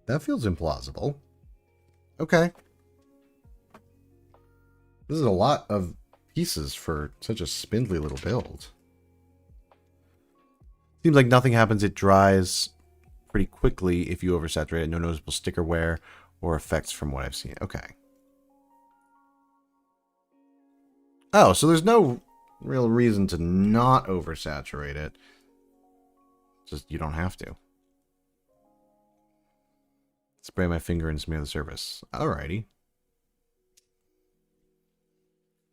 That feels implausible. Okay. This is a lot of pieces for such a spindly little build. Seems like nothing happens. It dries pretty quickly if you oversaturate it. No noticeable sticker wear or effects from what I've seen. Okay. Oh, so there's no real reason to not oversaturate it. Just you don't have to. Spray my finger and smear the surface. Alrighty.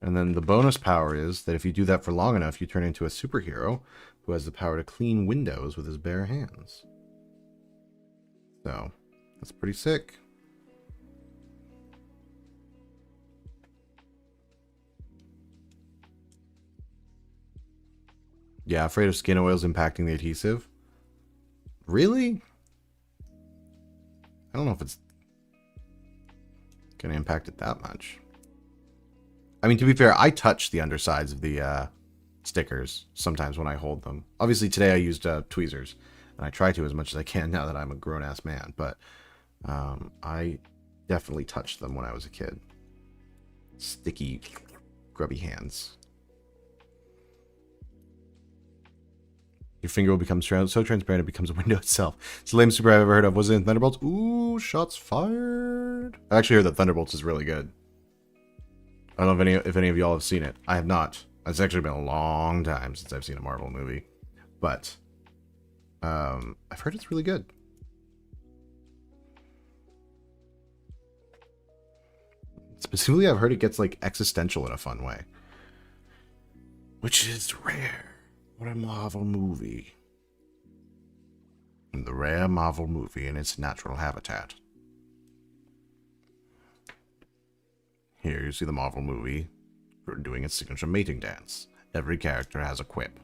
And then the bonus power is that if you do that for long enough, you turn into a superhero who has the power to clean windows with his bare hands. So, that's pretty sick. Yeah, afraid of skin oils impacting the adhesive. Really? I don't know if it's going to impact it that much. I mean, to be fair, I touch the undersides of the stickers sometimes when I hold them. Obviously, today I used tweezers, and I try to as much as I can now that I'm a grown-ass man, but I definitely touched them when I was a kid. Sticky, grubby hands. Your finger will become so transparent it becomes a window itself. It's the lamest super I've ever heard of. Was it in Thunderbolts? Ooh, shots fired. I actually heard that Thunderbolts is really good. I don't know if any of y'all have seen it. I have not. It's actually been a long time since I've seen a Marvel movie. But I've heard it's really good. Specifically, I've heard it gets like existential in a fun way. Which is rare. What a Marvel movie. The rare Marvel movie in its natural habitat. Here you see the Marvel movie doing its signature mating dance. Every character has a quip.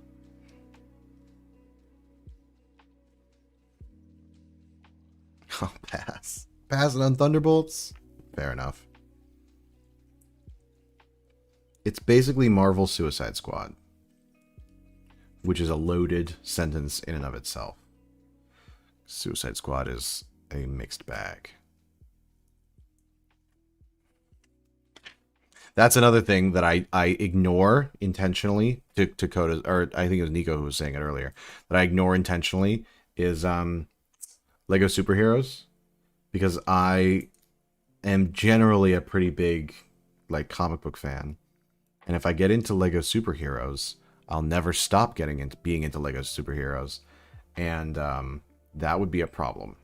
Oh, pass. Pass it on Thunderbolts? Fair enough. It's basically Marvel Suicide Squad, which is a loaded sentence in and of itself. Suicide Squad is a mixed bag. That's another thing that I ignore intentionally to Coda, or I think it was Nico who was saying it earlier, that I ignore intentionally is Lego superheroes, because I am generally a pretty big like comic book fan, and if I get into Lego superheroes, I'll never stop being into Lego superheroes, and that would be a problem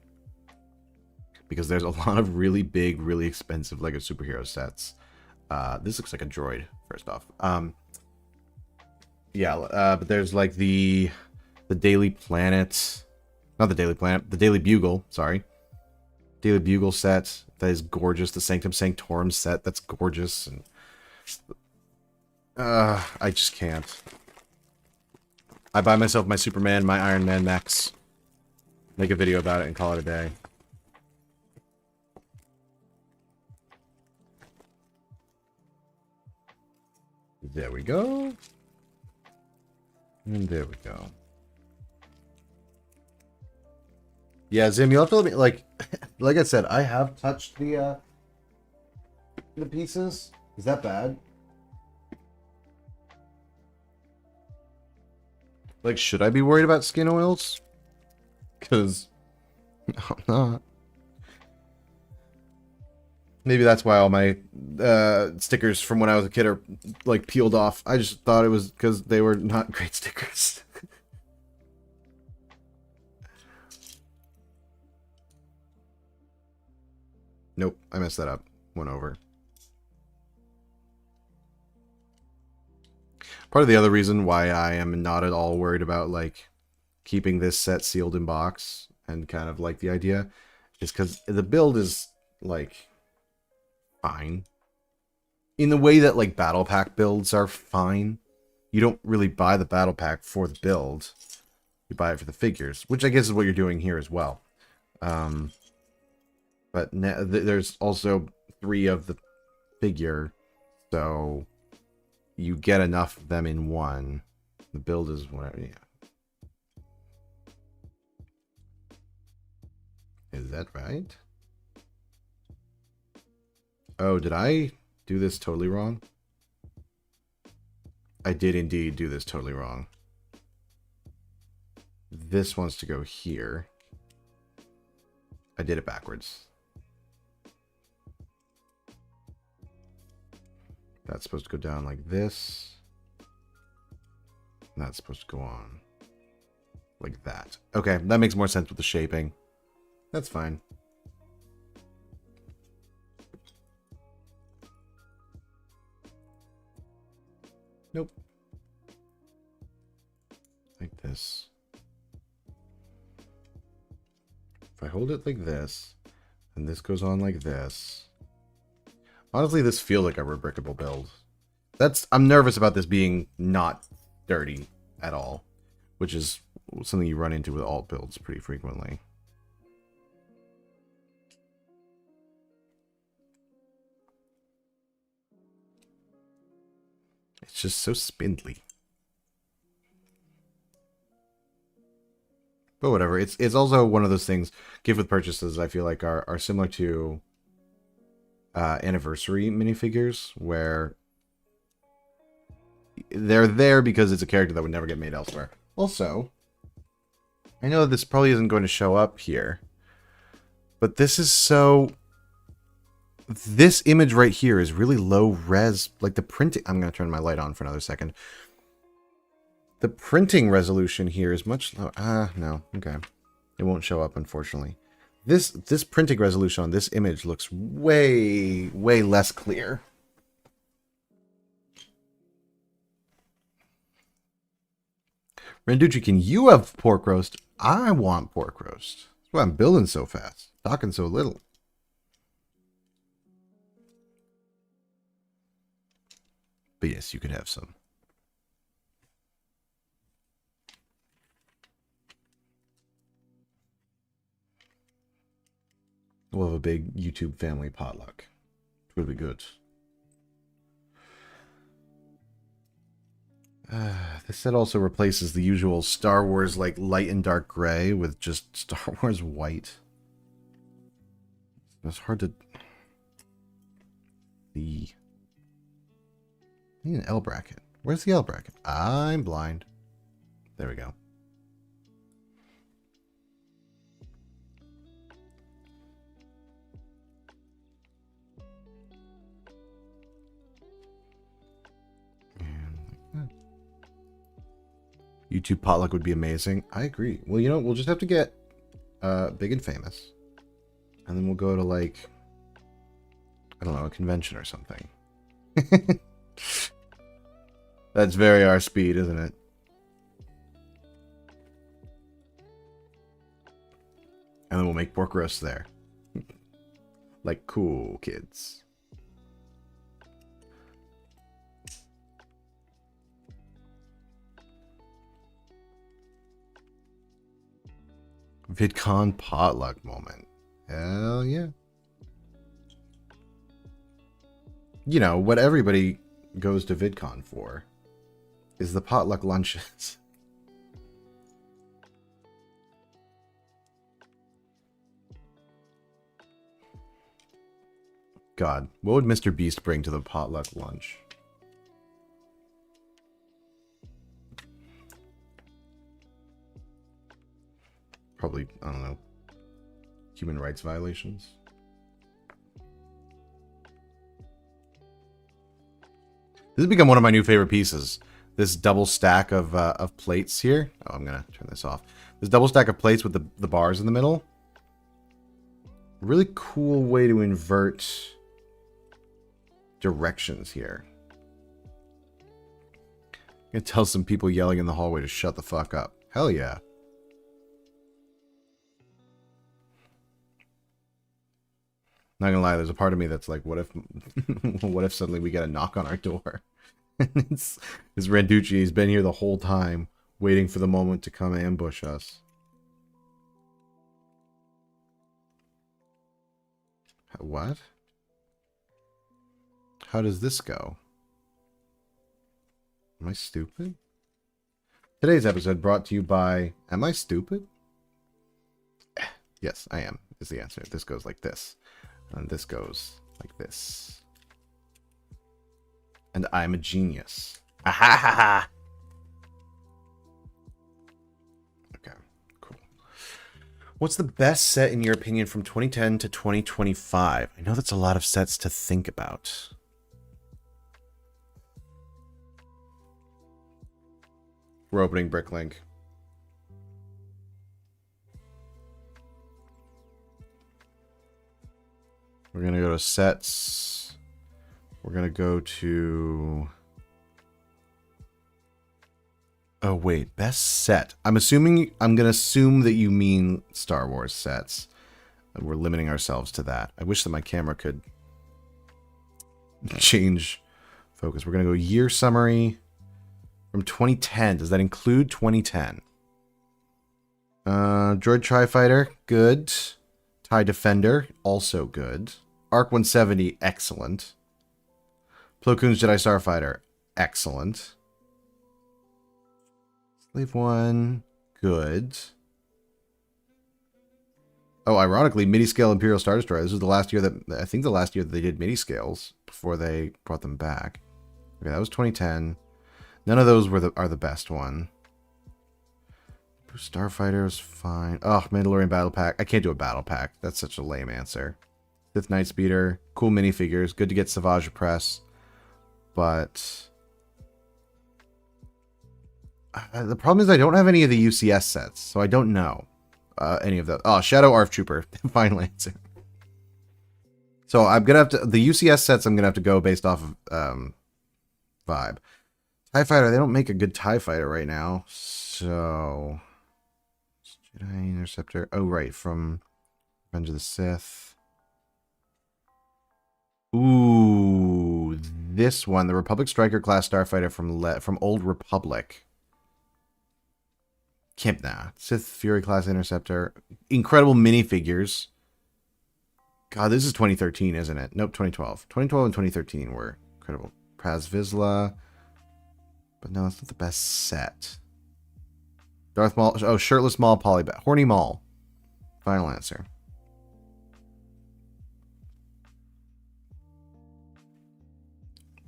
because there's a lot of really big, really expensive Lego superhero sets. This looks like a droid, first off. But there's like the Daily Planet, not the Daily Planet, the Daily Bugle, sorry. Daily Bugle set that is gorgeous. The Sanctum Sanctorum set that's gorgeous, and I just can't. I buy myself my Superman, my Iron Man mechs, make a video about it, and call it a day. There we go. And there we go. Yeah, Zim, you'll have to let me, like I said, I have touched the pieces. Is that bad? Like, should I be worried about skin oils? Because I'm not. Maybe that's why all my stickers from when I was a kid are, like, peeled off. I just thought it was because they were not great stickers. Nope, I messed that up. Went over. Part of the other reason why I am not at all worried about like keeping this set sealed in box and kind of like the idea is because the build is like fine in the way that like battle pack builds are fine. You don't really buy the battle pack for the build. You buy it for the figures, which I guess is what you're doing here as well. But there's also 3 of the figure, so you get enough of them in one. The build is whatever. Yeah. Is that right? Oh, did I do this totally wrong? I did indeed do this totally wrong. This wants to go here. I did it backwards. That's supposed to go down like this. And that's supposed to go on like that. Okay, that makes more sense with the shaping. That's fine. Nope. Like this. If I hold it like this, and this goes on like this. Honestly, this feels like a rubricable build. I'm nervous about this being not dirty at all, which is something you run into with alt builds pretty frequently. It's just so spindly. But whatever. It's also one of those things, gift with purchases, I feel like are similar to anniversary minifigures, where they're there because it's a character that would never get made elsewhere. Also, I know this probably isn't going to show up here, but this is so... This image right here is really low res. Like the printing... I'm going to turn my light on for another second. The printing resolution here is much lower. No. Okay. It won't show up, unfortunately. This printing resolution on this image looks way, way less clear. Randucci, can you have pork roast? I want pork roast. That's why I'm building so fast. Talking so little. But yes, you could have some. We'll have a big YouTube family potluck. It will be good. This set also replaces the usual Star Wars like light and dark gray with just Star Wars white. It's hard to... I need an L bracket. Where's the L bracket? I'm blind. There we go. YouTube potluck would be amazing. I agree. Well, you know, we'll just have to get big and famous. And then we'll go to, like, I don't know, a convention or something. That's very our speed, isn't it? And then we'll make pork roast there. Like cool kids. VidCon potluck moment. Hell yeah. You know, what everybody goes to VidCon for is the potluck lunches. God, what would Mr. Beast bring to the potluck lunch? Probably, I don't know, human rights violations. This has become one of my new favorite pieces. This double stack of plates here. Oh, I'm gonna turn this off. This double stack of plates with the bars in the middle. Really cool way to invert directions here. gonna tell some people yelling in the hallway to shut the fuck up. Hell yeah. Not gonna lie, there's a part of me that's like, what if what if suddenly we get a knock on our door? And it's Randucci, he's been here the whole time, waiting for the moment to come ambush us. What? How does this go? Am I stupid? Today's episode brought to you by... Am I stupid? Yes, I am, is the answer. This goes like this. And this goes like this. And I'm a genius. Ah ha ha! Okay, cool. What's the best set in your opinion from 2010 to 2025? I know that's a lot of sets to think about. We're opening Bricklink. We're going to go to sets. We're going to go to... Oh, wait. Best set. I'm going to assume that you mean Star Wars sets. And we're limiting ourselves to that. I wish that my camera could change focus. We're going to go year summary from 2010. Does that include 2010? Droid Tri-Fighter, good. TIE Defender, also good. Arc 170, excellent. Plo Koon's Jedi Starfighter, excellent. Slave 1, good. Oh, ironically, mini-scale Imperial Star Destroyer. This was the last year that... I think the last year that they did mini-scales before they brought them back. Okay, that was 2010. None of those are the best one. Starfighter is fine. Oh, Mandalorian Battle Pack. I can't do a Battle Pack. That's such a lame answer. Sith Night Speeder. Cool minifigures. Good to get Savage Press. But... the problem is I don't have any of the UCS sets, so I don't know any of those. Oh, Shadow ARF Trooper. Final answer. So I'm going to have to... The UCS sets I'm going to have to go based off of vibe. TIE Fighter, they don't make a good TIE Fighter right now. So... Jedi Interceptor. Oh, right. From Revenge of the Sith. Ooh, this one, the Republic Striker class starfighter from Old Republic. Sith Fury class interceptor. Incredible minifigures. God, this is 2013, isn't it? Nope, 2012. 2012 and 2013 were incredible. Praz Vizsla. But no, it's not the best set. Darth Maul. Oh, Shirtless Maul Polybag. Horny Maul. Final answer.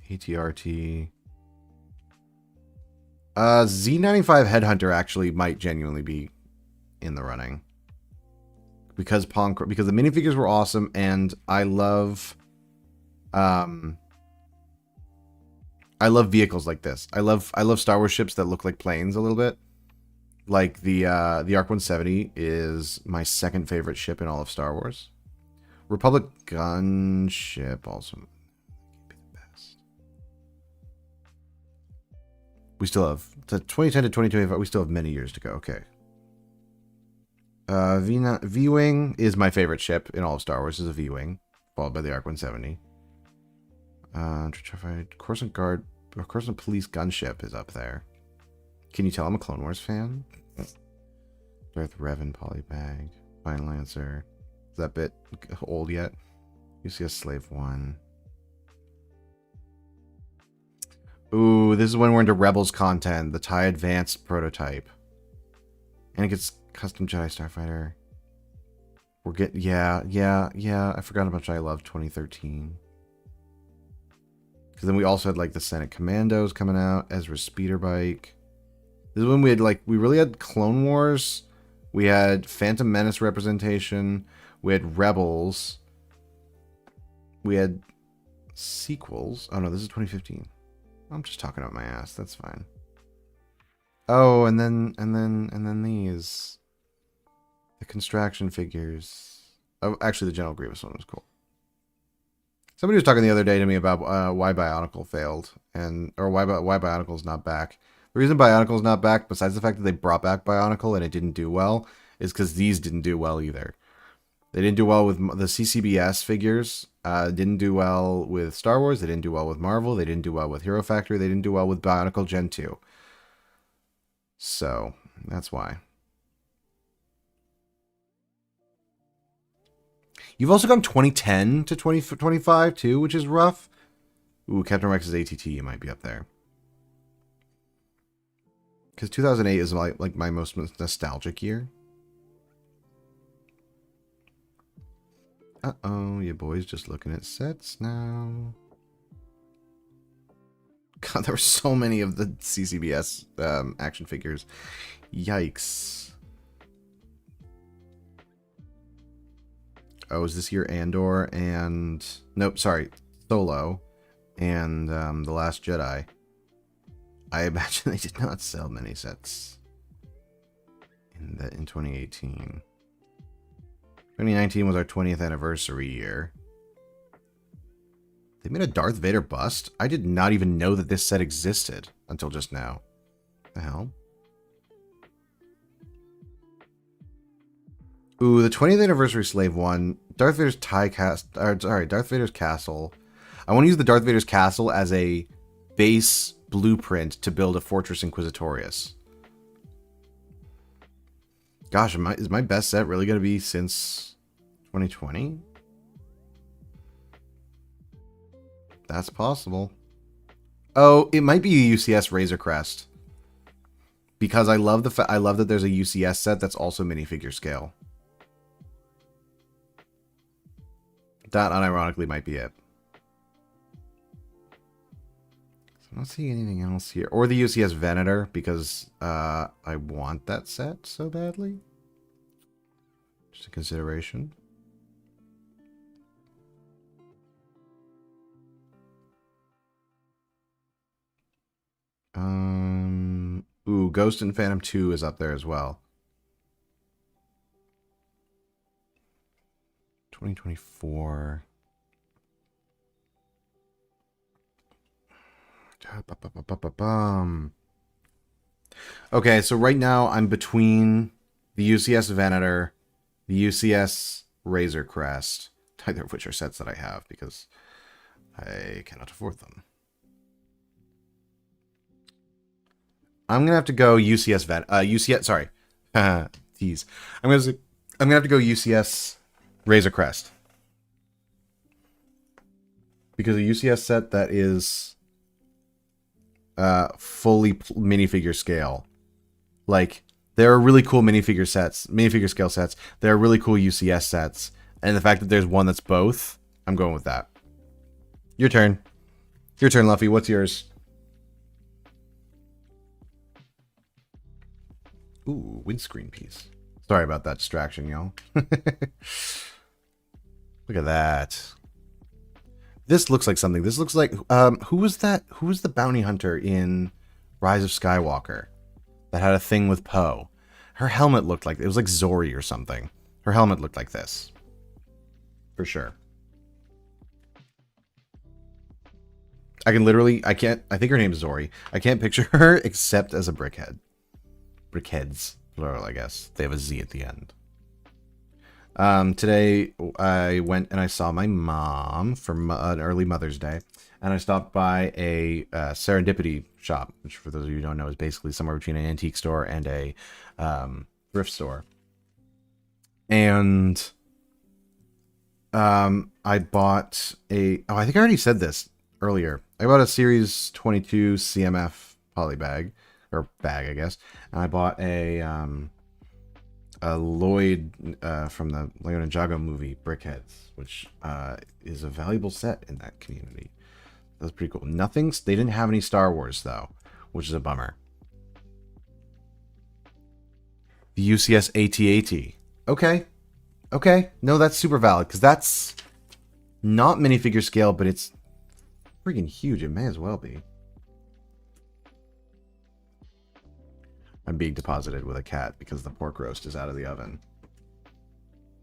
ATRT. Z95 Headhunter actually might genuinely be in the running. Because the minifigures were awesome, and I love vehicles like this. I love Star Wars ships that look like planes a little bit. Like the Arc 170 is my second favorite ship in all of Star Wars. Republic gunship also. We still have, to 2010 to 2025, we still have many years to go. Okay. V-Wing is my favorite ship in all of Star Wars, is a V-Wing, followed by the Arc 170. Coruscant Guard, Coruscant Police gunship is up there. Can you tell I'm a Clone Wars fan? Darth Revan Polybag, Final answer. Is that bit old yet? UCS Slave 1. Ooh, this is when we're into Rebels content. The TIE Advanced prototype. And it gets custom Jedi Starfighter. We're getting... Yeah. I forgot how much I loved 2013. Because then we also had, like, the Senate Commandos coming out. Ezra's Speeder Bike. This is when we had, like... We really had Clone Wars. We had Phantom Menace representation. We had Rebels. We had sequels. Oh, no, this is 2015. I'm just talking out my ass. That's fine. Oh, and then these. The construction figures. Oh, actually, the General Grievous one was cool. Somebody was talking the other day to me about why Bionicle failed, or why Bionicle's not back. The reason Bionicle's not back, besides the fact that they brought back Bionicle and it didn't do well, is because these didn't do well either. They didn't do well with the CCBS figures. Didn't do well with Star Wars. They didn't do well with Marvel. They didn't do well with Hero Factory. They didn't do well with Bionicle Gen 2. So, that's why. You've also gone 2010 to 2025 too, which is rough. Ooh, Captain Rex's ATT might be up there. Because 2008 is like my most nostalgic year. Uh-oh, your boy's just looking at sets now. God, there were so many of the CCBS action figures. Yikes. Oh, is this year Andor and... Nope, sorry. Solo and The Last Jedi. I imagine they did not sell many sets in 2018. 2019 was our 20th anniversary year. They made a Darth Vader bust? I did not even know that this set existed until just now. What the hell? Ooh, the 20th anniversary Slave one. Darth Vader's Darth Vader's castle. I want to use the Darth Vader's castle as a base blueprint to build a Fortress Inquisitorius. Gosh, is my best set really going to be since 2020? That's possible. Oh, it might be a UCS Razor Crest. Because I love that there's a UCS set that's also minifigure scale. That unironically might be it. So I'm not seeing anything else here. Or the UCS Venator, because I want that set so badly. Just a consideration. Ooh, Ghost and Phantom 2 is up there as well. 2024. Okay, so right now I'm between the UCS Venator, the UCS Razor Crest, neither of which are sets that I have because I cannot afford them. I'm gonna have to go UCS UCS. Sorry, tease. I'm gonna have to go UCS Razor Crest because a UCS set that is fully minifigure scale. Like there are really cool minifigure scale sets. There are really cool UCS sets, and the fact that there's one that's both, I'm going with that. Your turn, Luffy. What's yours? Ooh, windscreen piece. Sorry about that distraction, y'all. Look at that. This looks like something. This looks like who was that? Who was the bounty hunter in Rise of Skywalker that had a thing with Poe? Her helmet looked like it was like Zori or something. Her helmet looked like this. For sure. I think her name's Zori. I can't picture her except as a brickhead. Brickheads, plural, I guess. They have a Z at the end. Today, I went and I saw my mom for an early Mother's Day. And I stopped by a serendipity shop, which for those of you who don't know is basically somewhere between an antique store and a thrift store. And I bought a... Oh, I think I already said this earlier. I bought a Series 22 CMF poly bag. Or bag, I guess. And I bought a Lloyd from the Lego Ninjago movie, Brickheads, which is a valuable set in that community. That's pretty cool. They didn't have any Star Wars, though, which is a bummer. The UCS AT-AT. Okay. No, that's super valid, because that's not minifigure scale, but it's freaking huge. It may as well be. I'm being deposited with a cat because the pork roast is out of the oven.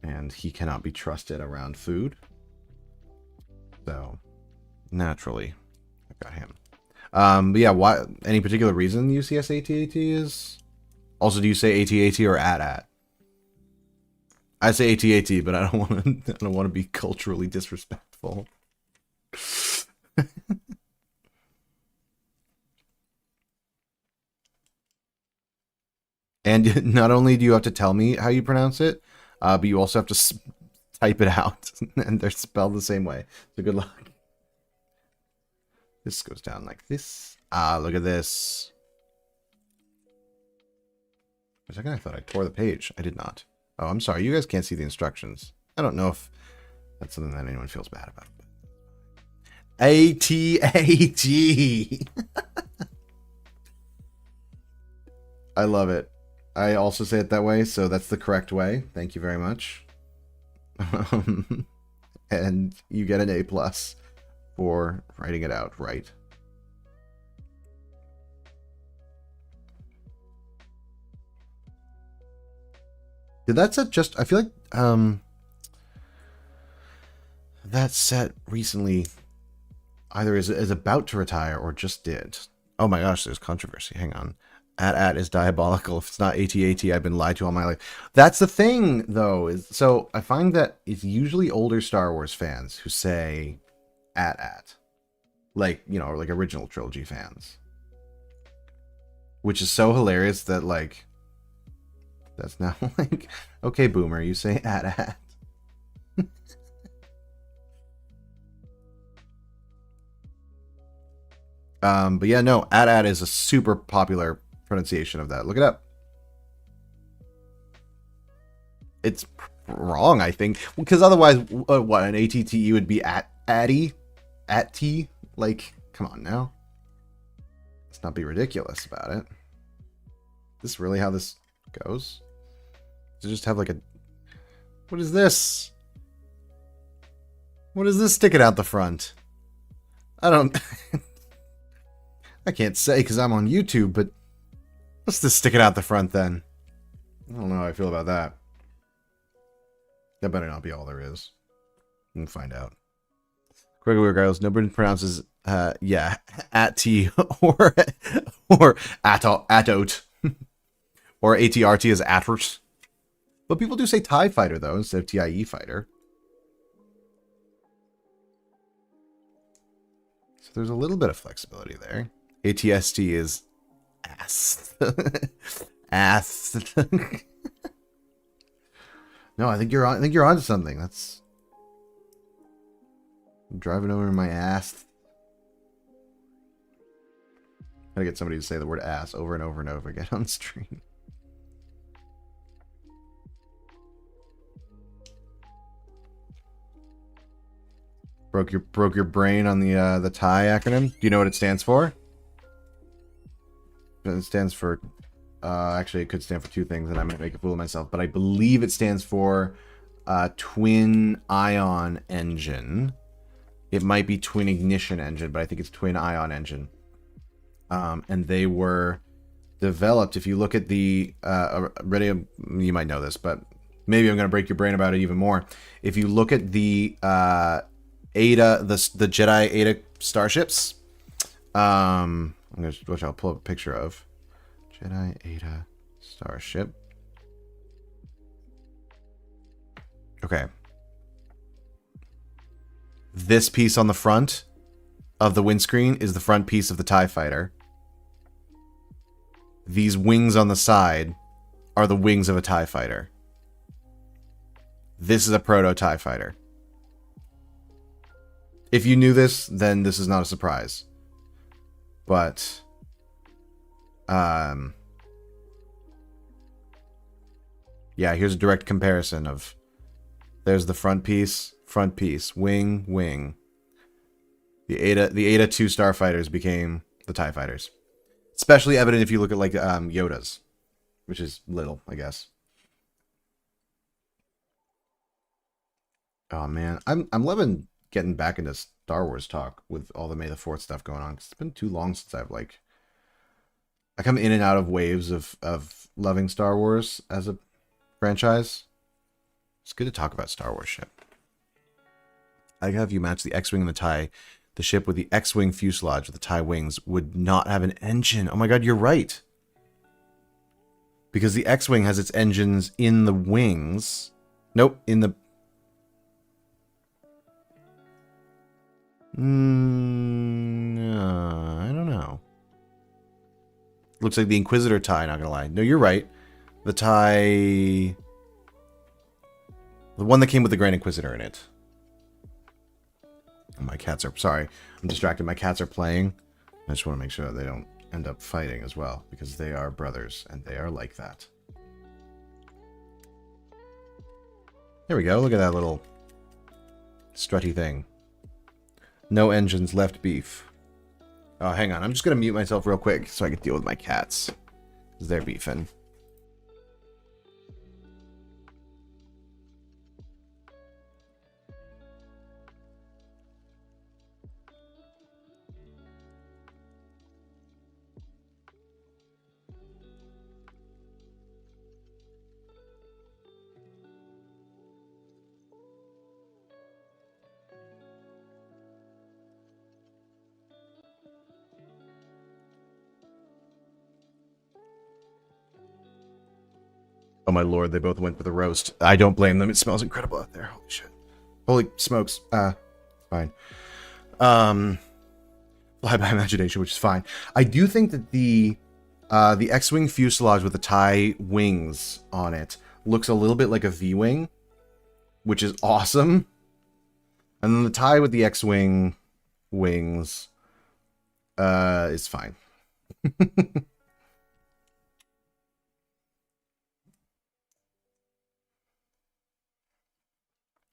And he cannot be trusted around food. So, naturally, I've got him. But yeah, why? Any particular reason UCS AT-AT is? Also, do you say AT-AT or at? I say AT-AT, but I don't want to. I don't want to be culturally disrespectful. And not only do you have to tell me how you pronounce it, but you also have to type it out, and they're spelled the same way. So good luck. This goes down like this. Ah, look at this. For a second, I thought I tore the page. I did not. Oh, I'm sorry. You guys can't see the instructions. I don't know if that's something that anyone feels bad about. AT-AT. I love it. I also say it that way, so that's the correct way. Thank you very much. And you get an A+ for writing it out right. Did that set just... I feel like that set recently either is about to retire or just did. Oh my gosh, there's controversy. Hang on. At is diabolical. If it's not AT-AT, I've been lied to all my life. That's the thing, though. So I find that it's usually older Star Wars fans who say at. Like, you know, like original trilogy fans. Which is so hilarious that, like, that's now like, okay, boomer, you say at. But yeah, no, at is a super popular pronunciation of that. Look it up. It's wrong, I think, because otherwise, what, an ATTE would be atty, at t. Like, come on now. Let's not be ridiculous about it. Is this really how this goes? To just have like a... What is this? What is this sticking out the front? I don't... I can't say because I'm on YouTube, but what's this sticking out the front then? I don't know how I feel about that. That better not be all there is. We'll find out. Correctly, regardless, nobody pronounces yeah, at T or atot or ATRT as atert. But people do say TIE fighter though instead of TIE fighter. So there's a little bit of flexibility there. ATST is ass. Ass. No, I think you're on. I think you're onto something. That's... I'm driving over my ass. Gotta get somebody to say the word ass over and over and over again on stream. Broke your brain on the TIE acronym. Do you know what it stands for? It stands for... actually, it could stand for two things, and I might make a fool of myself, but I believe it stands for Twin Ion Engine. It might be Twin Ignition Engine, but I think it's Twin Ion Engine. And they were developed, if you look at the... you might know this, but maybe I'm going to break your brain about it even more. If you look at the Ada, the Jedi Ada starships, which I'll pull up a picture of. Jedi Ada starship. Okay. This piece on the front of the windscreen is the front piece of the TIE fighter. These wings on the side are the wings of a TIE fighter. This is a proto TIE fighter. If you knew this, then this is not a surprise. But yeah, here's a direct comparison of... There's the front piece, wing, wing. The Ada 2 starfighters became the TIE fighters. Especially evident if you look at like Yoda's, which is little, I guess. Oh man, I'm loving getting back into Star Wars talk with all the May the 4th stuff going on. It's been too long since I've like... I come in and out of waves of loving Star Wars as a franchise. It's good to talk about Star Wars shit. I have you match the X-Wing and the TIE. The ship with the X-Wing fuselage with the TIE wings would not have an engine. Oh my god, you're right. Because the X-Wing has its engines in the wings. Nope, in the... I don't know. Looks like the Inquisitor TIE, not gonna lie. No, you're right. The TIE... The one that came with the Grand Inquisitor in it. Oh, my cats are... Sorry, I'm distracted. My cats are playing. I just want to make sure they don't end up fighting as well. Because they are brothers, and they are like that. There we go. Look at that little strutty thing. No engines, left beef. Oh, hang on. I'm just going to mute myself real quick so I can deal with my cats. Because they're beefing. Oh my lord, they both went for the roast. I don't blame them. It smells incredible out there. Holy shit. Holy smokes. Fine. Fly by imagination, which is fine. I do think that the X-Wing fuselage with the TIE wings on it looks a little bit like a V-Wing, which is awesome. And then the TIE with the X-Wing wings is fine.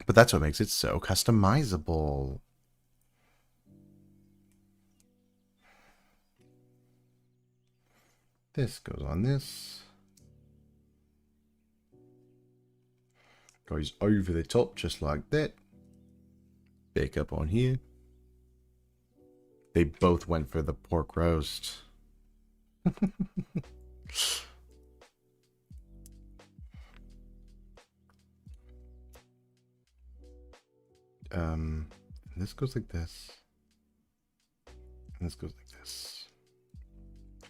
But that's what makes it so customizable. This goes on this. Goes over the top just like that. Bake up on here. They both went for the pork roast. This goes like this. And this goes like this.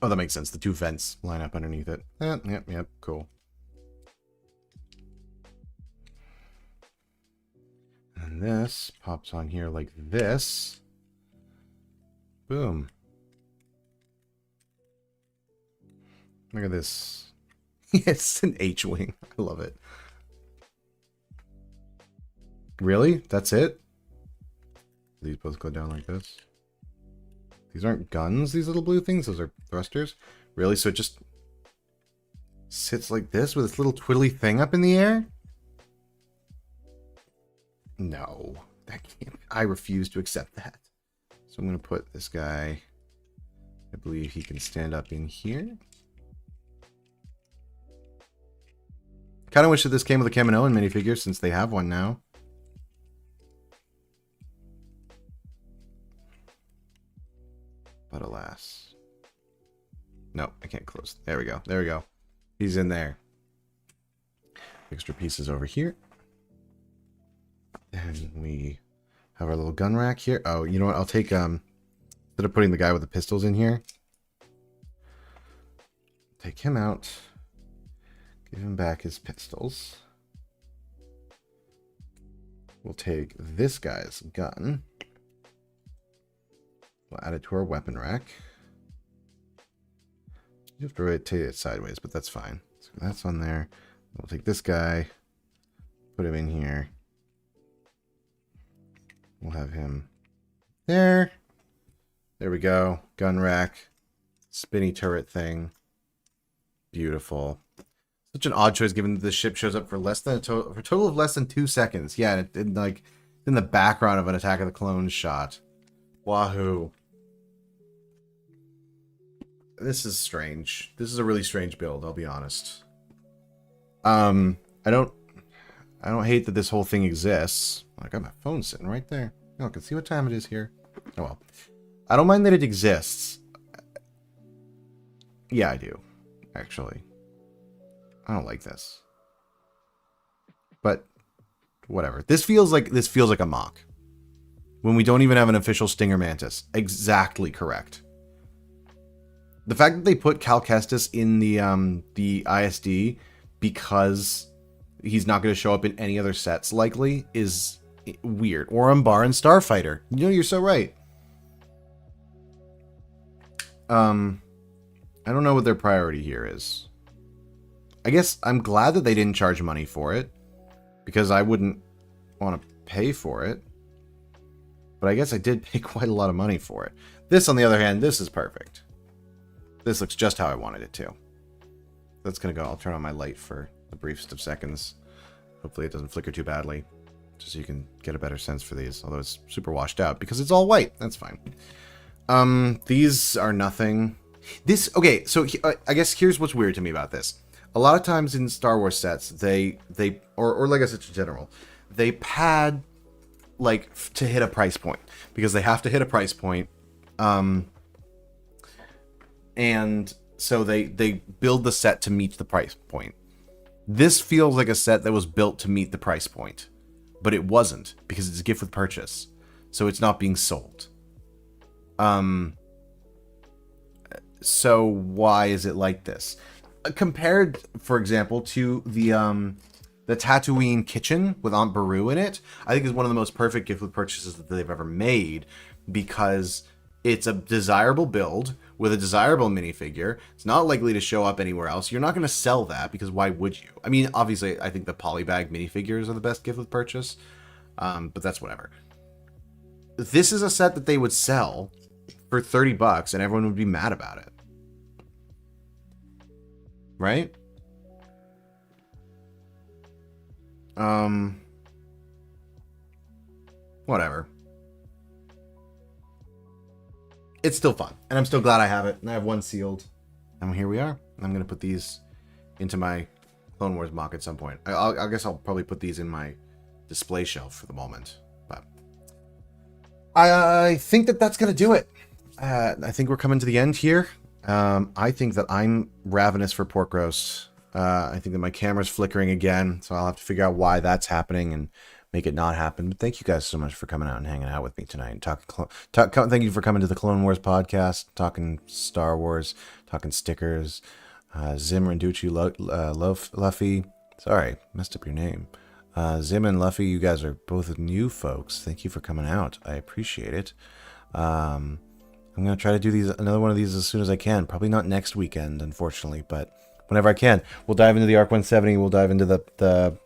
Oh, that makes sense. The two vents line up underneath it. Yep, cool. And this pops on here like this. Boom. Look at this. It's an H-Wing. I love it. Really? That's it? These both go down like this. These aren't guns, these little blue things. Those are thrusters. Really? So it just sits like this with this little twiddly thing up in the air? No. That can't... I refuse to accept that. So I'm going to put this guy... I believe he can stand up in here. Kind of wish that this came with a Kamino minifigure since they have one now. But alas. No, I can't close. There we go. There we go. He's in there. Extra pieces over here. And we have our little gun rack here. Oh, you know what? I'll take, instead of putting the guy with the pistols in here, take him out. Give him back his pistols. We'll take this guy's gun. We'll add it to our weapon rack. You have to rotate it sideways, but that's fine. So that's on there. We'll take this guy, put him in here. We'll have him there. There we go. Gun rack. Spinny turret thing. Beautiful. Such an odd choice given that the ship shows up for less than for a total of less than 2 seconds. Yeah, it like in the background of an Attack of the Clones shot. Wahoo. This is strange. This is a really strange build, I'll be honest. I don't hate that this whole thing exists. I got my phone sitting right there. Oh, I can see what time it is here. Oh well. I don't mind that it exists. Yeah, I do. Actually. I don't like this. But whatever. This feels like a mock. when we don't even have an official Stinger Mantis. Exactly correct. The fact that they put Cal Kestis in the ISD because he's not going to show up in any other sets likely is weird. Or Umbar and Starfighter. You know, you're so right. I don't know what their priority here is. I guess I'm glad that they didn't charge money for it, because I wouldn't want to pay for it. But I guess I did pay quite a lot of money for it. This, on the other hand, this is perfect. This looks just how I wanted it to. That's going to go. I'll turn on my light for the briefest of seconds. Hopefully it doesn't flicker too badly, just so you can get a better sense for these. Although it's super washed out because it's all white. That's fine. These are nothing. Okay, so I guess here's what's weird to me about this. A lot of times in Star Wars sets, or Lego sets in general, they pad like to hit a price point because they have to hit a price point. And so they build the set to meet the price point. This feels like a set that was built to meet the price point, but it wasn't because it's a gift with purchase, so it's not being sold. So why is it like this? Compared, for example, to the Tatooine kitchen with Aunt Beru in it, I think is one of the most perfect gift with purchases that they've ever made, because it's a desirable build with a desirable minifigure. It's not likely to show up anywhere else. You're not going to sell that because why would you? I mean, obviously, I think the polybag minifigures are the best gift with purchase, but that's whatever. This is a set that they would sell for $30 and everyone would be mad about it. Right? Whatever. It's still fun, and I'm still glad I have it, and I have one sealed, and here we are. I'm gonna put these into my Clone Wars mock at some point. I guess I'll probably put these in my display shelf for the moment, but I think that's gonna do it. I think we're coming to the end here. I think that I'm ravenous for pork roast. I think that my camera's flickering again, so I'll have to figure out why that's happening and make it not happen. But thank you guys so much for coming out and hanging out with me tonight. Thank you for coming to the Clone Wars podcast, talking Star Wars, talking stickers. Zim Randucci, Luffy. Sorry, messed up your name. Zim and Luffy, you guys are both new folks. Thank you for coming out. I appreciate it. I'm going to try to do another one of these as soon as I can. Probably not next weekend, unfortunately, but whenever I can. We'll dive into the ARC 170. We'll dive into the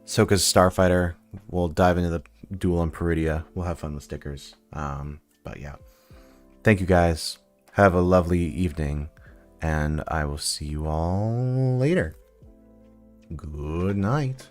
Soka's Starfighter. We'll dive into the Duel on Peridia. We'll have fun with stickers. But yeah. Thank you guys. Have a lovely evening. And I will see you all later. Good night.